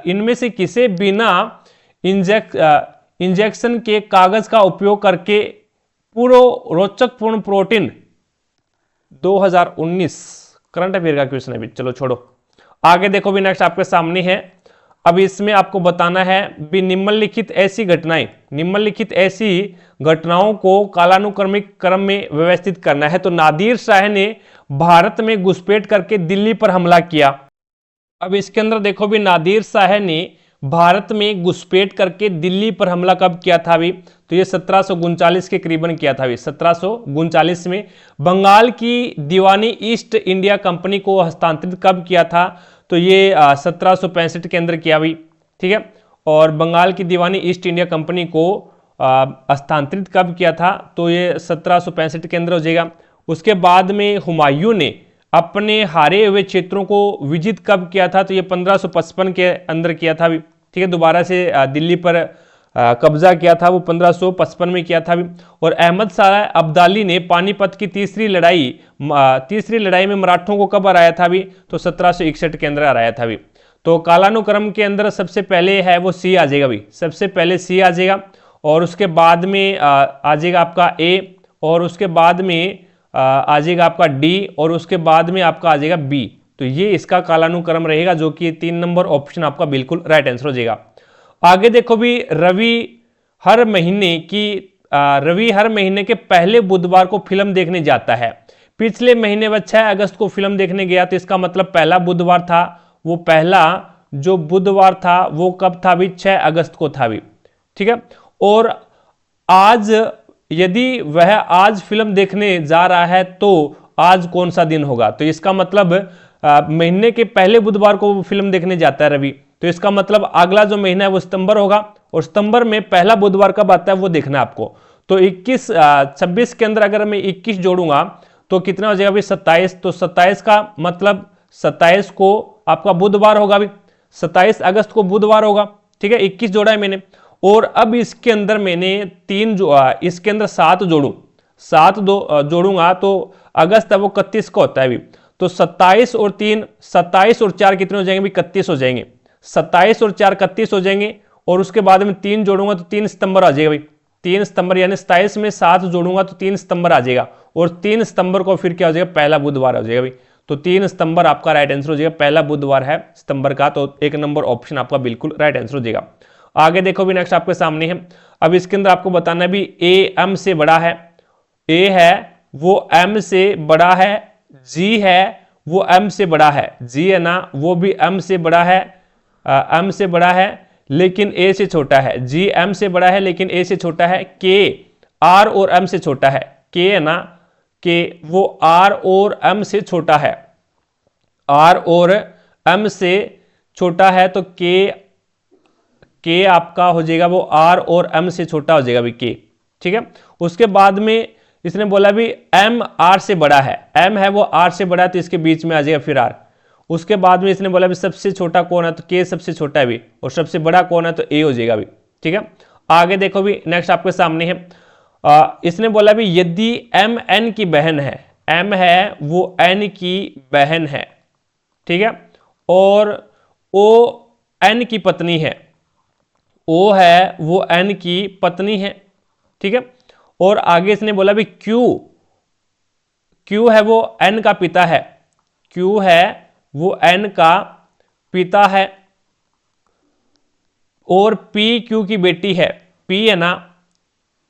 इनमें से किसे बिना इंजेक्शन के कागज का उपयोग करके रोचक पूर्ण प्रोटीन 2019 करंट अफेयर का क्वेश्चन है भी, चलो छोड़ो। आगे देखो भी, नेक्स्ट आपके सामने है। अब इसमें आपको बताना है भी निम्नलिखित ऐसी घटनाओं को कालानुक्रमिक क्रम में व्यवस्थित करना है। तो नादिर शाह ने भारत में घुसपैठ करके दिल्ली पर हमला किया। अब इसके अंदर देखो भी, नादिर शाह ने भारत में घुसपैठ करके दिल्ली पर हमला कब किया था भी? तो ये 1739 के करीबन किया था भी, 1739 में। बंगाल की दीवानी ईस्ट इंडिया कंपनी को हस्तांतरित कब किया था? तो ये 1765 के अंदर किया भी, ठीक है। और बंगाल की दीवानी ईस्ट इंडिया कंपनी को हस्तांतरित कब किया था? तो ये 1765 के अंदर हो जाएगा। उसके बाद में हुमायूं ने अपने हारे हुए क्षेत्रों को विजित कब किया था? तो ये 1555 के अंदर किया था भी, ठीक है। दोबारा से दिल्ली पर कब्जा किया था, वो 1555 में किया था भी। और अहमद शाह अब्दाली ने पानीपत की तीसरी लड़ाई में मराठों को कब हराया था भी? तो 1761 के अंदर हराया था भी। तो कालानुक्रम के अंदर सबसे पहले है वो सी आ जाएगा भी, सबसे पहले सी आ जाएगा, और उसके बाद में आ जाएगा आपका ए, और उसके बाद में आ जाएगा आपका डी, और उसके बाद में आपका आ जाएगा बी। तो ये इसका कालानुक्रम रहेगा, जो कि 3 नंबर ऑप्शन आपका बिल्कुल राइट आंसर हो जाएगा। आगे देखो भी, रवि हर महीने के पहले बुधवार को फिल्म देखने जाता है। पिछले महीने वह 6 अगस्त को फिल्म देखने गया, तो इसका मतलब पहला बुधवार था, वो पहला जो बुधवार था वो कब था भी? 6 अगस्त को था भी, ठीक है। और आज यदि वह आज फिल्म देखने जा रहा है तो आज कौन सा दिन होगा? तो इसका मतलब महीने के पहले बुधवार को वो फिल्म देखने जाता है रवि, तो इसका मतलब अगला जो महीना है वो सितंबर होगा, और सितंबर में पहला बुधवार कब आता है वो देखना है आपको। तो 26 के अंदर अगर मैं 21 जोड़ूंगा तो कितना हो जाएगा भी? 27। तो 27 का मतलब 27 को आपका बुधवार होगा भी, 27 अगस्त को बुधवार होगा, ठीक है। 21 जोड़ा है मैंने, और अब इसके अंदर मैंने इसके अंदर 7 जोड़ूंगा तो अगस्त है वो 31 को होता है भी। तो 27 और 4 कितने हो जाएंगे भी? 31 हो जाएंगे। 27 और 4 31 हो जाएंगे, और उसके बाद में 3 जोड़ूंगा तो 3 सितंबर आ जाएगा भाई, 3 सितंबर, यानी 27 में 7 जोड़ूंगा तो 3 सितंबर आ जाएगा, और 3 सितंबर को फिर क्या हो जाएगा? पहला बुधवार हो जाएगा भाई। तो 3 सितंबर आपका राइट आंसर हो जाएगा, पहला बुधवार है सितंबर का, तो 1 नंबर ऑप्शन आपका बिल्कुल राइट आंसर हो जाएगा। आगे देखो भी, नेक्स्ट आपके सामने है। अब इसके अंदर आपको बताना है भी, ए एम से बड़ा है, ए है वो एम से बड़ा है, जी है वो एम से बड़ा है, जी है ना, वो भी एम से बड़ा है, एम से बड़ा है लेकिन ए से छोटा है, जी एम से बड़ा है लेकिन ए से छोटा है, के आर और एम से छोटा है, के है ना, के वो आर और एम से छोटा है, आर और एम से छोटा है, तो के आपका हो जाएगा वो आर और एम से छोटा हो जाएगा भी के, ठीक है। उसके बाद में इसने बोला भी एम आर से बड़ा है, एम है वो आर से बड़ा है, तो इसके बीच में आ जाएगा फिर आर। उसके बाद में इसने बोला भी सबसे छोटा कौन है, तो के सबसे छोटा है भी, और सबसे बड़ा कौन है, तो ए हो जाएगा भी, ठीक है। आगे देखो भी, नेक्स्ट आपके सामने है, इसने बोला भी यदि एम एन की बहन है, M है वो N की बहन है, ठीक है, और O N की पत्नी है, O है वो N की पत्नी है, ठीक है। और आगे इसने बोला भी Q है वो N का पिता है, Q है वो N का पिता है, और P Q की बेटी है, P है ना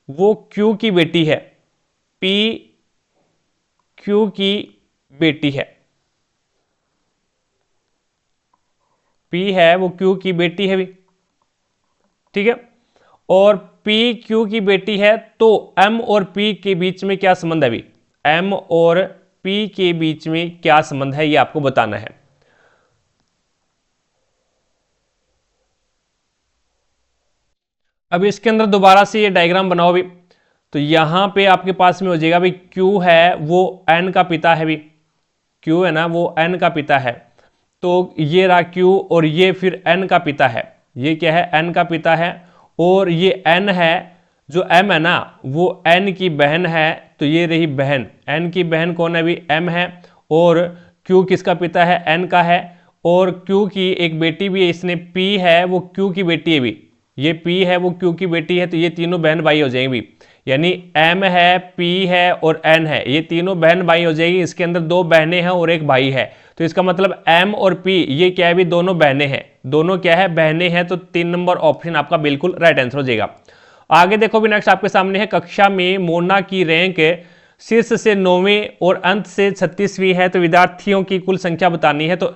वो Q की बेटी है, P Q की बेटी है, P है वो Q की बेटी है भी, ठीक है। और P Q की बेटी है तो M और P के बीच में क्या संबंध है भी, M और P के बीच में क्या संबंध है ये आपको बताना है। अब इसके अंदर दोबारा से ये डायग्राम बनाओ भी, तो यहां पे आपके पास में हो जाएगा भी Q है वो N का पिता है भी, Q है ना वो N का पिता है, तो ये रहा Q और ये फिर N का पिता है, ये क्या है N का पिता है, और ये N है जो M है ना वो N की बहन है, तो ये रही बहन, N की बहन कौन है भी M है, और Q किसका पिता है N का है, और Q की एक बेटी भी है इसने P है वो Q की बेटी है भी, ये P है वो Q की बेटी है, तो ये तीनों बहन भाई हो जाएंगे भी, यानी M है P है और N है, ये तीनों बहन भाई हो जाएगी। इसके अंदर दो बहनें हैं और एक भाई है, तो इसका मतलब M और P ये क्या है भी दोनों बहनें हैं, दोनों क्या है बहनें हैं, तो 3 नंबर ऑप्शन आपका बिल्कुल राइट आंसर हो जाएगा। आगे देखो भी नेक्स्ट आपके सामने है, कक्षा में मोना की रैंक शीर्ष से 9वें और अंत से 36वीं है, तो विद्यार्थियों की कुल संख्या बतानी है। तो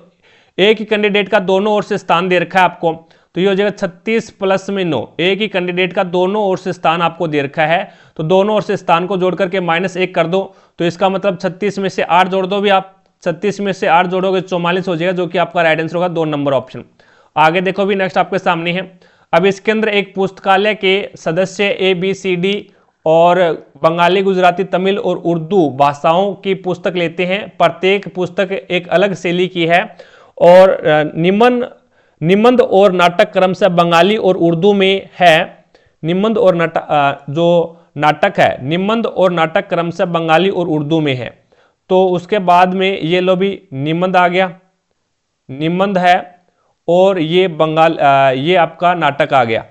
एक ही कैंडिडेट का दोनों ओर से स्थान दे रखा है आपको, तो ये हो जाएगा 36 प्लस में 9, एक ही कैंडिडेट का दोनों ओर से स्थान आपको दे रखा है, तो दोनों ओर से स्थान को जोड़ करके -1 कर दो, तो इसका मतलब 36 में से 8 जोड़ दो भी आप, 36 में से 8 जोड़ोगे 44 हो जाएगा, जो कि आपका राइट आंसर होगा 2 नंबर ऑप्शन। आगे देखो भी नेक्स्ट आपके सामने है, अब इसके अंदर एक पुस्तकालय के सदस्य ABCD और बंगाली, गुजराती, तमिल और उर्दू भाषाओं की पुस्तक लेते हैं, प्रत्येक पुस्तक एक अलग शैली की है, और निबंध और नाटक क्रमशः बंगाली और उर्दू में है, निबंध और नाटक जो नाटक है निबंध और नाटक क्रमशः बंगाली और उर्दू में है, तो उसके बाद में ये लो भी निबंध आ गया, निबंध है, और ये ये आपका नाटक आ गया,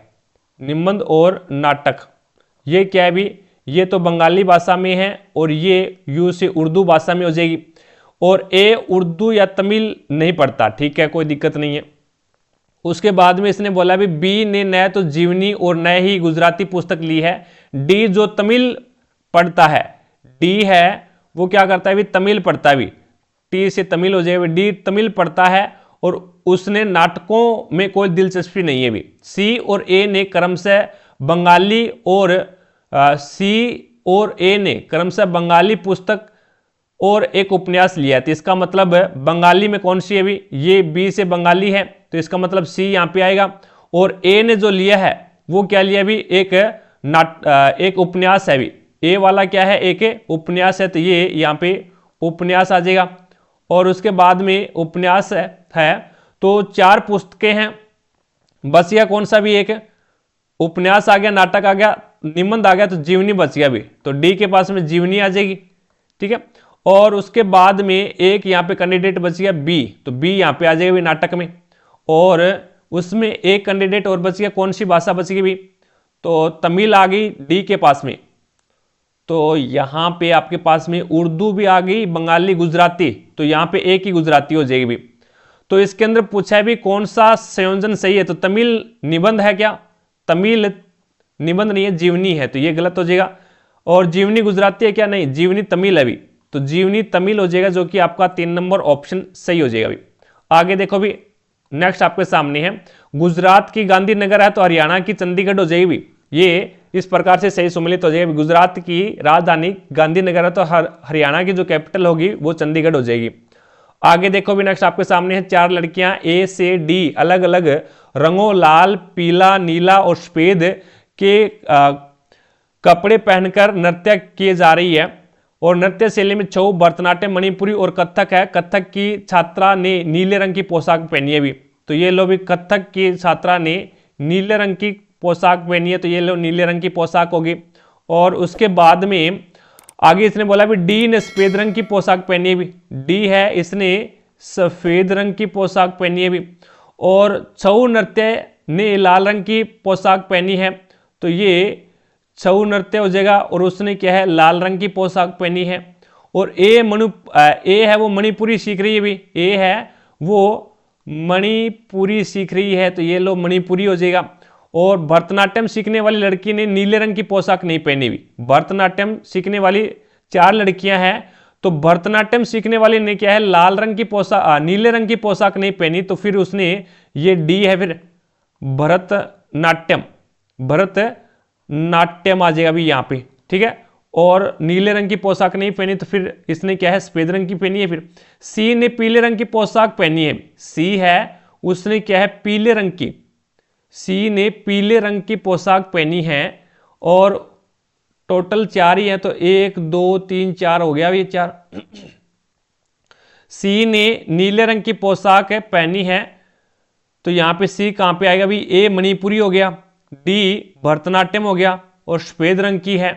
निबंध और नाटक, ये क्या है भी, ये तो बंगाली भाषा में है और ये यू से उर्दू भाषा में हो जाएगी, और ए उर्दू या तमिल नहीं पढ़ता, ठीक है, कोई दिक्कत नहीं है। उसके बाद में इसने बोला भी बी ने नए तो जीवनी और नए ही गुजराती पुस्तक ली है, डी जो तमिल पढ़ता है, डी है वो क्या करता है भी तमिल पढ़ता है भी, टी से तमिल हो जाएगा, डी तमिल पढ़ता है और उसने नाटकों में कोई दिलचस्पी नहीं है भी। सी और ए ने क्रमशः बंगाली और सी और ए ने क्रमशः बंगाली पुस्तक और एक उपन्यास लिया है, तो इसका मतलब बंगाली में कौन सी है भी, ये बी से बंगाली है, तो इसका मतलब सी यहाँ पे आएगा, और ए ने जो लिया है वो क्या लिया भी, एक उपन्यास है भी, ए वाला क्या है एक उपन्यास है, तो ये यहाँ पे उपन्यास आ जाएगा। और उसके बाद में उपन्यास है तो 4 पुस्तकें हैं, बच गया कौन सा भी एक, उपन्यास आ गया, नाटक आ गया, निबंध आ गया, तो जीवनी बच गया भी, तो डी के पास में जीवनी आ जाएगी, ठीक है। और उसके बाद में एक यहाँ पे कैंडिडेट बच गया बी, तो बी यहाँ पे आ जाएगा भी नाटक में, और उसमें एक कैंडिडेट और बच गया, कौन सी भाषा बच गई भी, तो तमिल आ गई डी के पास में, तो यहाँ पे आपके पास में उर्दू भी आ गई, बंगाली, गुजराती, तो यहाँ पे एक ही गुजराती हो जाएगी भी। तो इसके अंदर पूछा है भी कौन सा संयोजन सही है, तो तमिल निबंध है क्या, तमिल निबंध नहीं है, जीवनी है, तो ये गलत हो जाएगा। और जीवनी गुजराती है क्या, नहीं, जीवनी तमिल है भी, तो जीवनी तमिल हो जाएगा, जो कि आपका 3 नंबर ऑप्शन सही हो जाएगा भी। आगे देखो भी नेक्स्ट आपके सामने है, गुजरात की गांधीनगर है तो हरियाणा की चंडीगढ़ हो जाएगी भी, ये इस प्रकार से सही सम्मिलित हो जाएगी। गुजरात की राजधानी गांधीनगर है तो हरियाणा की जो कैपिटल होगी वो चंडीगढ़ हो जाएगी। आगे देखो भी नेक्स्ट आपके सामने है, 4 लड़कियां ए से डी अलग अलग रंगों लाल, पीला, नीला और सफेद के कपड़े पहनकर नृत्य किए जा रही है, और नृत्य शैली में छऊ, भरतनाट्यम, मणिपुरी और कथक है। कथक की छात्रा ने नीले रंग की पोशाक पहनी है भी, तो ये लो भी कथक की छात्रा ने नीले रंग की पोशाक पहनी है, तो ये लो नीले रंग की पोशाक होगी। और उसके बाद में आगे इसने बोला भी डी ने सफेद रंग की पोशाक पहनी है भी, डी है इसने सफेद रंग की पोशाक पहनी है भी। और छऊ नृत्य ने लाल रंग की पोशाक पहनी है, तो ये छऊ नृत्य हो जाएगा और उसने क्या है लाल रंग की पोशाक पहनी है। और ए है वो मणिपुरी सीख रही है भी, ए है वो मणिपुरी सीख रही है, तो ये लो मणिपुरी हो जाएगा। और भरतनाट्यम सीखने वाली लड़की ने नीले रंग की पोशाक नहीं पहनी हुई, भरतनाट्यम सीखने वाली 4 लड़कियां हैं, तो भरतनाट्यम सीखने वाली ने क्या है लाल रंग की पोशाक नीले रंग की पोशाक नहीं पहनी, तो फिर उसने ये डी है फिर भरतनाट्यम, भरतनाट्यम आ जाएगा भी यहाँ पे, ठीक है। और नीले रंग की पोशाक नहीं पहनी, तो फिर इसने क्या है सफेद रंग की पहनी है। फिर सी ने पीले रंग की पोशाक पहनी है, सी है उसने क्या है पीले रंग की, सी ने पीले रंग की पोशाक पहनी है। और टोटल 4 ही है, तो 1 2 3 4 हो गया ये 4। सी ने नीले रंग की पोशाक है पहनी है, तो यहां पे सी कहां पे आएगा भी, ए मणिपुरी हो गया, डी भरतनाट्यम हो गया और सफेद रंग की है,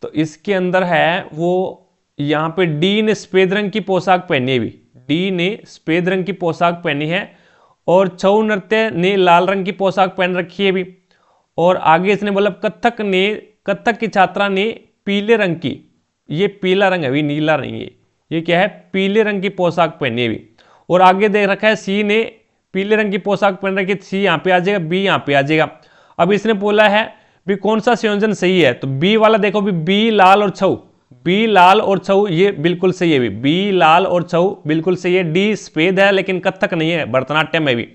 तो इसके अंदर है वो यहां पे डी ने सफेद रंग की पोशाक पहनी है भी, डी ने सफेद रंग की पोशाक पहनी है। और छऊ नृत्य ने लाल रंग की पोशाक पहन रखी है भी। और आगे इसने बोला कथक की छात्रा ने पीले रंग की, ये पीला रंग है भी नीला नहीं है, ये क्या है पीले रंग की पोशाक पहनी है भी। और आगे देख रखा है सी ने पीले रंग की पोशाक पहन रखी है, सी यहाँ पे आ जाएगा, बी यहाँ पे आ जाएगा। अब इसने बोला है भी कौन सा संयोजन सही है, तो बी वाला देखो भी, बी लाल और छऊ, बी लाल और छऊ ये बिल्कुल सही है भी, बी लाल और छऊ बिल्कुल सही है। डी सफेद है लेकिन कथक नहीं है, भरतनाट्यम है भी,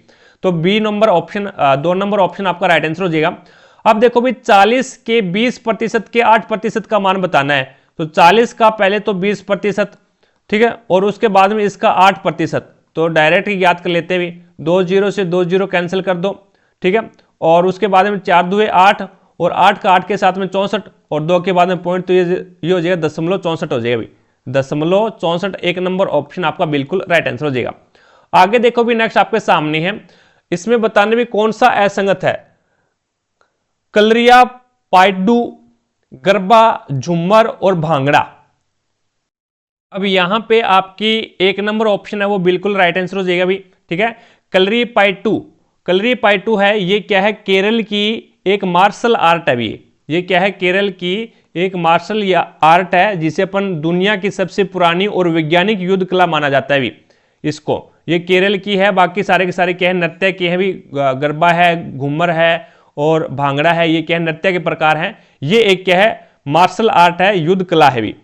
तो B number option 2 number option आपका राइट आंसर हो जाएगा। अब देखो भी 40 के 20% के 8% का मान बताना है, तो 40 का पहले तो 20%, ठीक है, और उसके बाद में इसका 8%, तो डायरेक्ट ही याद कर लेते हैं, 2 0 से 2 0 कैंसिल कर दो, ठीक है। और उसके बाद में 4 2 8 और 8 का 8 के साथ में 64 और 2 के बाद में पॉइंट, तो ये हो जाएगा 0.64 हो जाएगा भाई, 0.64 1 नंबर ऑप्शन आपका बिल्कुल राइट आंसर हो जाएगा। आगे देखो भी नेक्स्ट आपके सामने है, इसमें बताने भी कौन सा असंगत है, कलरिया, पाइडू, गरबा, झुम्मर और भांगड़ा। अब यहां पे आपकी 1 नंबर ऑप्शन है वो बिल्कुल राइट आंसर हो जाएगा भी, ठीक है। कलरी पाइटू है, ये क्या है केरल की एक मार्शल आर्ट है भी, ये क्या है केरल की एक मार्शल आर्ट है जिसे अपन दुनिया की सबसे पुरानी और वैज्ञानिक युद्ध कला माना जाता है भी इसको, ये केरल की है। बाकी सारे के सारे क्या है नृत्य के हैं भी, गरबा है, घूमर है और भांगड़ा है, ये क्या है नृत्य के प्रकार हैं, ये एक क्या है मार्शल आर्ट है, युद्ध कला है भी।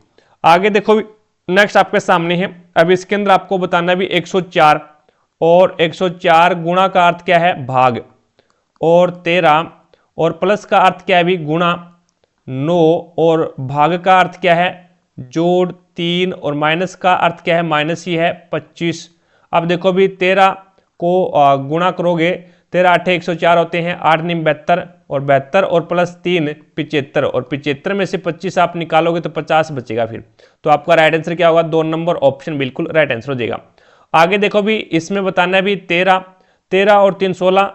आगे देखो भी नेक्स्ट आपके सामने है, अब इसके अंदर आपको बताना भी 104 और 104 गुणा का अर्थ क्या है भाग, और 13 और प्लस का अर्थ क्या है भी गुणा, 9 और भाग का अर्थ क्या है जोड़, 3 और माइनस का अर्थ क्या है माइनस ही है 25। अब देखो भी 13 को गुणा करोगे, 13 8 104 होते हैं, 8 9 72 और 72 और प्लस 3 75 और 75 में से 25 आप निकालोगे तो 50 बचेगा फिर, तो आपका राइट आंसर क्या होगा 2 नंबर ऑप्शन बिल्कुल राइट आंसर हो जाएगा। आगे देखो भी इसमें बताना है भी 13 और 3 16,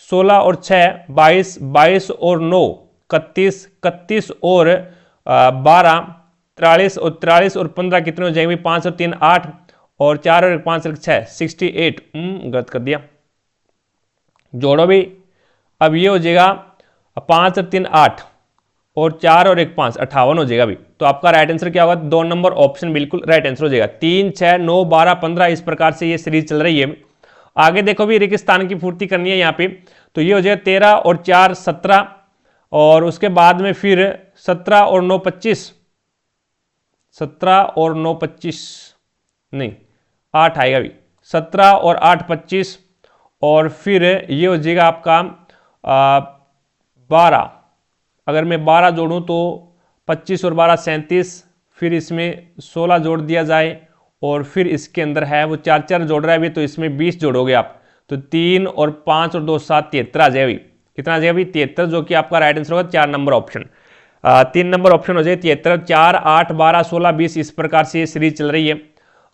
16 और 6 22, 22 और 9 31, 31 और 12 43 और 43 और 15 कितने हो जाएंगे 5 और 3 8 और 4 और 5 और 6 68, गलत कर दिया, जोड़ो भी। अब ये हो जाएगा 5 और 3 8 और 4 और 1 5 58 हो जाएगा भी, तो आपका राइट आंसर क्या होगा 2 नंबर ऑप्शन बिल्कुल राइट आंसर हो जाएगा। 3 6 9 12 15 इस प्रकार से ये सीरीज चल रही है। आगे देखो भी रेगिस्तान की पूर्ति करनी है यहाँ पे, तो ये हो जाएगा 13 और 4 17 और उसके बाद में फिर 17 और 9 25, 17 और 9 25 नहीं 8 आएगा भी, 17 और 8 25 और फिर ये हो जाएगा आपका 12, अगर मैं 12 जोड़ूं तो 25 और 12 37, फिर इसमें 16 जोड़ दिया जाए और फिर इसके अंदर है वो 4 4 जोड़ रहा है भी, तो इसमें 20 जोड़ोगे आप, तो 3 और 5 और 2 7 73 आ जाएगा भी, कितना आ जाएगा भी 73, जो कि आपका राइट आंसर होगा 4 नंबर ऑप्शन, 3 नंबर ऑप्शन हो जाए 73। 4 8 12 16 20 इस प्रकार से ये सीरीज चल रही है।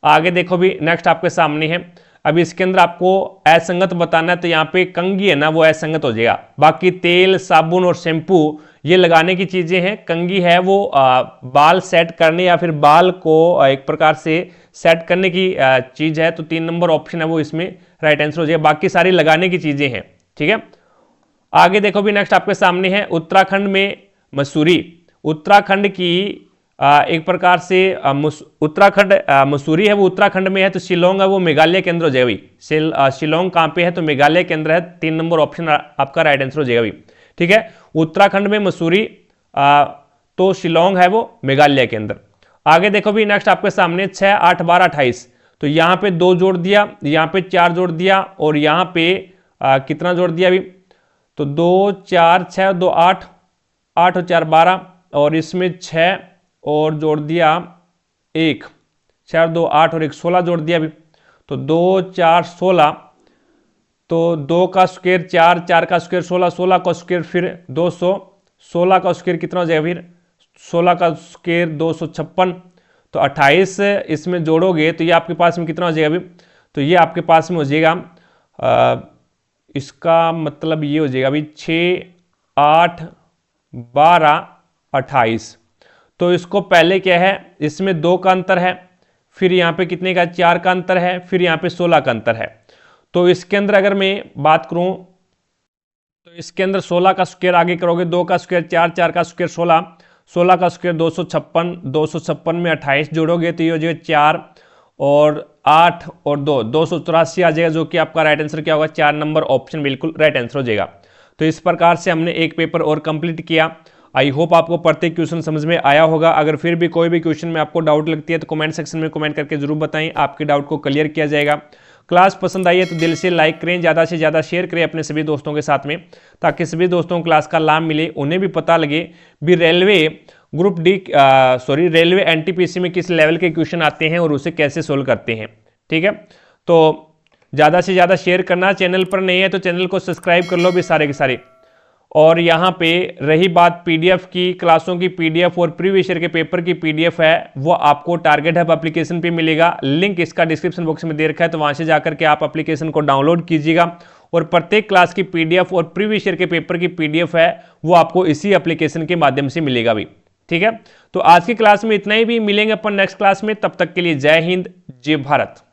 आगे देखो भी नेक्स्ट आपके सामने है, अब इसके अंदर आपको असंगत बताना है, तो यहाँ पे कंघी है ना वो असंगत हो जाएगा, बाकी तेल साबुन और शैम्पू ये लगाने की चीजें हैं। कंघी है वो बाल सेट करने या फिर बाल को एक प्रकार से सेट करने की चीज है, तो 3 नंबर ऑप्शन है वो इसमें राइट आंसर हो जाएगा। बाकी सारी लगाने की चीजें हैं, ठीक है। आगे देखो भी, नेक्स्ट आपके सामने है उत्तराखंड में मसूरी। उत्तराखंड की एक प्रकार से उत्तराखंड मसूरी है वो उत्तराखंड में है, तो शिलोंग है वो मेघालय के अंदर हो जाएगा भाई। शिलोंग कहाँ पे है, तो मेघालय के अंदर है। 3 नंबर ऑप्शन आपका राइट आंसर हो जाएगा भाई, ठीक है। उत्तराखंड में मसूरी, तो शिलोंग है वो मेघालय के अंदर। आगे देखो भी, नेक्स्ट आपके सामने 6, 8, 12, 28। तो यहाँ पे 2 जोड़ दिया, यहाँ पे 4 जोड़ दिया और यहाँ पे कितना जोड़ दिया अभी, तो 2, 4, 6, 2, 8, 8 और 4, 12 और इसमें 6 और जोड़ दिया 1, 4, 2, 8 और 1, 16 जोड़ दिया अभी। तो 2, 4, 16, तो 2 का स्क्वायर 4, 4 का स्क्वायर 16, 16 का स्क्वायर फिर 200, 16 का स्क्वायर कितना हो जाएगा फिर 16 का स्क्वायर 256। तो 28 इसमें जोड़ोगे तो ये आपके पास में कितना हो जाएगा अभी, तो ये आपके पास में हो जाएगा इसका मतलब ये हो जाएगा अभी 6, 8, 12, 28। तो इसको पहले क्या है, इसमें 2 का अंतर है, फिर यहाँ पे कितने का 4 का अंतर है, फिर यहाँ पे 16 का अंतर है। तो इसके अंदर अगर मैं बात करूं तो इसके अंदर 16 का स्क्वायर आगे करोगे, 2 का स्क्वायर 4, 4 का स्क्वायर 16, 16 का स्क्वायर 256, 256 में 28 जोड़ोगे तो ये हो जाएगा 4 और 8 और 2, 284 आ जाएगा, जो कि आपका राइट आंसर क्या होगा, 4 नंबर ऑप्शन बिल्कुल राइट आंसर हो जाएगा। तो इस प्रकार से हमने एक पेपर और कंप्लीट किया। आई होप आपको प्रत्येक क्वेश्चन समझ में आया होगा। अगर फिर भी कोई भी क्वेश्चन में आपको डाउट लगती है तो कमेंट सेक्शन में कमेंट करके जरूर बताएं, आपके डाउट को क्लियर किया जाएगा। क्लास पसंद आई है तो दिल से लाइक करें, ज़्यादा से ज़्यादा शेयर करें अपने सभी दोस्तों के साथ में, ताकि सभी दोस्तों को क्लास का लाभ मिले, उन्हें भी पता लगे भी railway group D railway NTPC में किस लेवल के क्वेश्चन आते हैं और उसे कैसे सोल्व करते हैं, ठीक है। तो ज़्यादा से ज़्यादा शेयर करना, चैनल पर नहीं है तो चैनल को सब्सक्राइब कर लो भी सारे के सारे। और यहाँ पे रही बात पीडीएफ की, क्लासों की पीडीएफ और प्रीवियस ईयर के पेपर की पीडीएफ है वो आपको टारगेट हब एप्लीकेशन पे मिलेगा। लिंक इसका डिस्क्रिप्शन बॉक्स में दे रखा है, तो वहां से जाकर के आप एप्लीकेशन को डाउनलोड कीजिएगा और प्रत्येक क्लास की पीडीएफ और प्रीवियस ईयर के पेपर की पीडीएफ है वो आपको इसी एप्लीकेशन के माध्यम से मिलेगा भी, ठीक है। तो आज की क्लास में इतना ही, भी मिलेंगे अपन नेक्स्ट क्लास में, तब तक के लिए जय हिंद, जय भारत।